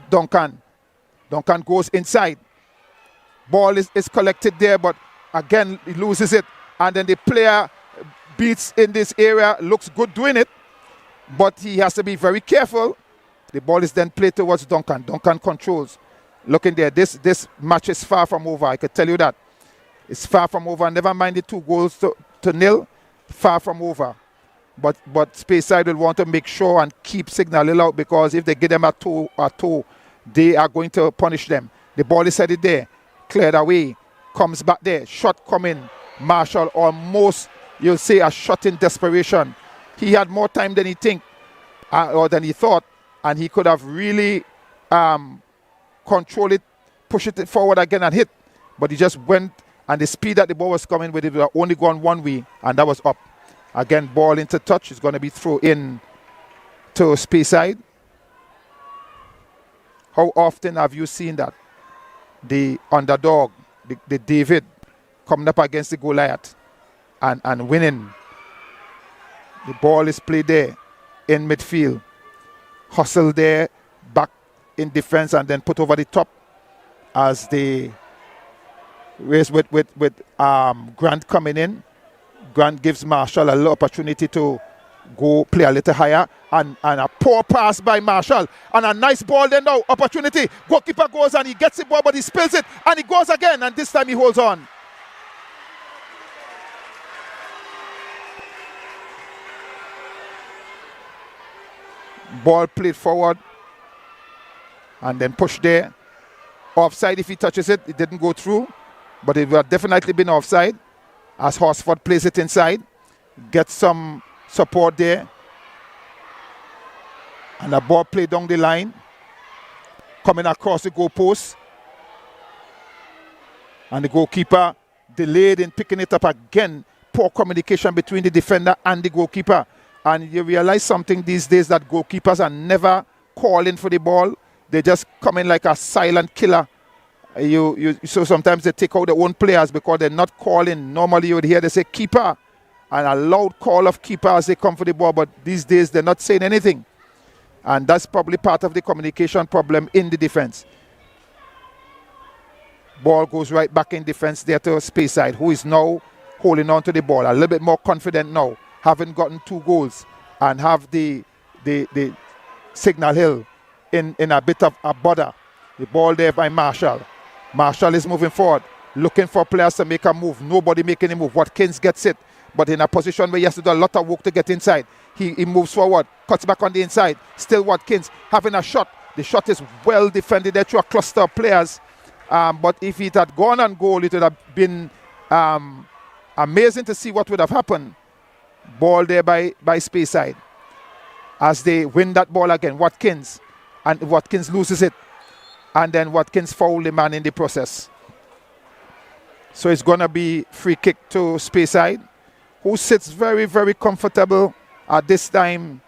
Duncan. Duncan goes inside. Ball is collected there, but again he loses it. And then the player beats in this area, looks good doing it, but he has to be very careful. The ball is then played towards Duncan. Duncan controls. Looking there, this match is far from over. I can tell you that. It's far from over. Never mind the 2 goals to nil. Far from over. But Speyside will want to make sure and keep Signal Hill out, because if they get them a toe, they are going to punish them. The ball is headed there. Cleared away. Comes back there. Shot coming. Marshall, almost, you'll say, a shot in desperation. He had more time than he or than he thought, and he could have really controlled it, push it forward again and hit. But he just went, and the speed that the ball was coming with, it was only gone one way, and that was up. Again, ball into touch. It's going to be thrown in to Speyside. How often have you seen that? The underdog, the David, coming up against the Goliath and winning. The ball is played there in midfield. Hustle there, back in defense, and then put over the top as they race with Grant coming in. Grant gives Marshall a little opportunity to go play a little higher, and a poor pass by Marshall, and a nice ball then now, opportunity. Goalkeeper goes and he gets the ball, but he spills it, and he goes again, and this time he holds on. Ball played forward and then pushed there. Offside if he touches it. It didn't go through, but it would have definitely been offside, as Horsford plays it inside. Gets some support there. And the ball played down the line. Coming across the goalpost. And the goalkeeper delayed in picking it up again. Poor communication between the defender and the goalkeeper. And you realize something these days, that goalkeepers are never calling for the ball. They just come in like a silent killer. So sometimes they take out their own players because they're not calling. Normally you would hear they say keeper and a loud call of keeper as they come for the ball, but these days they're not saying anything. And that's probably part of the communication problem in the defense. Ball goes right back in defense there to Speyside, who is now holding on to the ball. A little bit more confident now, having gotten 2 goals and have the Signal Hill in a bit of a bother. The ball there by Marshall. Marshall is moving forward, looking for players to make a move. Nobody making a move. Watkins gets it, but in a position where he has to do a lot of work to get inside. He moves forward, cuts back on the inside. Still Watkins having a shot. The shot is well defended there through a cluster of players. But if it had gone on goal, it would have been amazing to see what would have happened. Ball there by Speyside. As they win that ball again, Watkins. And Watkins loses it. And then Watkins fouled the man in the process. So it's going to be free kick to Speyside, who sits very, very comfortable at this time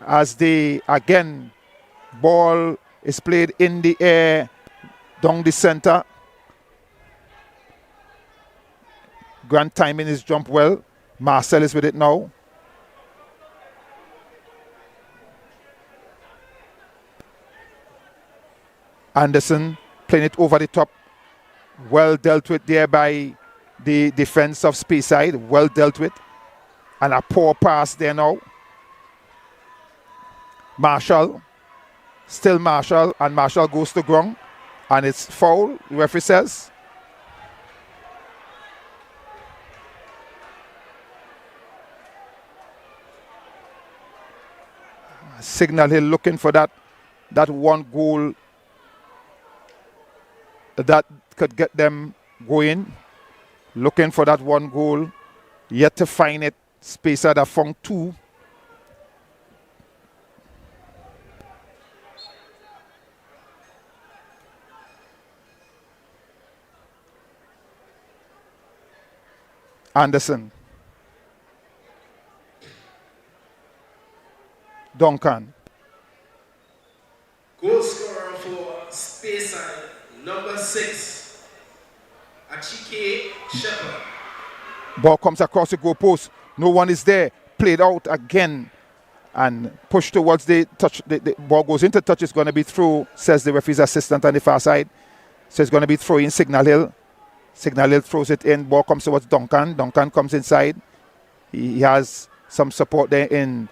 as again, ball is played in the air down the center. Grant timing his jump well. Marcel is with it now. Anderson playing it over the top. Well dealt with there by the defense of Speyside. Well dealt with. And a poor pass there now. Marshall. Still Marshall. And Marshall goes to ground. And it's foul, the referee says. Signal Hill looking for that one goal that could get them going. Looking for that one goal. Yet to find it. Speyside have found 2. Anderson. Duncan. Goal scorer for Speyside, number 6, Achike Shepherd. Ball comes across the goal post. No one is there. Played out again and pushed towards the touch. The ball goes into touch. It's going to be through, says the referee's assistant on the far side. So it's going to be throw in Signal Hill. Signal Hill throws it in. Ball comes towards Duncan. Duncan comes inside. He has some support there in.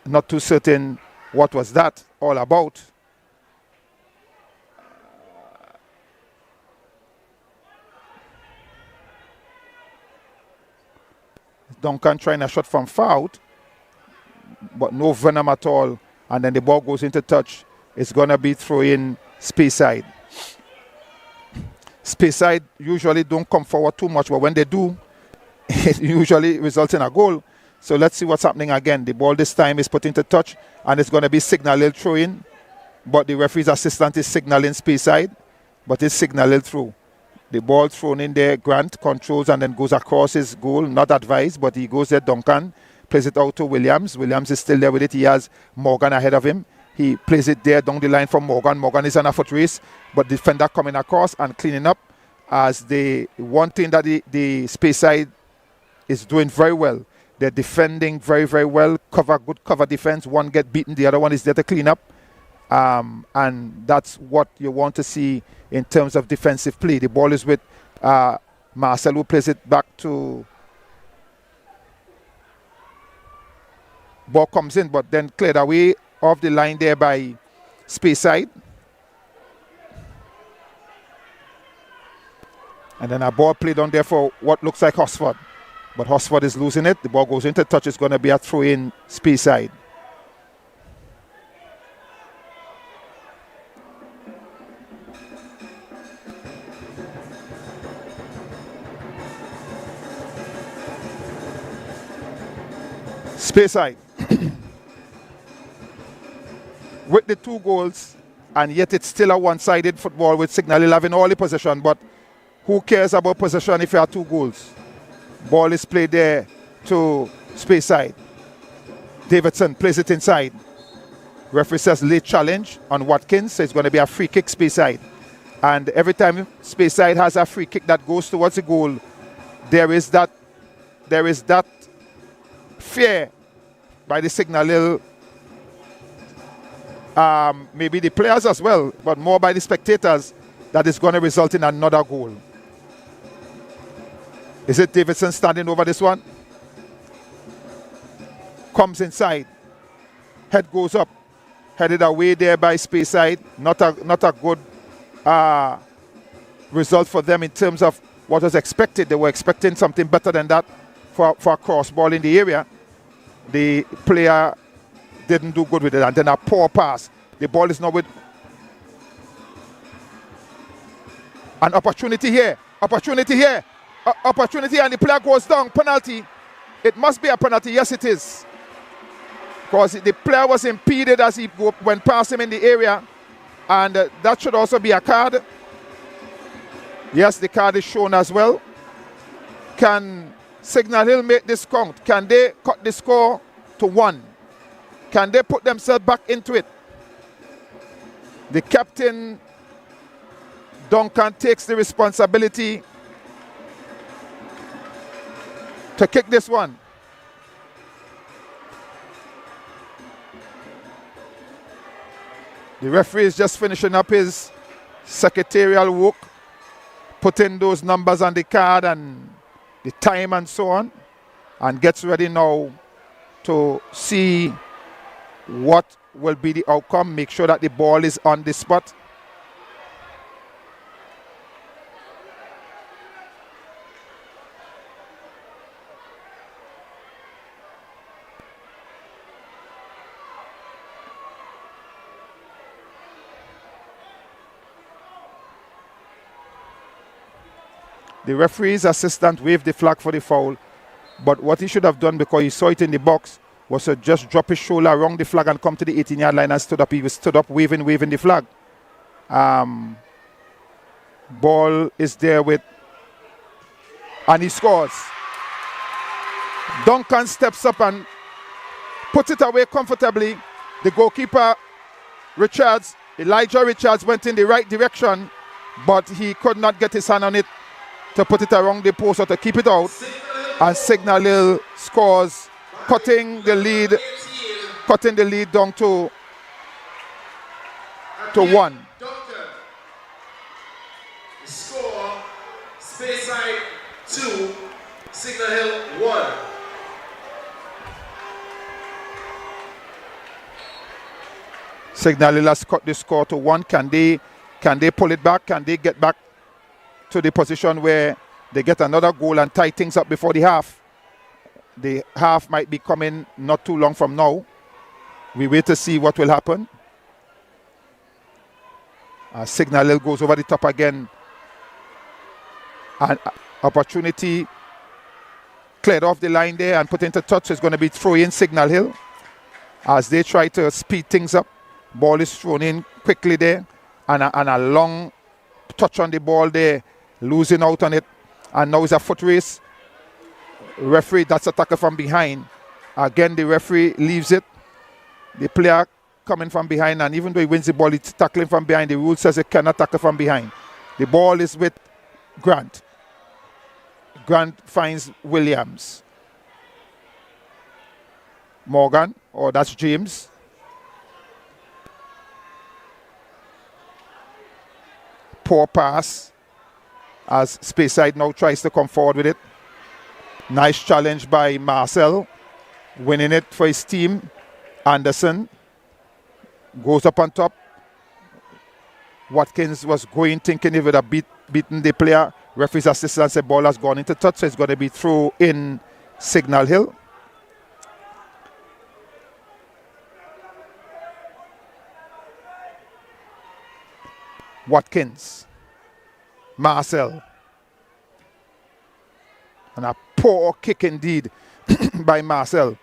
Not too certain what was that all about. Duncan trying a shot from far out, but no venom at all. And then the ball goes into touch. It's going to be throw in Speyside. Speyside usually don't come forward too much, but when they do, it usually results in a goal. So let's see what's happening again. The ball this time is put into touch, and it's going to be Signal Hill throw in. But the referee's assistant is signaling Speyside, but it's Signal Hill through. The ball thrown in there, Grant controls and then goes across his goal. Not advised, but he goes there. Duncan plays it out to Williams. Williams is still there with it. He has Morgan ahead of him. He plays it there down the line for Morgan. Morgan is on a foot race, but defender coming across and cleaning up. As the one thing that the Speyside is doing very well. They're defending very, very well. Good cover defense. One get beaten, the other one is there to clean up. And that's what you want to see in terms of defensive play. The ball is with Marcel, who plays it back to. Ball comes in, but then cleared away off the line there by Speyside. And then a ball played on there for what looks like Hosford. But Hosford is losing it. The ball goes into touch. It's going to be a throw in Speyside. Speyside. With the 2 goals, and yet it's still a one-sided football with Signal Hill having all the possession. But who cares about possession if you have 2 goals? Ball is played there to Speyside. Davidson plays it inside. Referee says late challenge on Watkins, so it's going to be a free kick space side. And every time space side has a free kick that goes towards the goal, there is that fear by the Signal Hill, maybe the players as well, but more by the spectators, that is going to result in another goal. Is it Davidson standing over this one? Comes inside. Head goes up. Headed away there by space side. Not a good result for them in terms of what was expected. They were expecting something better than that for a cross ball in the area. The player didn't do good with it, and then a poor pass. The ball is now with an opportunity here. Opportunity, and the player goes down. Penalty. It must be a penalty. Yes, it is. Because the player was impeded as he went past him in the area. And that should also be a card. Yes, the card is shown as well. Can Signal Hill make this count? Can they cut the score to 1? Can they put themselves back into it? The captain, Duncan, takes the responsibility to kick this one. The referee is just finishing up his secretarial work, putting those numbers on the card and the time and so on, and gets ready now to see what will be the outcome, make sure that the ball is on the spot. The referee's assistant waved the flag for the foul, but what he should have done, because he saw it in the box, was to just drop his shoulder around the flag and come to the 18-yard line and stood up. He was stood up waving the flag. Ball is there and he scores. Duncan steps up and puts it away comfortably. The goalkeeper, Elijah Richards, went in the right direction, but he could not get his hand on it to put it around the post or to keep it out. And Signal Hill scores, cutting the lead down to 1. Score, Speyside 2, Signal Hill 1. Signal Hill has cut the score to 1. Can they pull it back? Can they get back to the position where they get another goal and tie things up before the half? The half might be coming not too long from now. We wait to see what will happen. Signal Hill goes over the top again. An opportunity cleared off the line there and put into touch. Is going to be throw in Signal Hill as they try to speed things up. Ball is thrown in quickly there, and a long touch on the ball there, losing out on it. And now it's a foot race. Referee, that's a tackle from behind. Again, the referee leaves it. The player coming from behind, and even though he wins the ball, it's tackling from behind. The rule says it cannot tackle from behind. The ball is with Grant. Grant finds Williams. Morgan, that's James. Poor pass as Speyside now tries to come forward with it. Nice challenge by Marcel, winning it for his team. Anderson goes up on top. Watkins was going, thinking he would have beaten the player. Referee's assistant said ball has gone into touch, so it's going to be through in Signal Hill. Watkins, Marcel, and a poor kick indeed by Marcel.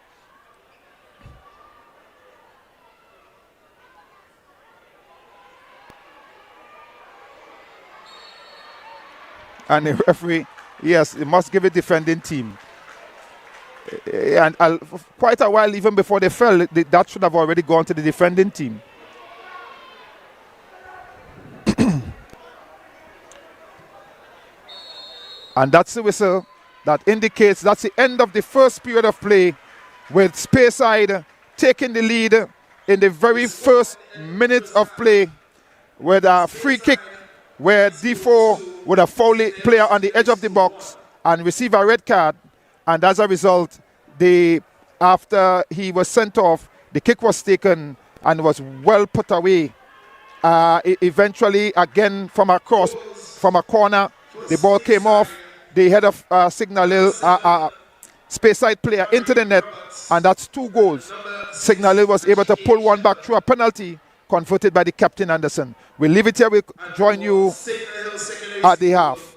And the referee, yes, he must give it defending team. And quite a while even before they fell, that should have already gone to the defending team. And that's the whistle that indicates that's the end of the first period of play, with Speyside taking the lead in the very first minute of play with a free kick where Defoe would have fouled the player on the edge of the box and receive a red card. And as a result, after he was sent off, the kick was taken and was well put away. Eventually, again from a corner, the ball came off the head of Signal Hill, Speyside player into the net, and that's 2 goals. Signal Hill was able to pull one back through a penalty converted by the captain Anderson. We'll leave it here. We'll join you at the half.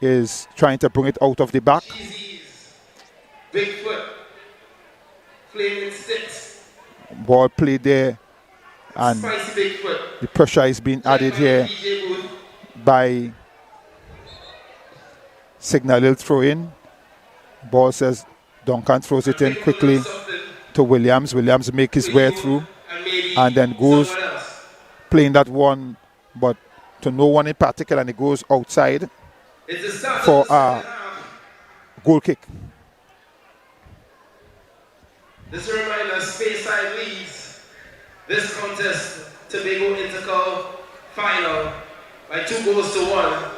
is trying to bring it out of the back. Cheesies, Bigfoot, Flaming Sticks, Ball played there, and Spicy Bigfoot, the pressure is being added here PJ Booth, by Signal Hill throw in. Ball says Duncan throws it in Bigfoot quickly or something, to Williams. Williams make his way through and maybe and then goes someone else. playing that one, but to no one in particular, and it goes outside It's the start for of the second half. goal kick. This reminder, Speyside leads this contest, Tobago Intercol final by 2-1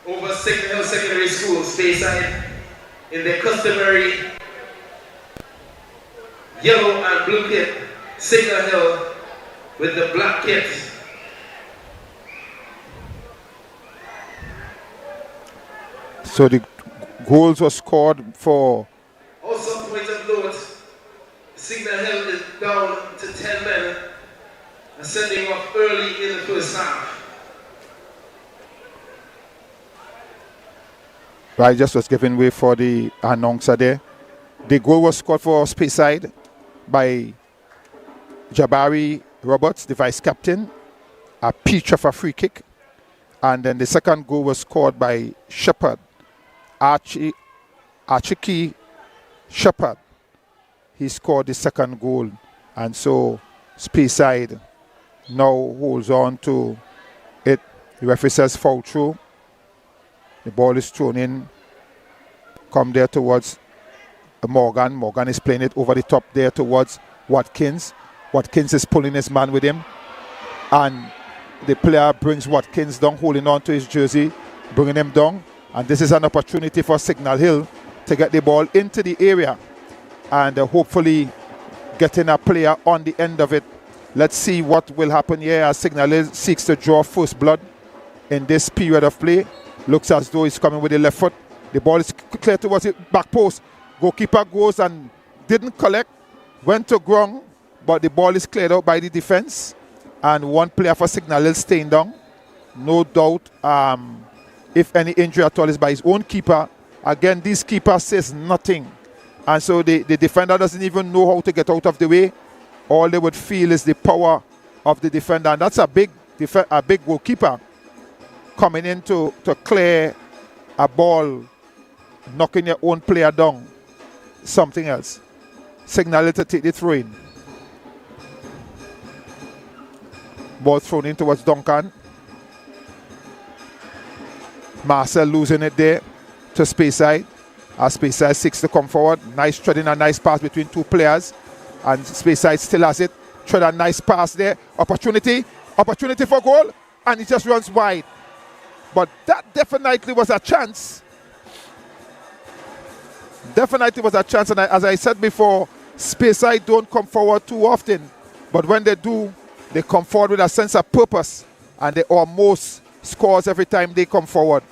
over Signal Hill Secondary School. Speyside in their customary yellow and blue kit, Signal Hill with the black kit. So the goals were scored for Also, point of note, Signal Hill is down to 10 men and sending off early in the first half. right, just was giving way for the announcer there. The goal was scored for Speyside by Jabari Roberts, the vice captain, a peach of a free kick. And then the second goal was scored by Shepard, Archie Shepard. He scored the second goal. And so Speyside now holds on to it. The referee says foul through. The ball is thrown in. Come there towards Morgan. Morgan is playing it over the top there towards Watkins. Watkins is pulling his man with him. And the player brings Watkins down, holding on to his jersey, bringing him down. And this is an opportunity for Signal Hill to get the ball into the area and hopefully getting a player on the end of it. Let's see what will happen here as Signal Hill seeks to draw first blood in this period of play. Looks as though he's coming with the left foot. The ball is clear towards the back post. Goalkeeper goes and didn't collect, went to ground, but the ball is cleared out by the defense. And one player for Signal Hill staying down. No doubt, if any injury at all is by his own keeper. Again, this keeper says nothing. And so the defender doesn't even know how to get out of the way. All they would feel is the power of the defender. And that's a big goalkeeper coming in to clear a ball, knocking your own player down. Something else. Signal Hill to take the throw in. Ball thrown in towards Duncan. Marcel losing it there to Speyside. As Speyside seeks to come forward. Nice treading, a nice pass between two players. And Speyside still has it. Tread a nice pass there. Opportunity for goal. And he just runs wide. But that definitely was a chance. Definitely was a chance. And as I said before, Speyside don't come forward too often. But when they do, they come forward with a sense of purpose. And they almost scores every time they come forward.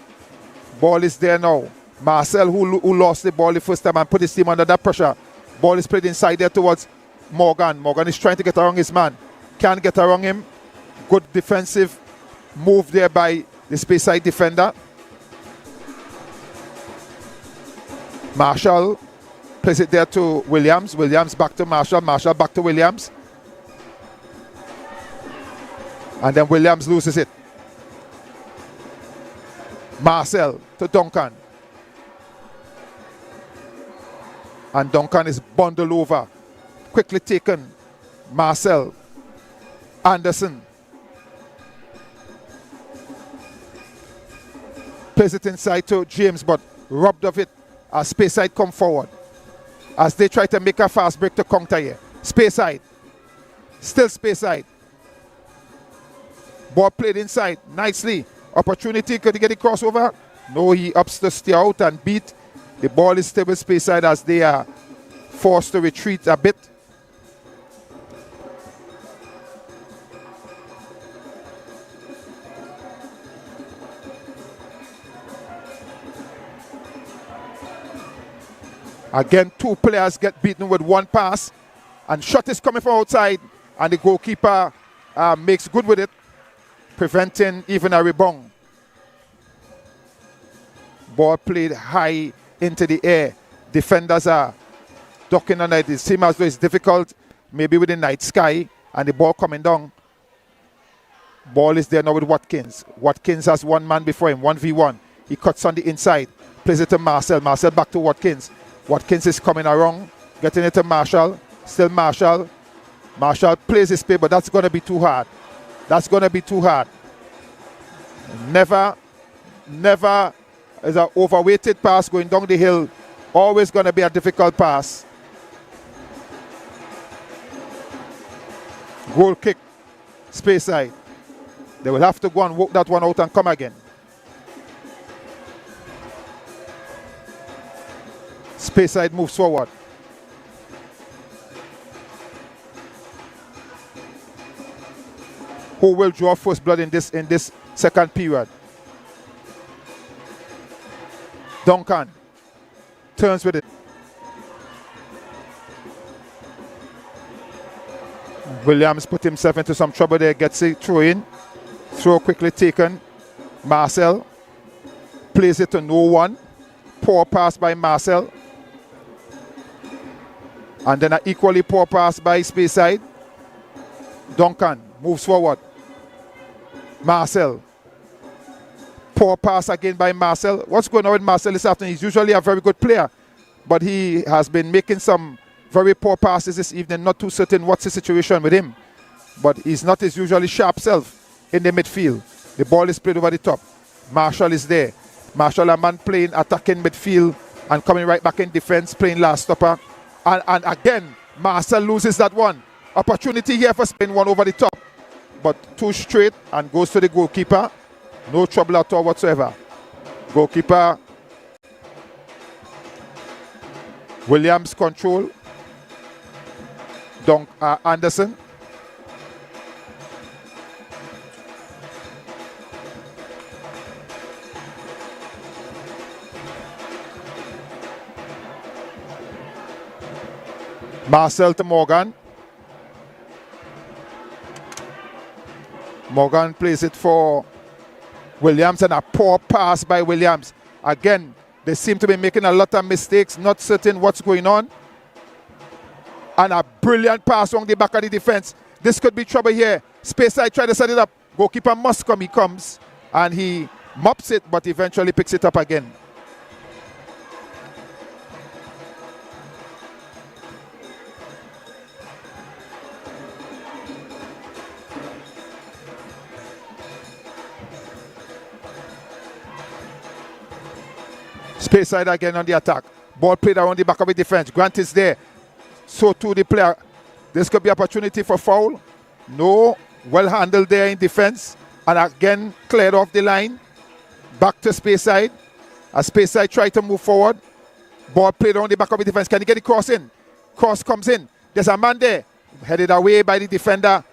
Ball is there now. Marcel, who lost the ball the first time and put his team under that pressure. Ball is played inside there towards Morgan. Morgan is trying to get around his man. Can't get around him. Good defensive move there by the Speyside defender. Marshall plays it there to Williams. Williams back to Marshall. Marshall back to Williams. And then Williams loses it. Marcel to Duncan. And Duncan is bundled over. Quickly taken. Marcel. Anderson. Plays it inside to James, but robbed of it as Speyside come forward. As they try to make a fast break to counter here. Speyside. Still Speyside. Ball played inside nicely. Opportunity, could he get a crossover? No, he ups to stay out and beat. The ball is still with Speyside as they are forced to retreat a bit. Again, two players get beaten with one pass. And shot is coming from outside. And the goalkeeper makes good with it, preventing even a rebound. Ball played high into the air. Defenders are ducking under it. It seems as though it's difficult, maybe with the night sky and the ball coming down. Ball is there now with Watkins. Watkins has one man before him, 1v1. He cuts on the inside, plays it to Marcel. Marcel back to Watkins. Watkins is coming around, getting it to Marshall. Still Marshall. Marshall plays his play, but that's going to be too hard. That's going to be too hard. Never is an overweighted pass going down the hill. Always going to be a difficult pass. Goal kick, space side. They will have to go and work that one out and come again. Space side moves forward. Who will draw first blood in this second period? Duncan turns with it. Williams put himself into some trouble there, gets it throw in. Throw quickly taken. Marcel plays it to no one. Poor pass by Marcel. And then an equally poor pass by Speyside. Duncan moves forward. Marcel. Poor pass again by Marcel. What's going on with Marcel this afternoon? He's usually a very good player, but he has been making some very poor passes this evening. Not too certain what's the situation with him, but he's not his usually sharp self in the midfield. The ball is played over the top. Marshall is there. Marshall, a man playing attacking midfield and coming right back in defense, playing last stopper. And again, Marcel loses that one. Opportunity here for spin one over the top, but too straight and goes to the goalkeeper. No trouble at all whatsoever. Goalkeeper Williams control. Anderson. Marcel to Morgan. Morgan plays it for Williams, and a poor pass by Williams. Again, they seem to be making a lot of mistakes, not certain what's going on. And a brilliant pass on the back of the defense. This could be trouble here. Speyside try to set it up. Goalkeeper must come. He comes and he mops it, but eventually picks it up again. Speyside again on the attack. Ball played around the back of the defense. Grant is there. So too the player. This could be opportunity for foul. No. Well handled there in defense. And again cleared off the line. Back to Speyside. As Speyside try to move forward. Ball played around the back of the defense. Can he get the cross in? Cross comes in. There's a man there. Headed away by the defender.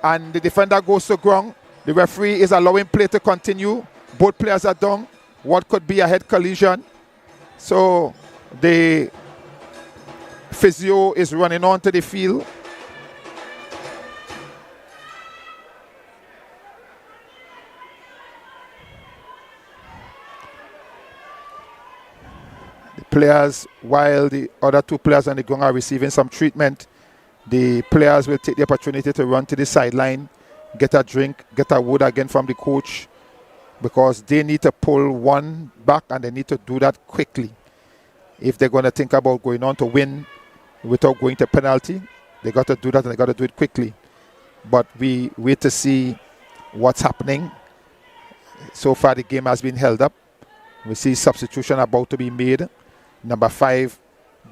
And the defender goes to ground. The referee is allowing play to continue. Both players are down. What could be a head collision. So the physio is running onto the field. The players, while the other two players on the ground are receiving some treatment, the players will take the opportunity to run to the sideline, get a drink, get a word again from the coach, because they need to pull one back and they need to do that quickly. If they're going to think about going on to win without going to penalty, they got to do that and they got to do it quickly. But we wait to see what's happening. So far the game has been held up. We see substitution about to be made. Number 5,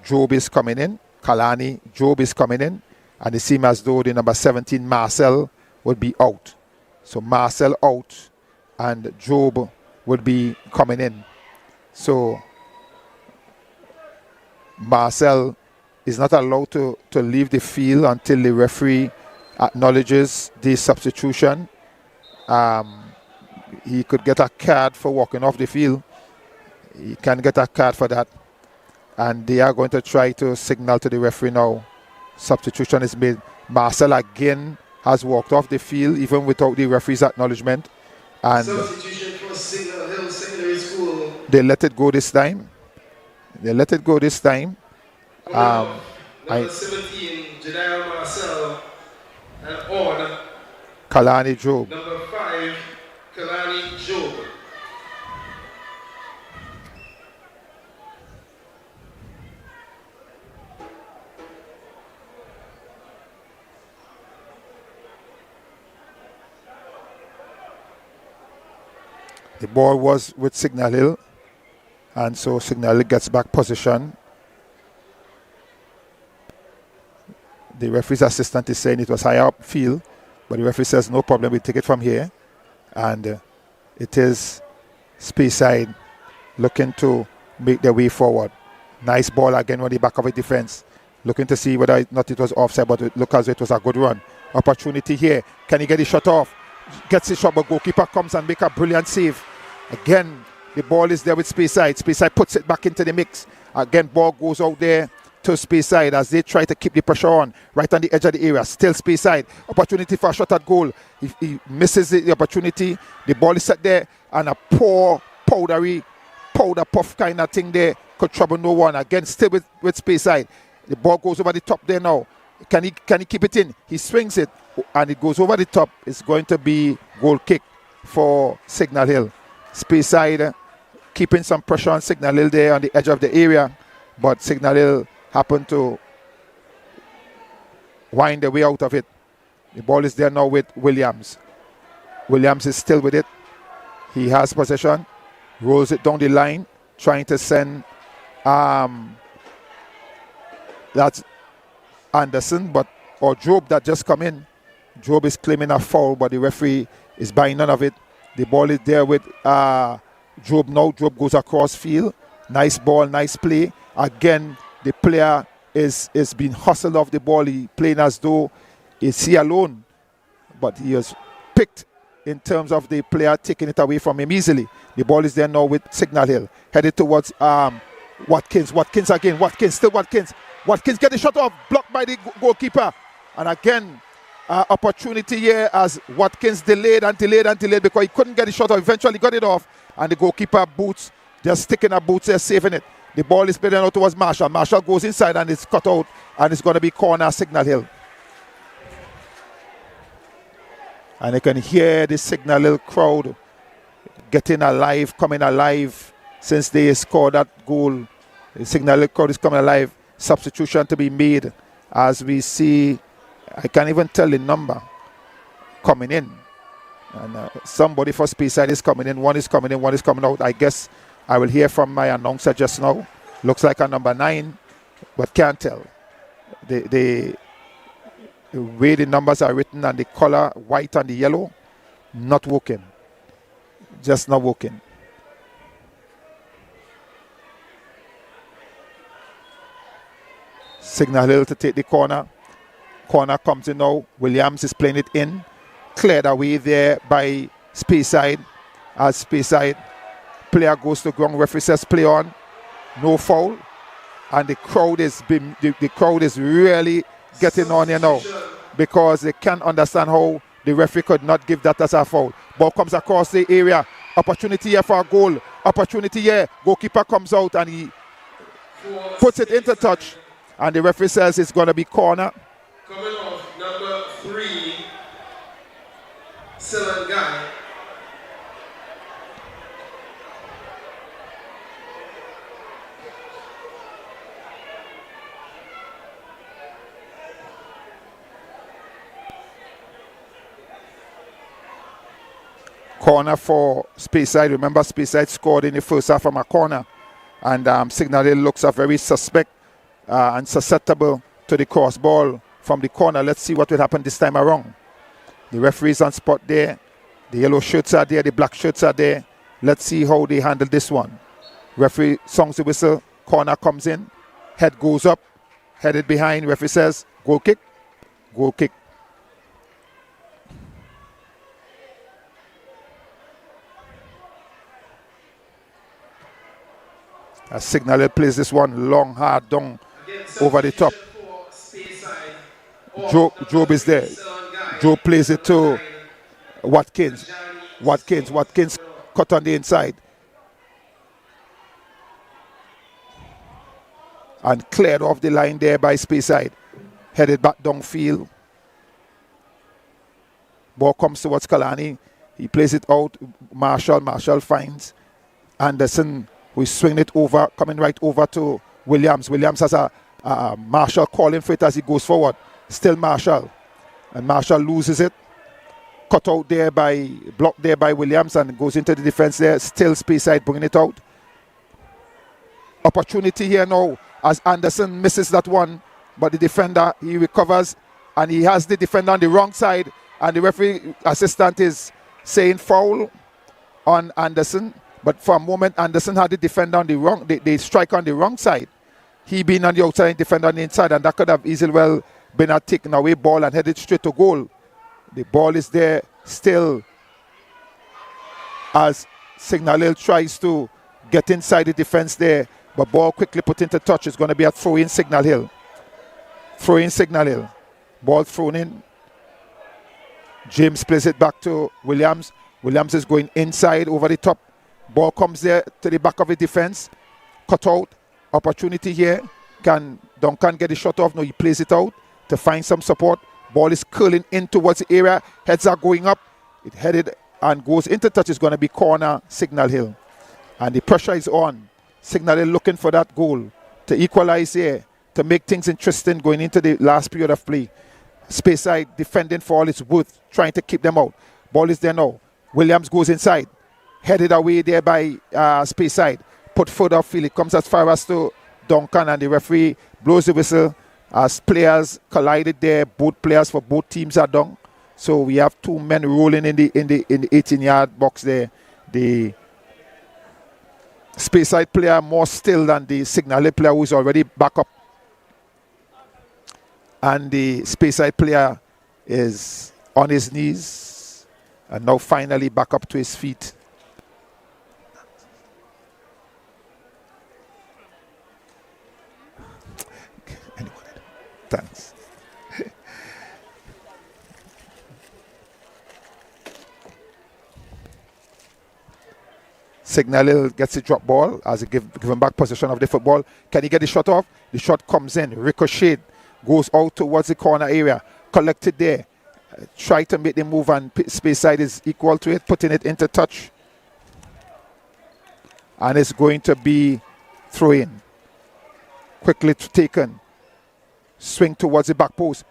Job is coming in. Kalani, Job is coming in. And it seems as though the number 17, Marcel, would be out. So Marcel out. And Job would be coming in. So Marcel is not allowed to leave the field until the referee acknowledges the substitution. He could get a card for walking off the field. He can get a card for that. And they are going to try to signal to the referee now. Substitution is made. Marcel again has walked off the field even without the referee's acknowledgement. And substitution for Signal Hill Secondary School. They let it go this time. They let it go this time. Number 17, Jediah Marcel and on. Kalani Job. Number 5, Kalani Job. The ball was with Signal Hill, and so Signal Hill gets back position. The referee's assistant is saying it was higher up field, but the referee says no problem, we take it from here. And it is Speyside looking to make their way forward. Nice ball again on the back of the defense, looking to see whether or not it was offside, but it looked as if it was a good run. Opportunity here. Can he get the shot off? Gets the shot, but goalkeeper comes and make a brilliant save. Again, the ball is there with Speyside. Speyside puts it back into the mix. Again, ball goes out there to Speyside as they try to keep the pressure on right on the edge of the area. Still Speyside. Opportunity for a shot at goal. He misses the opportunity. The ball is set there, and a poor powder puff kind of thing there could trouble no one. Again, still with Speyside. The ball goes over the top there now. Can he keep it in? He swings it, and it goes over the top. It's going to be goal kick for Signal Hill. Speyside keeping some pressure on Signal Hill there on the edge of the area, but Signal Hill happened to wind their way out of it. The ball is there now with Williams. Williams is still with it. He has possession, rolls it down the line, trying to send that's Anderson, or Job that just come in. Job is claiming a foul, but the referee is buying none of it. The ball is there with Job now. Job goes across field. Nice ball, nice play. Again, the player is being hustled off the ball. He playing as though he's he alone, but he is picked in terms of the player taking it away from him easily. The ball is there now with Signal Hill, headed towards Watkins. Watkins again. Watkins, still Watkins. Watkins get the shot off, blocked by the goalkeeper. And again, opportunity here as Watkins delayed because he couldn't get the shot off. Eventually got it off, and the goalkeeper boots, just sticking her boots there, saving it. The ball is played out towards Marshall. Marshall goes inside and it's cut out, and it's going to be corner Signal Hill. And you can hear the Signal Hill crowd getting alive, coming alive since they scored that goal. The Signal Hill crowd is coming alive. Substitution to be made as we see, I can't even tell the number coming in. And somebody for Speyside is coming in. One is coming in, one is coming out. I guess I will hear from my announcer just now. Looks like a number 9, but can't tell. The way the numbers are written and the color, white and the yellow, not working. Just not working. Signal Hill to take the corner. Corner comes in now. Williams is playing it in. Cleared away there by Speyside. As Speyside player goes to ground, referee says play on. No foul. And the crowd is really getting on here now, because they can't understand how the referee could not give that as a foul. Ball comes across the area. Opportunity here for a goal. Opportunity here. Goalkeeper comes out and he puts it into touch. And the referee says it's going to be corner. Coming off number 3, Selengai. Corner for Speyside. Remember, Speyside scored in the first half from a corner. And Signal Hill looks very suspect and susceptible to the cross ball from the corner. Let's see what will happen this time around. The referee's on spot there. The yellow shirts are there. The black shirts are there. Let's see how they handle this one. Referee songs the whistle. Corner comes in. Head goes up. Headed behind. Referee says goal kick. Goal kick. As Signal Hill plays this one long, hard down over the top. Job is there. Job plays it to Watkins. Watkins cut on the inside. and cleared off the line there by Speyside. Headed back downfield. Ball comes towards Kalani. He plays it out. Marshall finds Anderson, who is swinging it over, coming right over to Williams. Williams has a Marshall calling for it as he goes forward. Still Marshall. And Marshall loses it. Cut out there blocked there by Williams and goes into the defense there. Still Speyside bringing it out. Opportunity here now as Anderson misses that one. But the defender, he recovers and he has the defender on the wrong side. And the referee assistant is saying foul on Anderson. But for a moment, Anderson had the defender on the wrong, the striker on the wrong side. He being on the outside, defender on the inside, and that could have easily well been a taken away ball and headed straight to goal. The ball is there still as Signal Hill tries to get inside the defense there, but ball quickly put into touch. It's going to be a throw in Signal Hill. Throw in Signal Hill. Ball thrown in. James plays it back to Williams. Williams is going inside over the top. Ball comes there to the back of the defense. Cut out. Opportunity here. Can Duncan get the shot off? No, he plays it out to find some support. Ball is curling in towards the area. Heads are going up. It headed and goes into touch. It's going to be corner Signal Hill. And the pressure is on. Signal Hill looking for that goal to equalize here, to make things interesting going into the last period of play. Speyside defending for all its worth, trying to keep them out. Ball is there now. Williams goes inside. Headed away there by Speyside. Put further upfield. It comes as far as to Duncan, and the referee blows the whistle as players collided there. Both players for both teams are down. So we have two men rolling in the 18-yard box there. The Speyside player more still than the Signal Hill player who is already back up. And the Speyside player is on his knees and now finally back up to his feet. Thanks. Signal Hill gets the drop ball as he given back possession of the football. Can he get the shot off? The shot comes in, ricocheted, goes out towards the corner area, collected there. Try to make the move, and Speyside is equal to it, putting it into touch. And it's going to be throw in. Quickly taken. Swing towards the back post.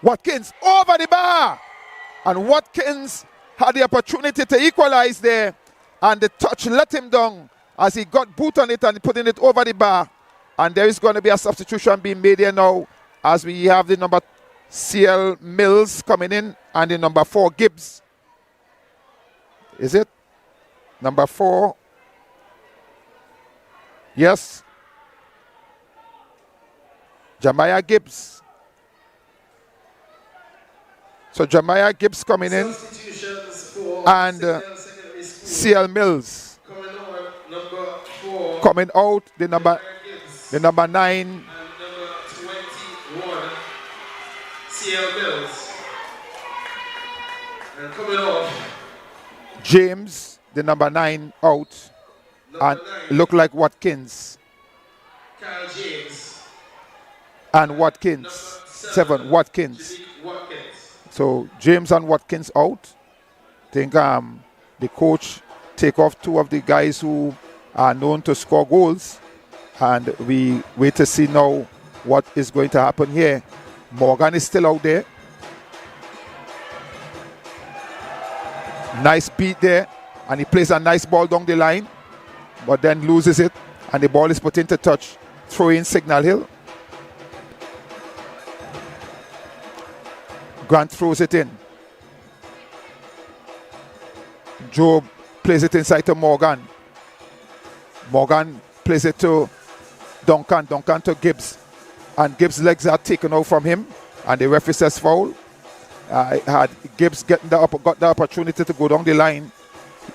Watkins over the bar. And Watkins had the opportunity to equalize there. And the touch let him down as he got boot on it and putting it over the bar. And there is going to be a substitution being made here now as we have the number CL Mills coming in and the number 4 Gibbs. Is it? Number 4. Yes. Jamiah Gibbs. So Jamiah Gibbs coming in and CL Mills coming out. The number 9 and number 21 CL Mills, and coming off James, the number 9 out, and look like Watkins. Kyle James. And Watkins, 7 Watkins. So James and Watkins out. I think the coach take off 2 of the guys who are known to score goals, and we wait to see now what is going to happen here. Morgan is still out there. Nice beat there, and he plays a nice ball down the line, but then loses it, and the ball is put into touch. Throw in Signal Hill. Grant throws it in. Job plays it inside to Morgan. Morgan plays it to Duncan. Duncan to Gibbs. And Gibbs' legs are taken out from him. And the referee says foul. Had Gibbs got the opportunity to go down the line.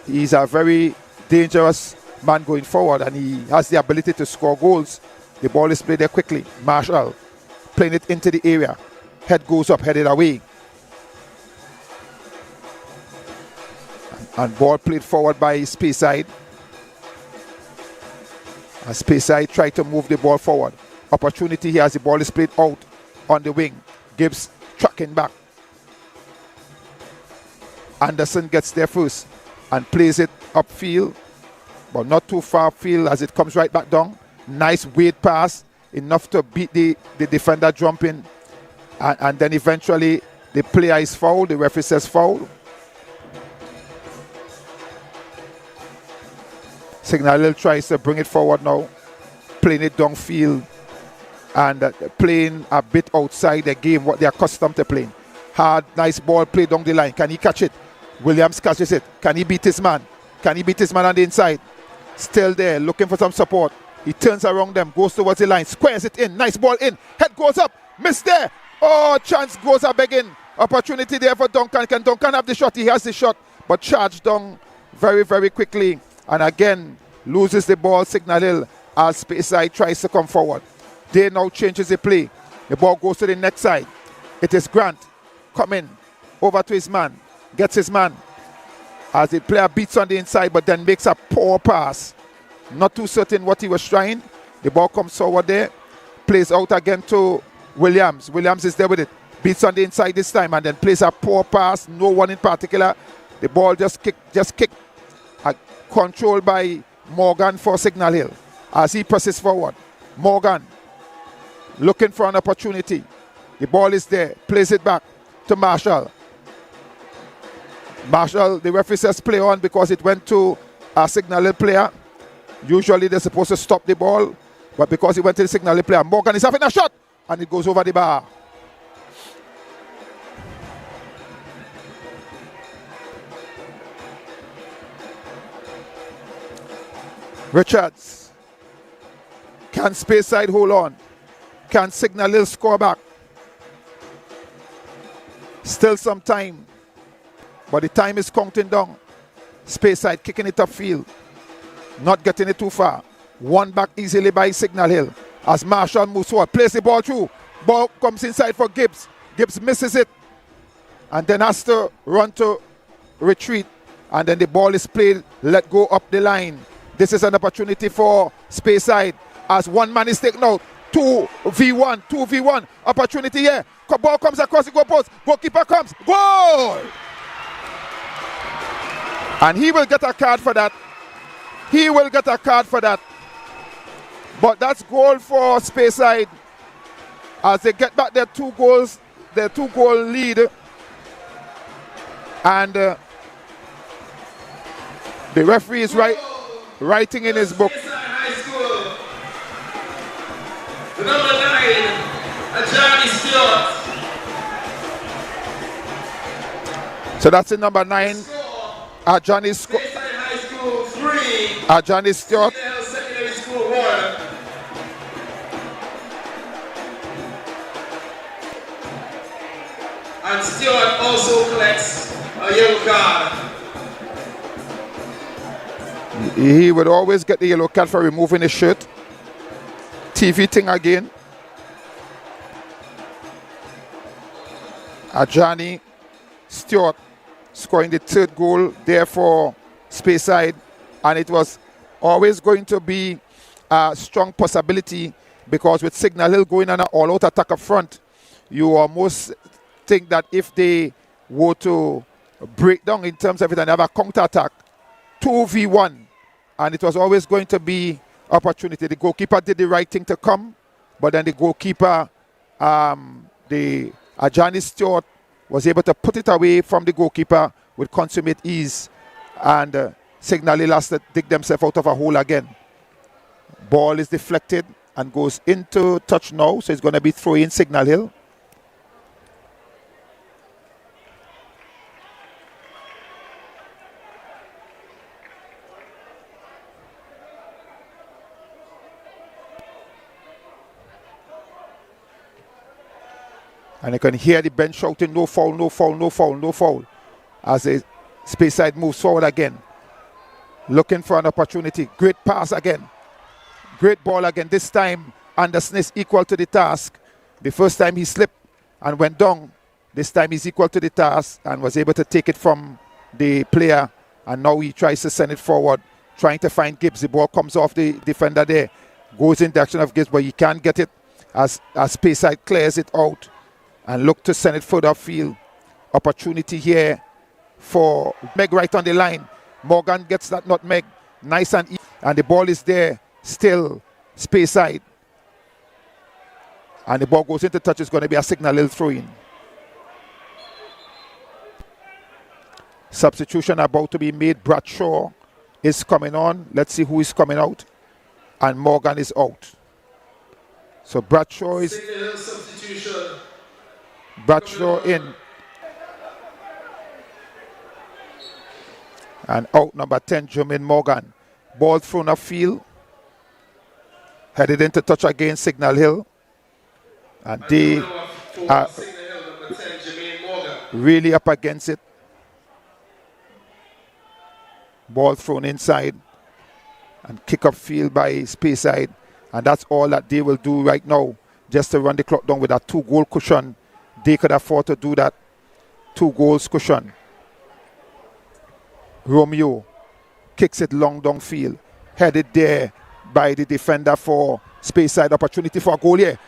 He's a very dangerous man going forward, and he has the ability to score goals. The ball is played there quickly. Marshall playing it into the area. Head goes up, headed away. And ball played forward by Speyside. As Speyside tried to move the ball forward. opportunity here as the ball is played out on the wing. Gibbs tracking back. Anderson gets there first and plays it upfield, but not too far upfield as it comes right back down. Nice weight pass, enough to beat the defender jumping, and then eventually the player is fouled. The referee says foul. Signal Hill tries to bring it forward now, playing it downfield and playing a bit outside the game, what they're accustomed to playing. Hard, nice ball played down the line. Can he catch it? Williams catches it. Can he beat his man? Can he beat his man on the inside? Still there, looking for some support. He turns around them, goes towards the line, squares it in. Nice ball in. Head goes up. Miss there. Oh, chance goes up again. Opportunity there for Duncan. Can Duncan have the shot? He has the shot, but charged down very, very quickly. And again, loses the ball. Signal Hill as Speyside tries to come forward. They now changes the play. The ball goes to the next side. It is Grant coming over to his man. Gets his man as the player beats on the inside, but then makes a poor pass. Not too certain what he was trying. The ball comes forward there. Plays out again to Williams. Williams is there with it. Beats on the inside this time and then plays a poor pass. No one in particular. The ball just kicked. Controlled by Morgan for Signal Hill as he presses forward. Morgan looking for an opportunity. The ball is there. Plays it back to Marshall. Marshall, the referee says play on because it went to a Signal Hill player. Usually they're supposed to stop the ball, but because it went to the Signal Hill player, Morgan is having a shot and it goes over the bar. Richards. Can Speyside hold on? Can Signal Hill score back? Still some time, but the time is counting down. Speyside kicking it upfield, not getting it too far. One back easily by Signal Hill as Marshall moves forward, plays the ball through. Ball comes inside for Gibbs. Gibbs misses it and then has to run to retreat. And then the ball is played, let go up the line. This is an opportunity for Speyside as one man is taken out. 2v1. Opportunity here. Ball comes across the goal post. Goalkeeper comes. Goal! And he will get a card for that. But that's goal for Speyside as they get back their 2-goal lead. And the referee is writing in his book. The number 9, Johnny Stewart. So that's the number 9. Johnny Stewart. High School 3. Johnny Stewart. Secondary School 1. And Stewart also collects a yellow card. He would always get the yellow card for removing his shirt. TV thing again. Johnny Stewart scoring the 3rd goal there for Speyside, and it was always going to be a strong possibility because with Signal Hill going on an all-out attack up front, you almost think that if they were to break down in terms of it and have a counter-attack, 2v1, and it was always going to be opportunity. The goalkeeper did the right thing to come, but then the goalkeeper, Johnny Stewart, was able to put it away from the goalkeeper with consummate ease, and Signal Hill has to dig themselves out of a hole again. Ball is deflected and goes into touch now, so it's going to be throw in Signal Hill. And you can hear the bench shouting, no foul, no foul, no foul, no foul, as the Speyside moves forward again. Looking for an opportunity. Great pass again. Great ball again. This time, Anderson is equal to the task. The first time he slipped and went down. This time he's equal to the task and was able to take it from the player. And now he tries to send it forward, trying to find Gibbs. The ball comes off the defender there. goes in the direction of Gibbs, but he can't get it as Speyside clears it out and look to send it further upfield. Opportunity here for Meg right on the line. Morgan gets that nutmeg, nice and easy, and the ball is there, still Speyside. And the ball goes into touch, it's going to be a Signal Hill throw-in. Substitution about to be made. Bradshaw is coming on. Let's see who is coming out. And Morgan is out. So Bradshaw is... Substitution. Bradshaw in. And out number 10, Jermaine Morgan. Ball thrown upfield. Headed into touch against Signal Hill. And they are really up against it. Ball thrown inside. And kick up field by Speyside. And that's all that they will do right now. Just to run the clock down with a 2-goal cushion. They could afford to do that. 2 goals cushion. Romeo kicks it long downfield. Headed there by the defender for Speyside. Opportunity for a goal here.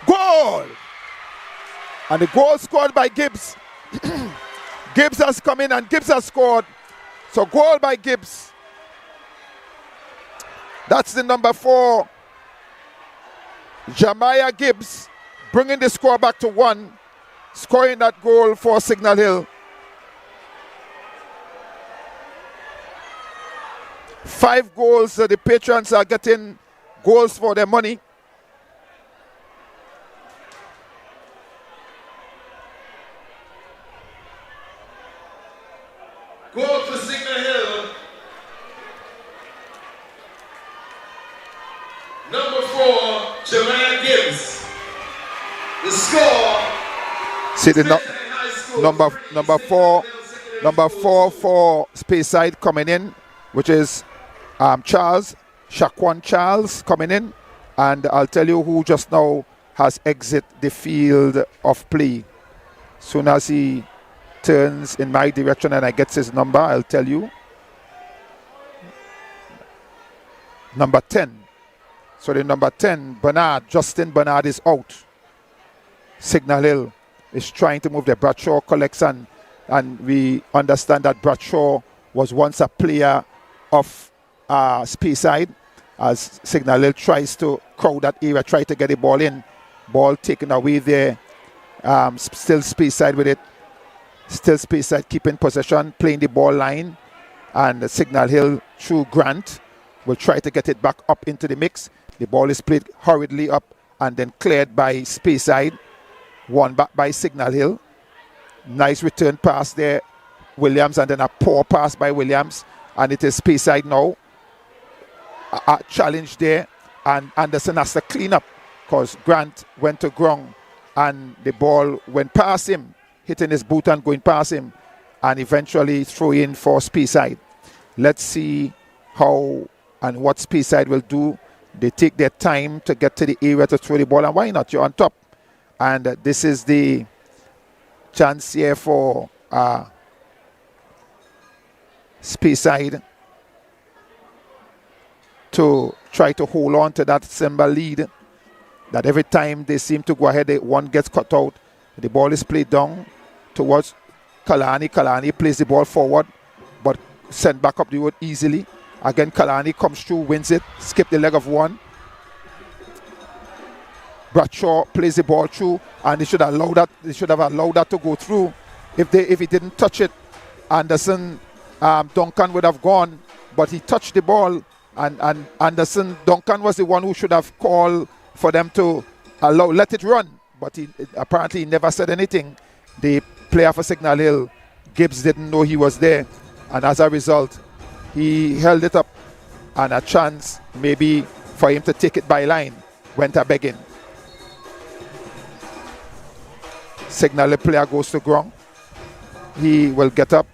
Goal! And the goal scored by Gibbs. Gibbs has come in and Gibbs has scored. So goal by Gibbs. That's the number 4. Jamiah Gibbs bringing the score back to 1. Scoring that goal for Signal Hill. 5 goals. The Patrons are getting goals for their money. Goal for Signal Hill. Number 4, Jamiah Gibbs. The score. See the number 4 for Speyside coming in, which is Charles, Shaquan Charles coming in. And I'll tell you who just now has exit the field of play. Soon as he turns in my direction and I get his number, I'll tell you. Number 10. So the number 10, Bernard, Justin Bernard is out. Signal Hill is trying to move the Bradshaw collection. And we understand that Bradshaw was once a player of Speyside, as Signal Hill tries to crowd that area, try to get the ball in. Ball taken away there. Still Speyside with it. Still Speyside keeping possession, playing the ball line. And Signal Hill through Grant will try to get it back up into the mix. The ball is played hurriedly up and then cleared by Speyside. Won back by Signal Hill. Nice return pass there, Williams, and then a poor pass by Williams. And it is Speyside now. A challenge there. And Anderson has to clean up because Grant went to ground and the ball went past him, hitting his boot and going past him, and eventually throw in for Speyside. Let's see how and what Speyside will do. They take their time to get to the area to throw the ball, and why not? You're on top. And this is the chance here for Speyside to try to hold on to that symbol lead. That every time they seem to go ahead, one gets cut out. The ball is played down towards Kalani. Kalani plays the ball forward, but sent back up the road easily. Again, Kalani comes through, wins it, skip the leg of one. Bradshaw plays the ball through, and they should have allowed that to go through. If he didn't touch it, Anderson Duncan would have gone, but he touched the ball, and Anderson Duncan was the one who should have called for them to let it run, but he apparently never said anything. The player for Signal Hill, Gibbs, didn't know he was there, and as a result, he held it up, and a chance maybe for him to take it by line went a begging. Signal Hill player goes to ground. He will get up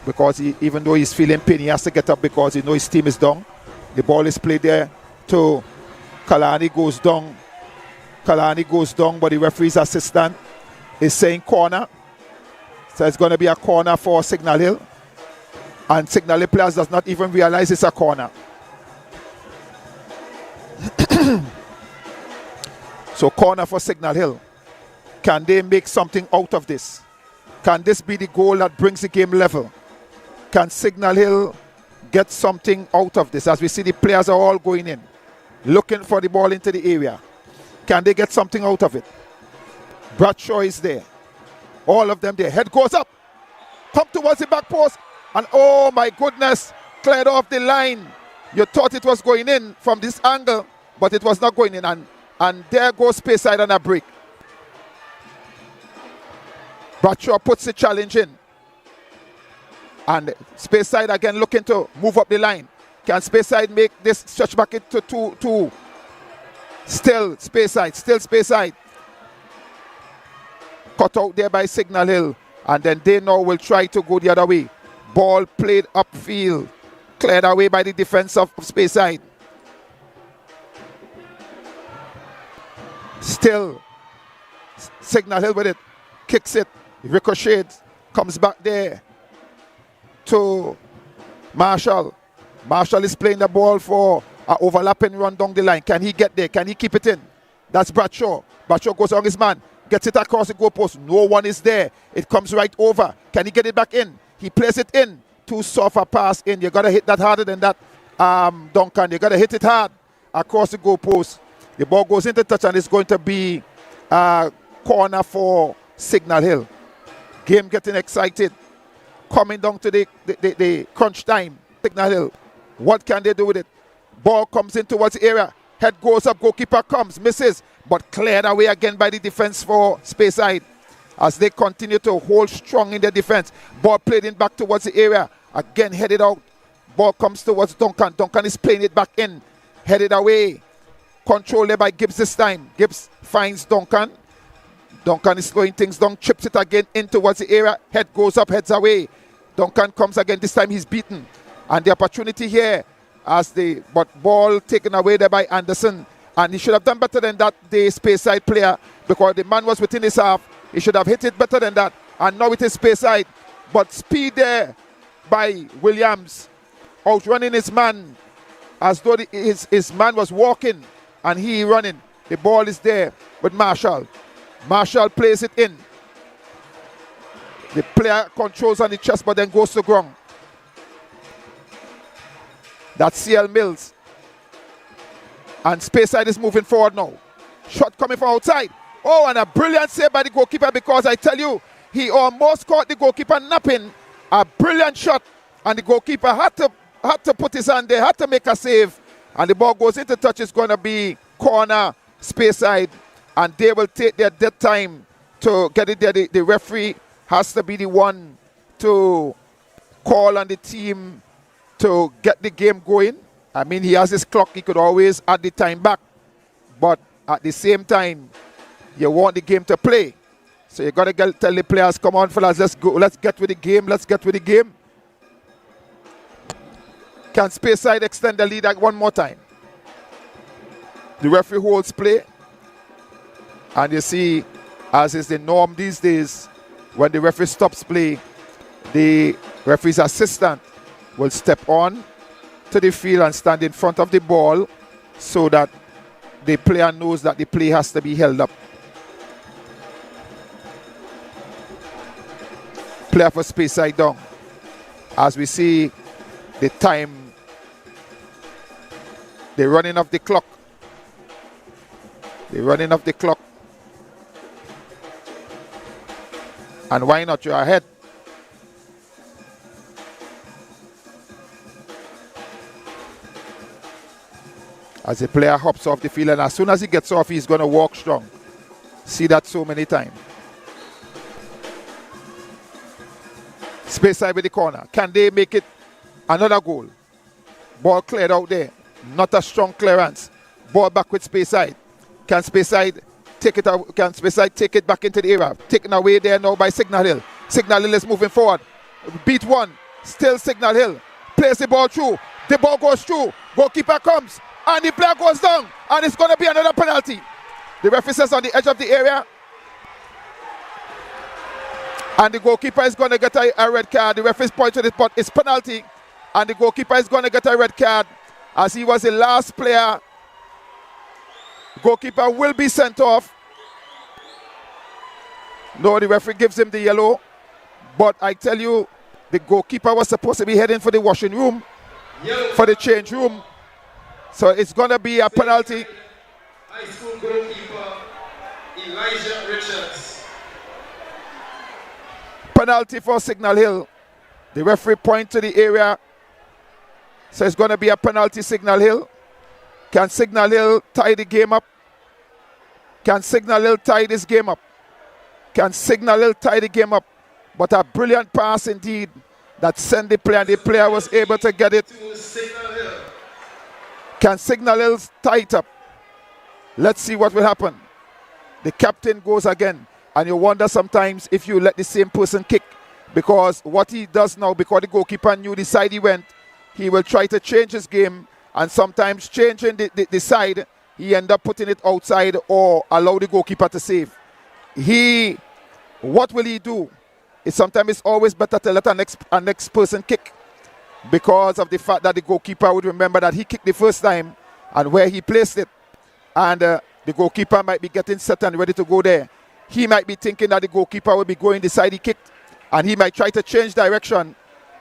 because even though he's feeling pain, he has to get up because he knows his team is down. The ball is played there to Kalani, goes down. Kalani goes down, but the referee's assistant is saying corner. So it's going to be a corner for Signal Hill. And Signal Hill players does not even realize it's a corner. So corner for Signal Hill. Can they make something out of this? Can this be the goal that brings the game level? Can Signal Hill get something out of this? As we see, the players are all going in, looking for the ball into the area. Can they get something out of it? Bradshaw is there. All of them there. Head goes up. Come towards the back post. And oh my goodness, cleared off the line. You thought it was going in from this angle, but it was not going in. And there goes Speyside on a break. Bradshaw puts the challenge in. And Speyside again looking to move up the line. Can Speyside make this stretch back into 2-2? Still Speyside. Cut out there by Signal Hill. And then they now will try to go the other way. Ball played upfield. Cleared away by the defense of Speyside. Still Signal Hill with it. Kicks it. Ricochets. Comes back there to Marshall. Marshall is playing the ball for an overlapping run down the line. Can he get there? Can he keep it in? That's Bradshaw. Bradshaw goes on his man. Gets it across the goalpost. No one is there. It comes right over. Can he get it back in? He plays it in. Too soft a pass in. You got to hit that harder than that, Duncan. You got to hit it hard across the goalpost. The ball goes into touch and it's going to be a corner for Signal Hill. Game getting excited. Coming down to the crunch time. Signal Hill. What can they do with it? Ball comes in towards the area. Head goes up. Goalkeeper comes. Misses. But cleared away again by the defense for Speyside. As they continue to hold strong in their defense. Ball played in back towards the area. Again headed out. Ball comes towards Duncan. Duncan is playing it back in. Headed away. Controlled there by Gibbs this time. Gibbs finds Duncan. Duncan is slowing things down. Chips it again in towards the area. Head goes up. Heads away. Duncan comes again. This time he's beaten. And the opportunity here but ball taken away there by Anderson. And he should have done better than that, the Speyside player, because the man was within his half. He should have hit it better than that. And now it is Speyside. But speed there by Williams, outrunning his man, as though his man was walking and he running. The ball is there with Marshall. Marshall plays it in. The player controls on the chest but then goes to ground. That's CL Mills. And Speyside is moving forward now. Shot coming from outside. Oh, and a brilliant save by the goalkeeper, because I tell you, he almost caught the goalkeeper napping. A brilliant shot. And the goalkeeper had to put his hand there, had to make a save. And the ball goes into touch. It's going to be corner Speyside. And they will take their dead time to get it there. The referee has to be the one to call on the team to get the game going. I mean, he has his clock. He could always add the time back. But at the same time, you want the game to play. So you got to tell the players, come on, fellas, let's go. Let's get with the game. Let's get with the game. Can Speyside extend the lead one more time? The referee holds play. And you see, as is the norm these days, when the referee stops play, the referee's assistant will step on to the field and stand in front of the ball so that the player knows that the play has to be held up. Player for Speyside down. As we see the time, the running of the clock. The running of the clock. And why not? You're ahead. As the player hops off the field, and as soon as he gets off, he's going to walk strong. See that so many times. Speyside with the corner. Can they make it another goal? Ball cleared out there. Not a strong clearance. Ball back with Speyside. Can Speyside take it out? Can Speyside take it back into the area? Taken away there now by Signal Hill. Signal Hill is moving forward. Beat one. Still Signal Hill. Plays the ball through. The ball goes through. Goalkeeper comes. And the player goes down. And it's going to be another penalty. The referee says on the edge of the area. And the goalkeeper is going to get a red card. The referee points to it, but it's penalty. And the goalkeeper is going to get a red card, as he was the last player Goalkeeper will be sent off. No, the referee gives him the yellow. But I tell you, the goalkeeper was supposed to be heading for the washing room, for the change room. So it's going to be a penalty. High school goalkeeper Elijah Richards. Penalty for Signal Hill. The referee point to the area. So it's going to be a penalty, Signal Hill. Can Signal Hill tie the game up? Can Signal Hill tie this game up? Can Signal Hill tie the game up? But a brilliant pass indeed that sent the player, and the player was able to get it. Can Signal Hill tie it up? Let's see what will happen. The captain goes again, and you wonder sometimes if you let the same person kick, because what he does now, because the goalkeeper knew the side he went, he will try to change his game, and sometimes changing the side, he end up putting it outside or allow the goalkeeper to save. What will he do? Sometimes it's always better to let a next person kick, because of the fact that the goalkeeper would remember that he kicked the first time and where he placed it. And the goalkeeper might be getting set and ready to go there. He might be thinking that the goalkeeper will be going the side he kicked, and he might try to change direction.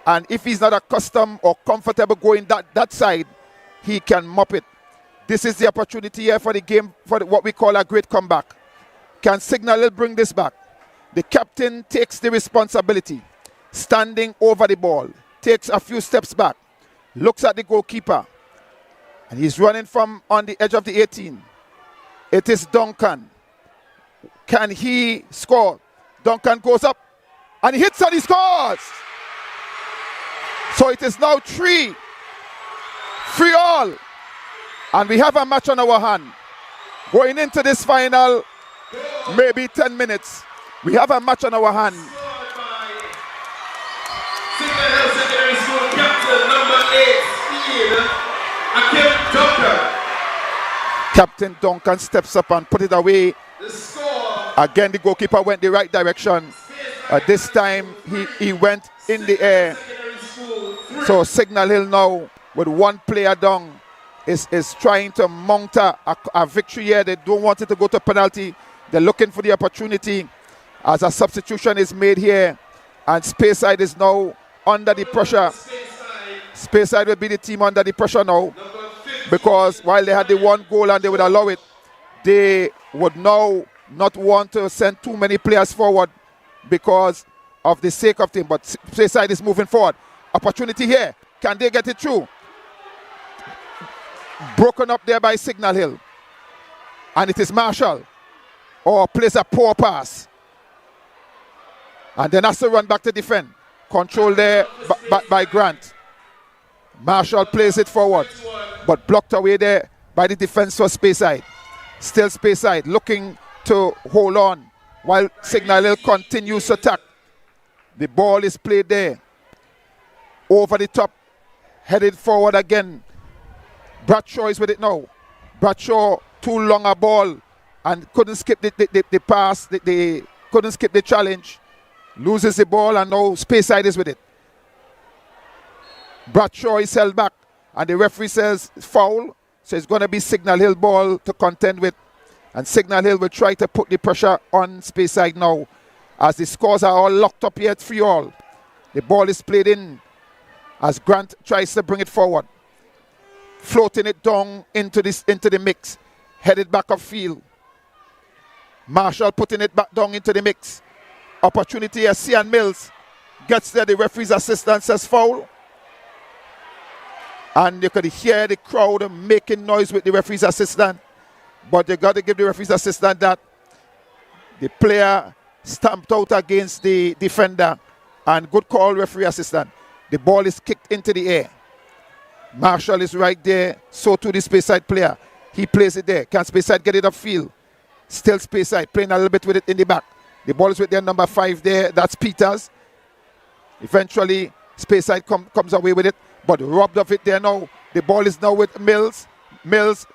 And if he's not accustomed or comfortable going that side, he can mop it. This is the opportunity here for the game, for what we call a great comeback. Can Signal Hill bring this back? The captain takes the responsibility, standing over the ball, takes a few steps back, looks at the goalkeeper, and he's running from on the edge of the 18. It is Duncan. Can he score? Duncan goes up, and he hits and he scores. So it is now 3-3 all. And we have a match on our hand. Going into this final, maybe 10 minutes. We have a match on our hand. Signal Hill Secondary School captain number 18, Duncan. Captain Duncan steps up and put it away. Again, the goalkeeper went the right direction. This time, he went in the air. So Signal Hill now, with one player down, is trying to mount a victory here. They don't want it to go to penalty. They're looking for the opportunity as a substitution is made here. And Speyside is now under the pressure. Speyside will be the team under the pressure now, because while they had the one goal and they would allow it, they would now not want to send too many players forward because of the sake of them. But Speyside is moving forward. Opportunity here. Can they get it through? Broken up there by Signal Hill. And it is Marshall. Or plays a poor pass. And then has to run back to defend. Control there by Grant. Marshall plays it forward, but blocked away there by the defense for Speyside. Still Speyside looking to hold on while Signal Hill continues to attack. The ball is played there. Over the top. Headed forward again. Bradshaw is with it now. Bradshaw, too long a ball and couldn't skip the pass. They couldn't skip the challenge. Loses the ball, and now Speyside is with it. Bradshaw is held back, and the referee says foul. So it's going to be Signal Hill ball to contend with. And Signal Hill will try to put the pressure on Speyside now, as the scores are all locked up here at 3-all. The ball is played in as Grant tries to bring it forward. Floating it down into the mix. Headed back upfield. Marshall putting it back down into the mix. Opportunity as Cian Mills gets there. The referee's assistant says foul. And you could hear the crowd making noise with the referee's assistant. But you got to give the referee's assistant that. The player stamped out against the defender. And good call, referee assistant. The ball is kicked into the air. Marshall is right there. So too the Speyside player. He plays it there. Can Speyside get it upfield? Still Speyside playing a little bit with it in the back. The ball is with their number 5 there. That's Peters. Eventually, Speyside comes away with it, but robbed of it there now. The ball is now with Mills. Mills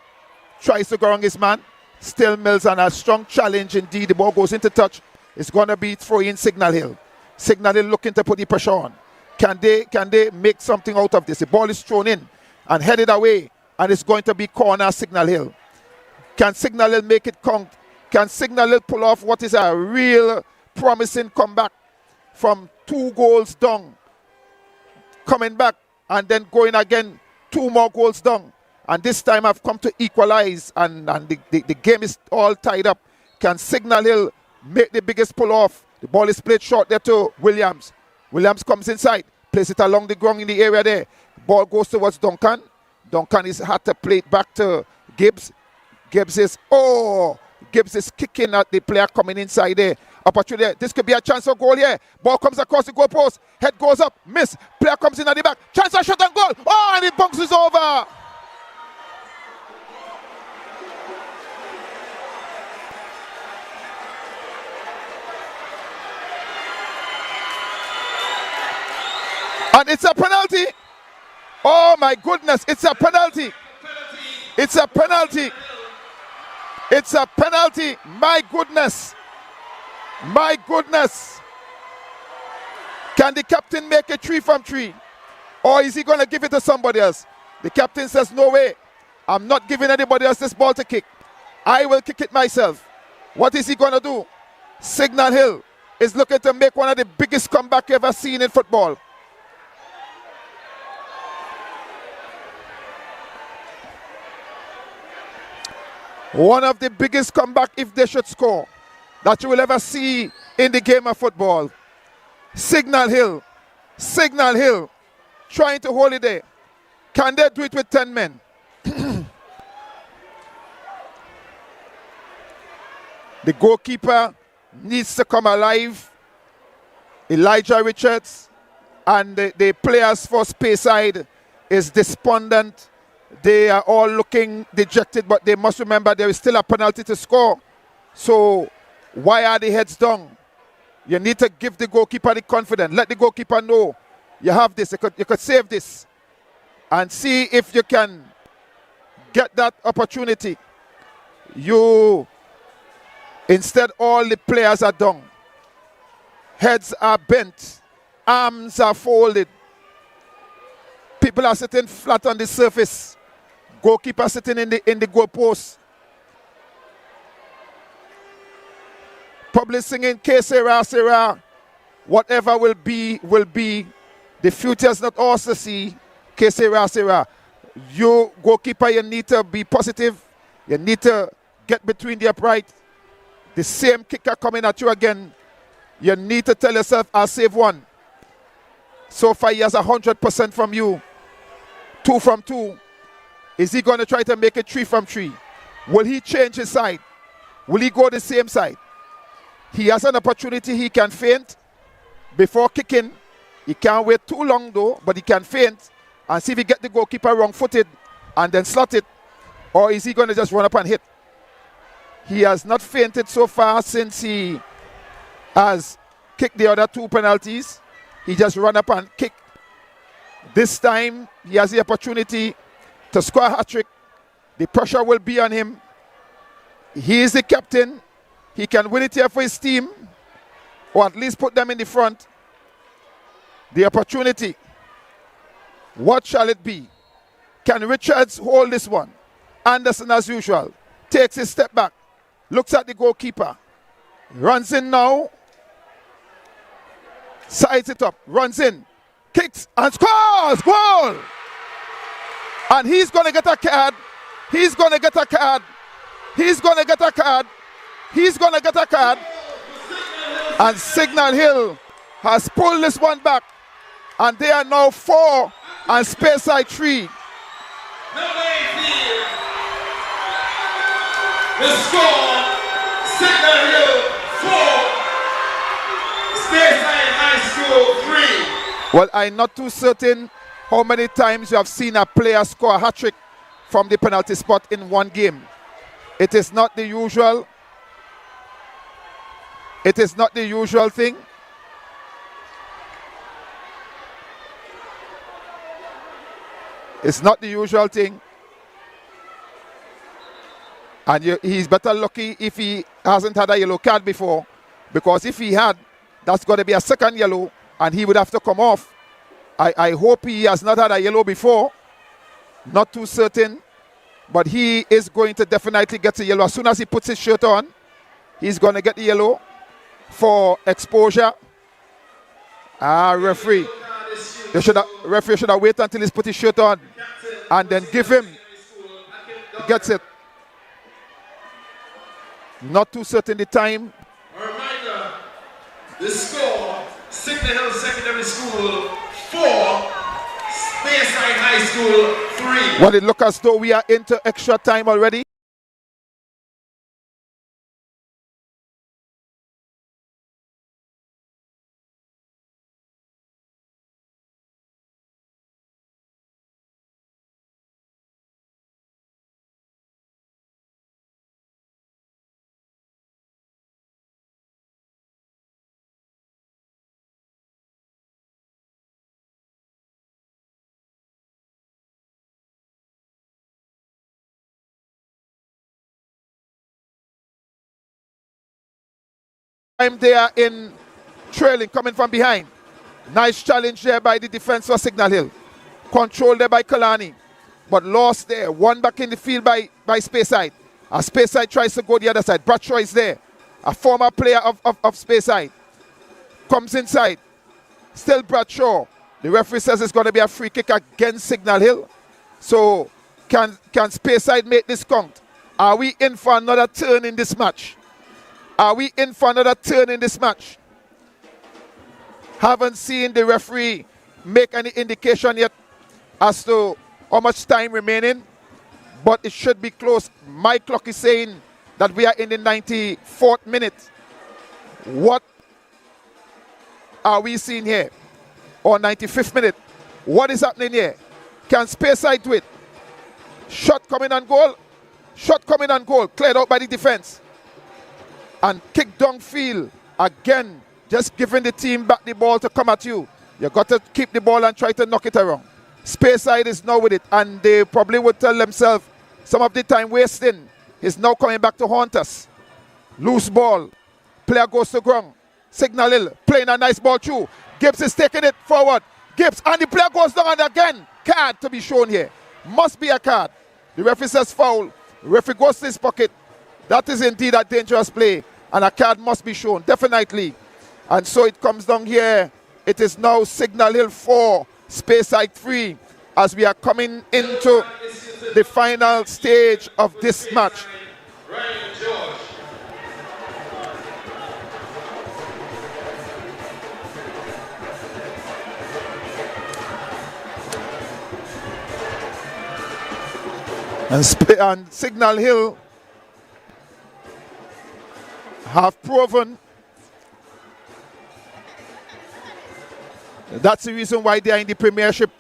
tries to go on his man. Still Mills, and a strong challenge indeed. The ball goes into touch. It's going to be throw in Signal Hill. Signal Hill looking to put the pressure on. Can they make something out of this? The ball is thrown in and headed away, and it's going to be corner Signal Hill. Can Signal Hill make it count? Can Signal Hill pull off what is a real promising comeback from 2 goals down, coming back and then going again 2 more goals down, and this time I've come to equalize, and the game is all tied up. Can Signal Hill make the biggest pull off? The ball is played short there to Williams. Williams comes inside, plays it along the ground in the area there. Ball goes towards Duncan. Duncan had to play it back to Gibbs. Gibbs is kicking at the player coming inside there. Opportunity there. This could be a chance for goal here. Ball comes across the goal post. Head goes up. Miss. Player comes in at the back. Chance of shot and goal. Oh, and it bounces over. And it's a penalty. Oh my goodness, it's a penalty. It's a penalty. It's a penalty. My goodness. My goodness. Can the captain make it 3 from 3? Or is he going to give it to somebody else? The captain says, no way. I'm not giving anybody else this ball to kick. I will kick it myself. What is he going to do? Signal Hill is looking to make one of the biggest comebacks you've ever seen in football. One of the biggest comeback, if they should score, that you will ever see in the game of football. Signal Hill trying to hold it there. Can they do it with 10 men? The goalkeeper needs to come alive. Elijah Richards and the players for Speyside is despondent. They are all looking dejected, but they must remember there is still a penalty to score. So why are the heads down? You need to give the goalkeeper the confidence. Let the goalkeeper know you have this. You could save this. And see if you can get that opportunity. Instead, all the players are down. Heads are bent. Arms are folded. People are sitting flat on the surface. Goalkeeper sitting in the goal post. Probably singing "Que sera, sera." Whatever will be, will be. The future is not ours to see. Que sera, sera. You, goalkeeper, you need to be positive. You need to get between the upright. The same kicker coming at you again. You need to tell yourself, I'll save one. So far, he has 100% from you. 2 from 2. Is he going to try to make it 3 from 3? Will he change his side? Will he go the same side? He has an opportunity. He can feint before kicking. He can't wait too long though, but he can feint and see if he get the goalkeeper wrong-footed and then slot it. Or is he going to just run up and hit? He has not feinted so far since he has kicked the other 2 penalties. He just run up and kick. This time, he has the opportunity to score a hat-trick. The pressure will be on him. He is the captain. He can win it here for his team, or at least put them in the front. The opportunity. What shall it be? Can Richards hold this one? Anderson, as usual, takes a step back, looks at the goalkeeper, runs in now, sides it up, runs in, kicks and scores! Goal! And he's going to get a card. He's going to get a card. He's going to get a card. He's going to get a card. And Signal Hill has pulled this one back. And they are now 4 and Speyside 3. The score, Signal Hill 4, Speyside High School 3. Well, I'm not too certain how many times you have seen a player score a hat-trick from the penalty spot in one game. It is not the usual. It is not the usual thing. It's not the usual thing. And he's better lucky if he hasn't had a yellow card before. Because if he had, that's going to be a second yellow and he would have to come off. I hope he has not had a yellow before. Not too certain. but he is going to definitely get a yellow. As soon as he puts his shirt on, he's going to get the yellow for exposure. Referee should have waited until he's put his shirt on and then give him. He gets it. Not too certain the time. A reminder, the score, Signal Hill Secondary School 4, Speyside High School 3. Well, it looks as though we are into extra time already. They are in trailing, coming from behind. Nice challenge there by the defense for Signal Hill. Controlled there by Kalani, but lost there. One back in the field by Speyside. As Speyside tries to go the other side. Bradshaw is there, a former player of Speyside. Comes inside. Still Bradshaw. The referee says it's going to be a free kick against Signal Hill. So can Speyside make this count? Are we in for another turn in this match? Are we in for another turn in this match? Haven't seen the referee make any indication yet as to how much time remaining, but it should be close. My clock is saying that we are in the 94th minute. What are we seeing here? Or 95th minute? What is happening here? Can Speyside do it? Shot coming on goal. Shot coming on goal. Cleared out by the defense. And kick downfield again, just giving the team back the ball to come at you. You got to keep the ball and try to knock it around. Speyside is now with it, and they probably would tell themselves some of the time wasting is now coming back to haunt us. Loose ball, player goes to ground. Signal Hill playing a nice ball through. Gibbs is taking it forward. Gibbs, and the player goes down, and again, card to be shown here. Must be a card. The referee says foul. The referee goes to his pocket. That is indeed a dangerous play, and a card must be shown, definitely. And so it comes down here. It is now Signal Hill 4, Speyside 3, as we are coming into the final stage of this match. And Signal Hill have proven that's the reason why they are in the Premiership,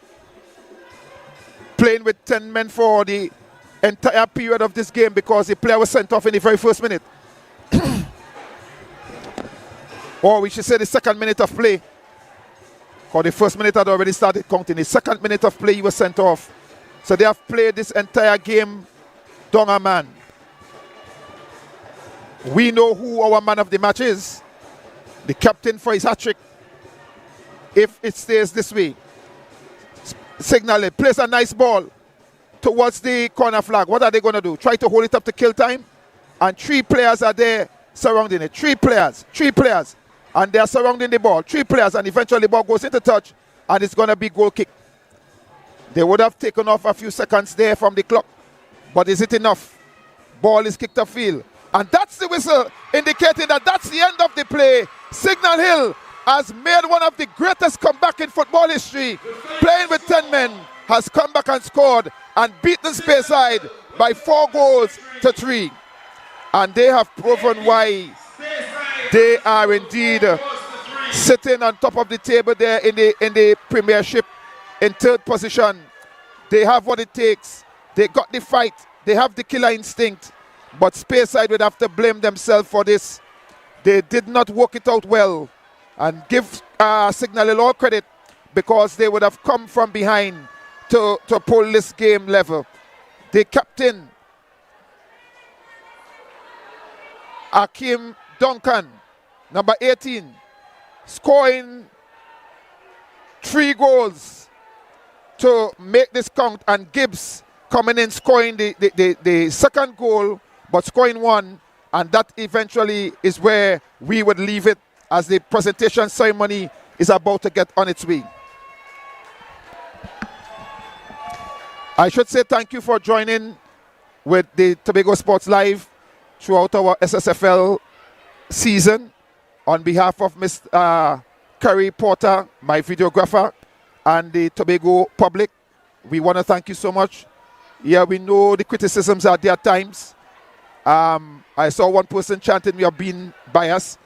playing with 10 men for the entire period of this game, because the player was sent off in the very first minute. Or we should say the second minute of play, because the first minute had already started counting. The second minute of play he was sent off. So they have played this entire game down a man. We know who our man of the match is. The captain for his hat-trick. If it stays this way. Signal Hill plays a nice ball towards the corner flag. What are they going to do? Try to hold it up to kill time? And 3 players are there surrounding it. 3 players. And they are surrounding the ball. 3 players, and eventually the ball goes into touch, and it's going to be goal kick. They would have taken off a few seconds there from the clock. But is it enough? Ball is kicked upfield. And that's the whistle indicating that that's the end of the play. Signal Hill has made one of the greatest comeback in football history. Playing with 10 men, has come back and scored and beaten Speyside by 4 goals to 3. And they have proven why they are indeed sitting on top of the table there in the Premiership in 3rd position. They have what it takes. They got the fight. They have the killer instinct. But Speyside would have to blame themselves for this. They did not work it out well. And give Signal Hill all credit, because they would have come from behind to pull this game level. The captain, Akeem Duncan, number 18, scoring 3 goals to make this count, and Gibbs coming in, scoring the second goal, but scoring one, and that eventually is where we would leave it as the presentation ceremony is about to get on its way. I should say thank you for joining with the Tobago Sports Live throughout our SSFL season. On behalf of Ms. Kerry Porter, my videographer, and the Tobago public, we want to thank you so much. Yeah, we know the criticisms are there at times. I saw one person chanting we are being biased,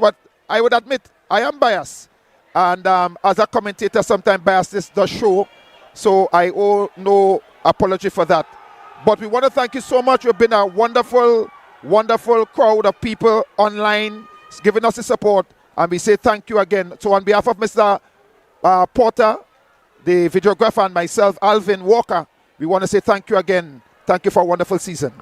but I would admit I am biased. And as a commentator, sometimes biasness does show, so I owe no apology for that. But we want to thank you so much. You've been a wonderful, wonderful crowd of people online giving us the support, and we say thank you again. So on behalf of Mr. Porter, the videographer, and myself, Alvin Walker, we want to say thank you again. Thank you for a wonderful season.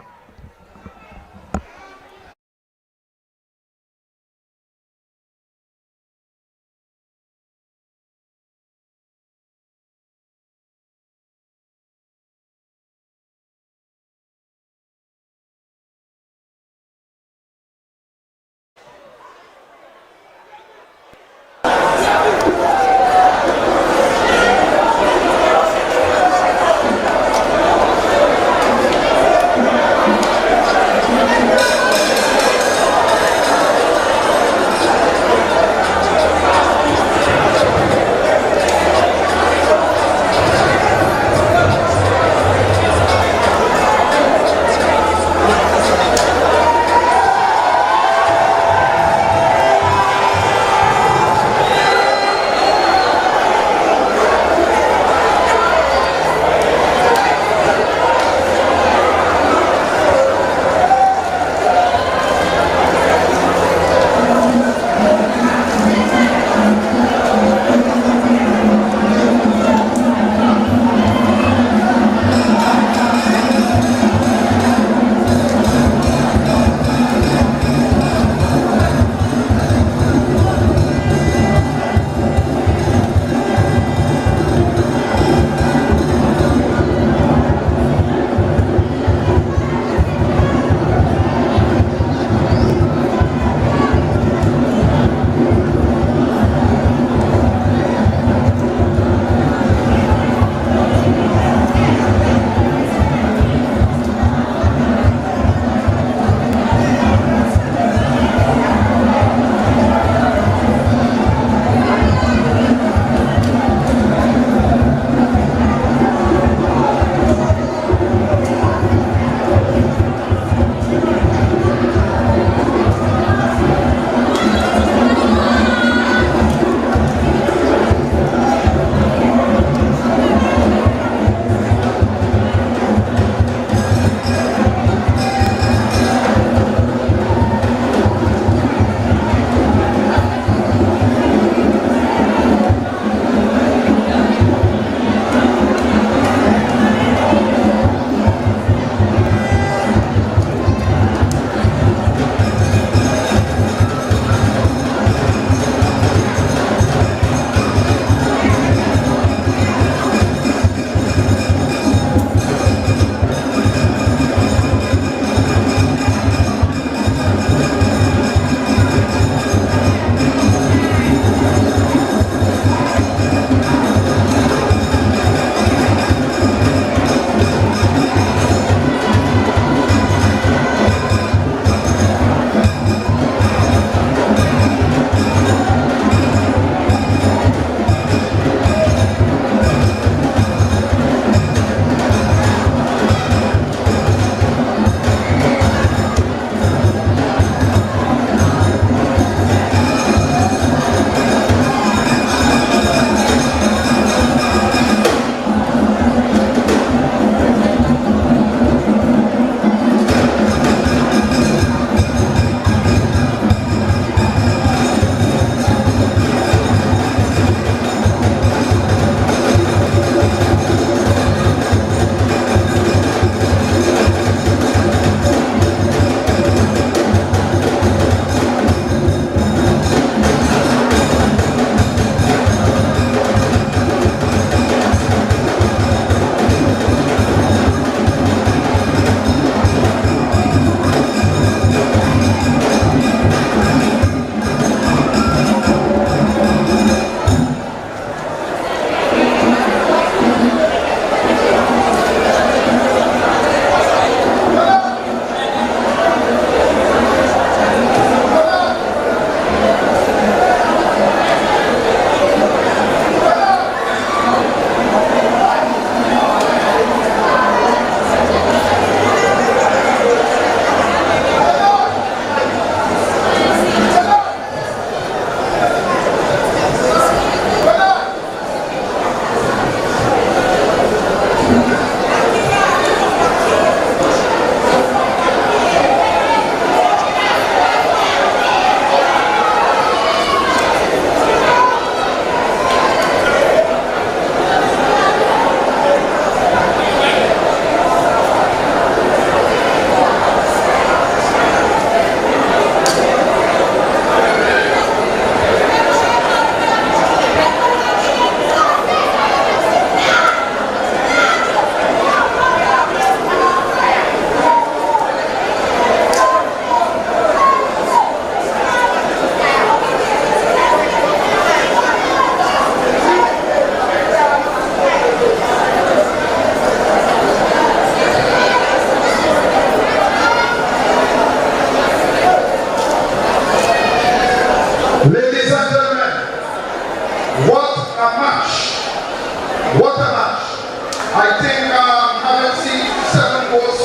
I think having seen 7 goals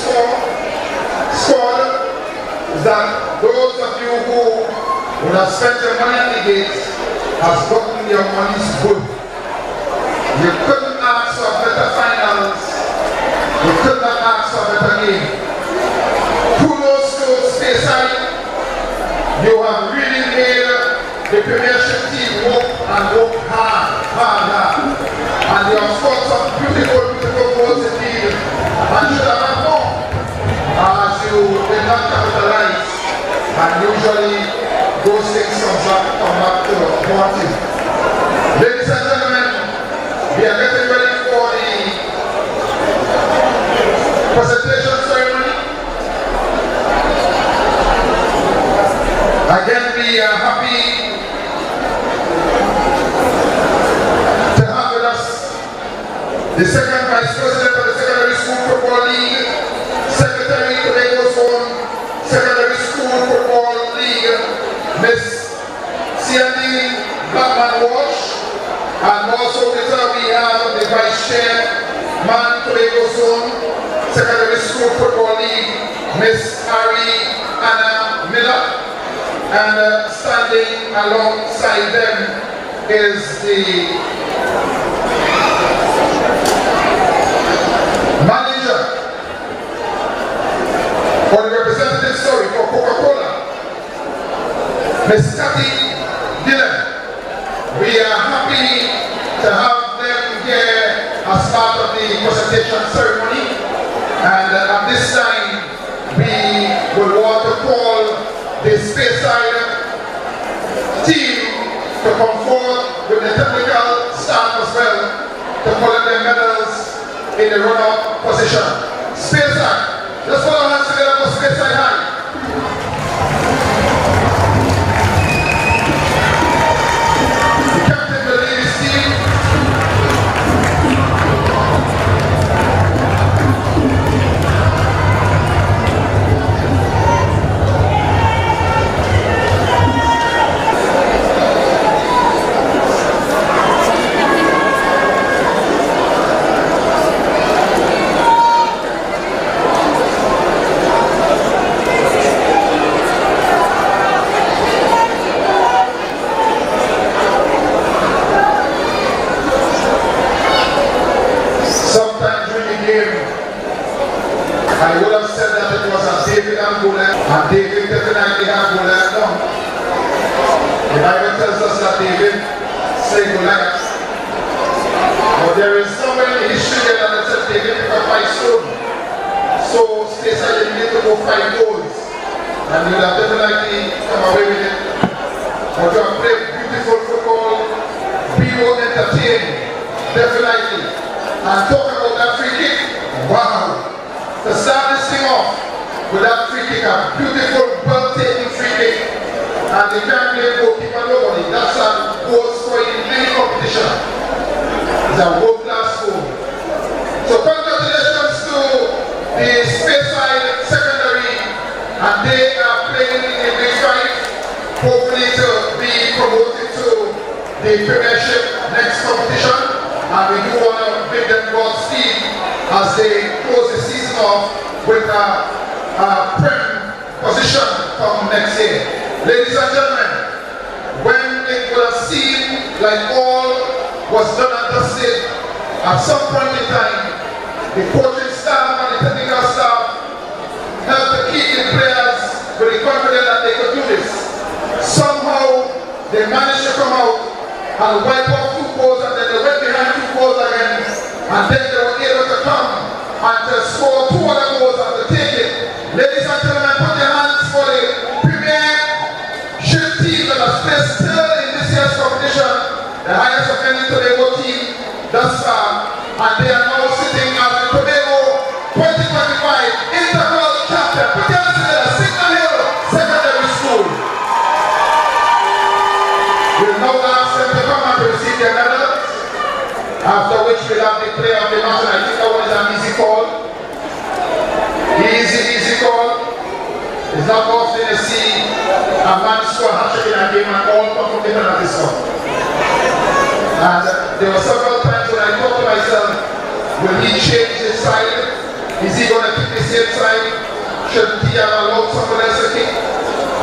scored, is that those of you who would have spent your money at the gate has gotten your money's worth. You couldn't ask for better finals. You could not ask for better game. Kudos to Speyside. You have really made the Premiership team work and work hard. And you have scored some beautiful goals indeed. And should have had more as you did not capitalize. And usually those things come back to haunt you. Ladies and gentlemen, we are getting ready for the presentation ceremony. Again, we are happy to have with us the second Vice President of the Secondary School Football League, Secretary Tobago's own Secondary School Football League, Miss Siani Blackman-Walsh, and also with her we have the Vice Chairman Tobago's own Secondary School Football League, Miss Anna Miller, and standing alongside them is the manager or the representative, for Coca-Cola, Miss Cathy Dillon. We are happy to have them here as part of the presentation ceremony, and at this time we will want to call the Speyside team to come forward with the technical staff as well to collect their medals in the run-up position. Speyside, let's put our hands together for Speyside High. The captain will lead his team. I would have said that it was a David and Goliath, and David definitely had Goliath down. The Bible tells us that David slayed Goliath. But there is somewhere in the history there that says David picked up 5 stones. So Speyside you need to go 5 goals. And you would have definitely come away with it. But you have played beautiful football, be well entertained, definitely. And talk about that free kick. Wow! To start this thing off with that free kick, a beautiful, well-taken free kick, and they can't play goalkeeper nobody. That's a goal scoring in any competition. It's a world-class goal. So congratulations to the Speyside Secondary, and they are playing in the Big 5, hopefully to be promoted to the Premiership next competition, and we do want to bid them Godspeed as they close the season off with a prem position come next year. Ladies and gentlemen, when it would have seemed like all was done and dusted, at some point in time, the coaching staff and the technical staff helped to keep the players with the confidence that they could do this. Somehow, they managed to come out and wipe off 2 goals, and then they went behind 2 goals again, and then they were able to come and to score 2 other goals and to take it. Ladies and gentlemen, put your hands for the Premiership team that has placed 3rd in this year's competition, the highest offending Tobago team thus far, and they are now sitting at the Tobago 2025 Intercol Chapter. Put your hands together, Signal Hill Secondary School. We'll now ask them to come and to receive their medals. After which we'll have the player of the match, and I think that one is an easy call. Easy call. It's not often to see a man score a hat-trick in a game and all come from different at this one. And there were several times when I thought to myself, Will he change his side? Is he going to keep the same side? Should he have allowed someone else to kick?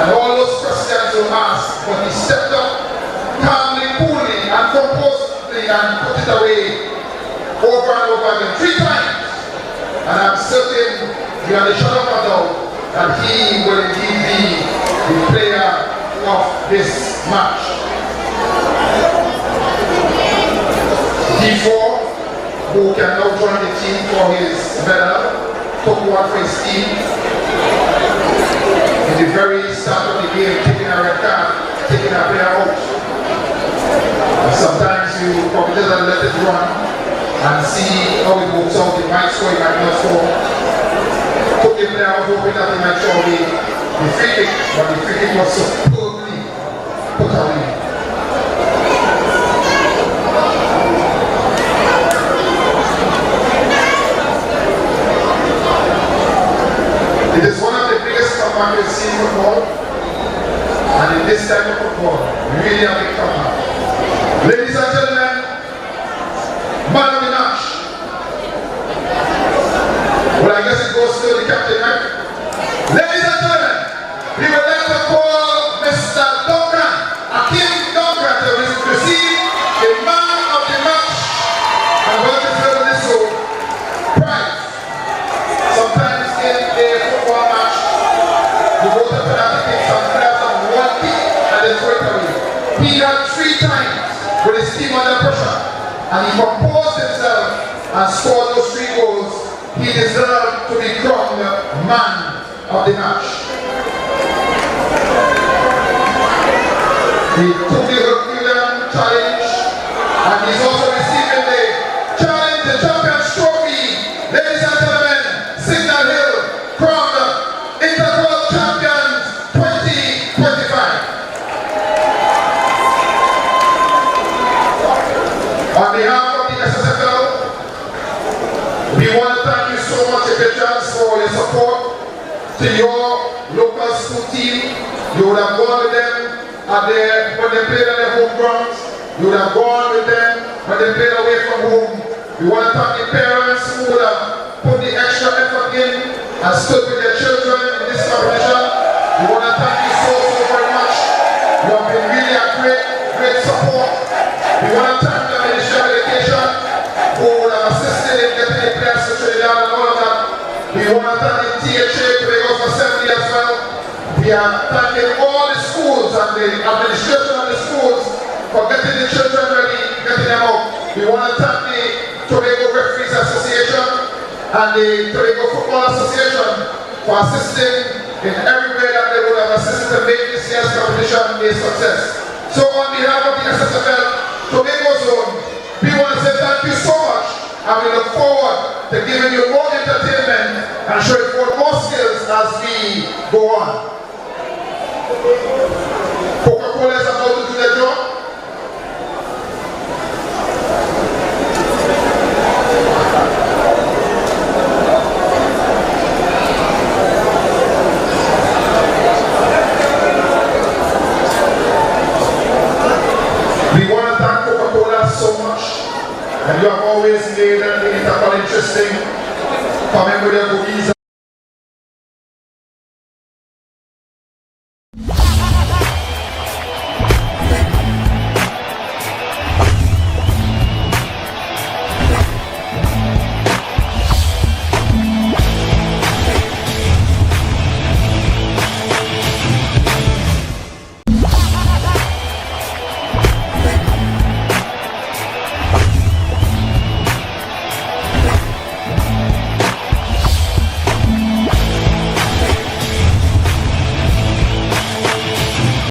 And all those questions were asked, but he stepped up calmly, coolly, and composedly and put it away over and over again 3 times. And I'm certain, beyond a shadow of a doubt, that he will indeed be the player of this match. D4, who can now join the team for his medal, took one for his team. In the very start of the game, taking a red card, taking a player out. And sometimes you probably just let it run and see how it moves out. It might score, it might not score. Took the player out, hoping that he might show the free kick, but the free kick was superbly put away. It is one of the biggest comebacks we've seen in football, and in this type of football, we really have a comeback. Ladies and gentlemen, man of the match. Well, I guess it goes to the captain, right? Ladies and gentlemen, we would like to call Mr. Duncan, Akim Duncan, to receive the man of the match and what is over this prize. Sometimes in a football match, you go to penalty kicks and players have 1 kick and they throw it away. He had 3 times with his team under pressure, and he composed himself and scored those 3 goals. He deserved to be crowned man of the match. He took the Herculean challenge, and he's also receiving the challenge, the Champions Trophy. Ladies and gentlemen, Signal Hill crowned Intercol Champions 2025. On behalf of the SSFL, we want to thank you so much, Egyptians, for your support to your local school team. You would have gone with them when they played on their home grounds. You would have gone with them when they played away from home. We want to thank the parents who would have put the extra effort in and stood with their children in this competition. We want to thank you so very much. You have been really a great support. We want to thank the Ministry of Education who would have assisted in getting the players to Trinidad and all of that. We want to thank the THA, Tobago Assembly as well. We are thanking all the schools and the administration of the schools for getting the children ready, getting them out. We want to thank the Tobago Referees Association and the Tobago Football Association for assisting in every way that they would have assisted to make this year's competition a success. So on behalf of the SSFL Tobago Zone, we want to say thank you so much, and we look forward to giving you more entertainment and showing you more skills as we go on. Coca-Cola is about to do their job. We want to thank Coca-Cola so much, and you have always made the Intercol interesting, coming with your cookies.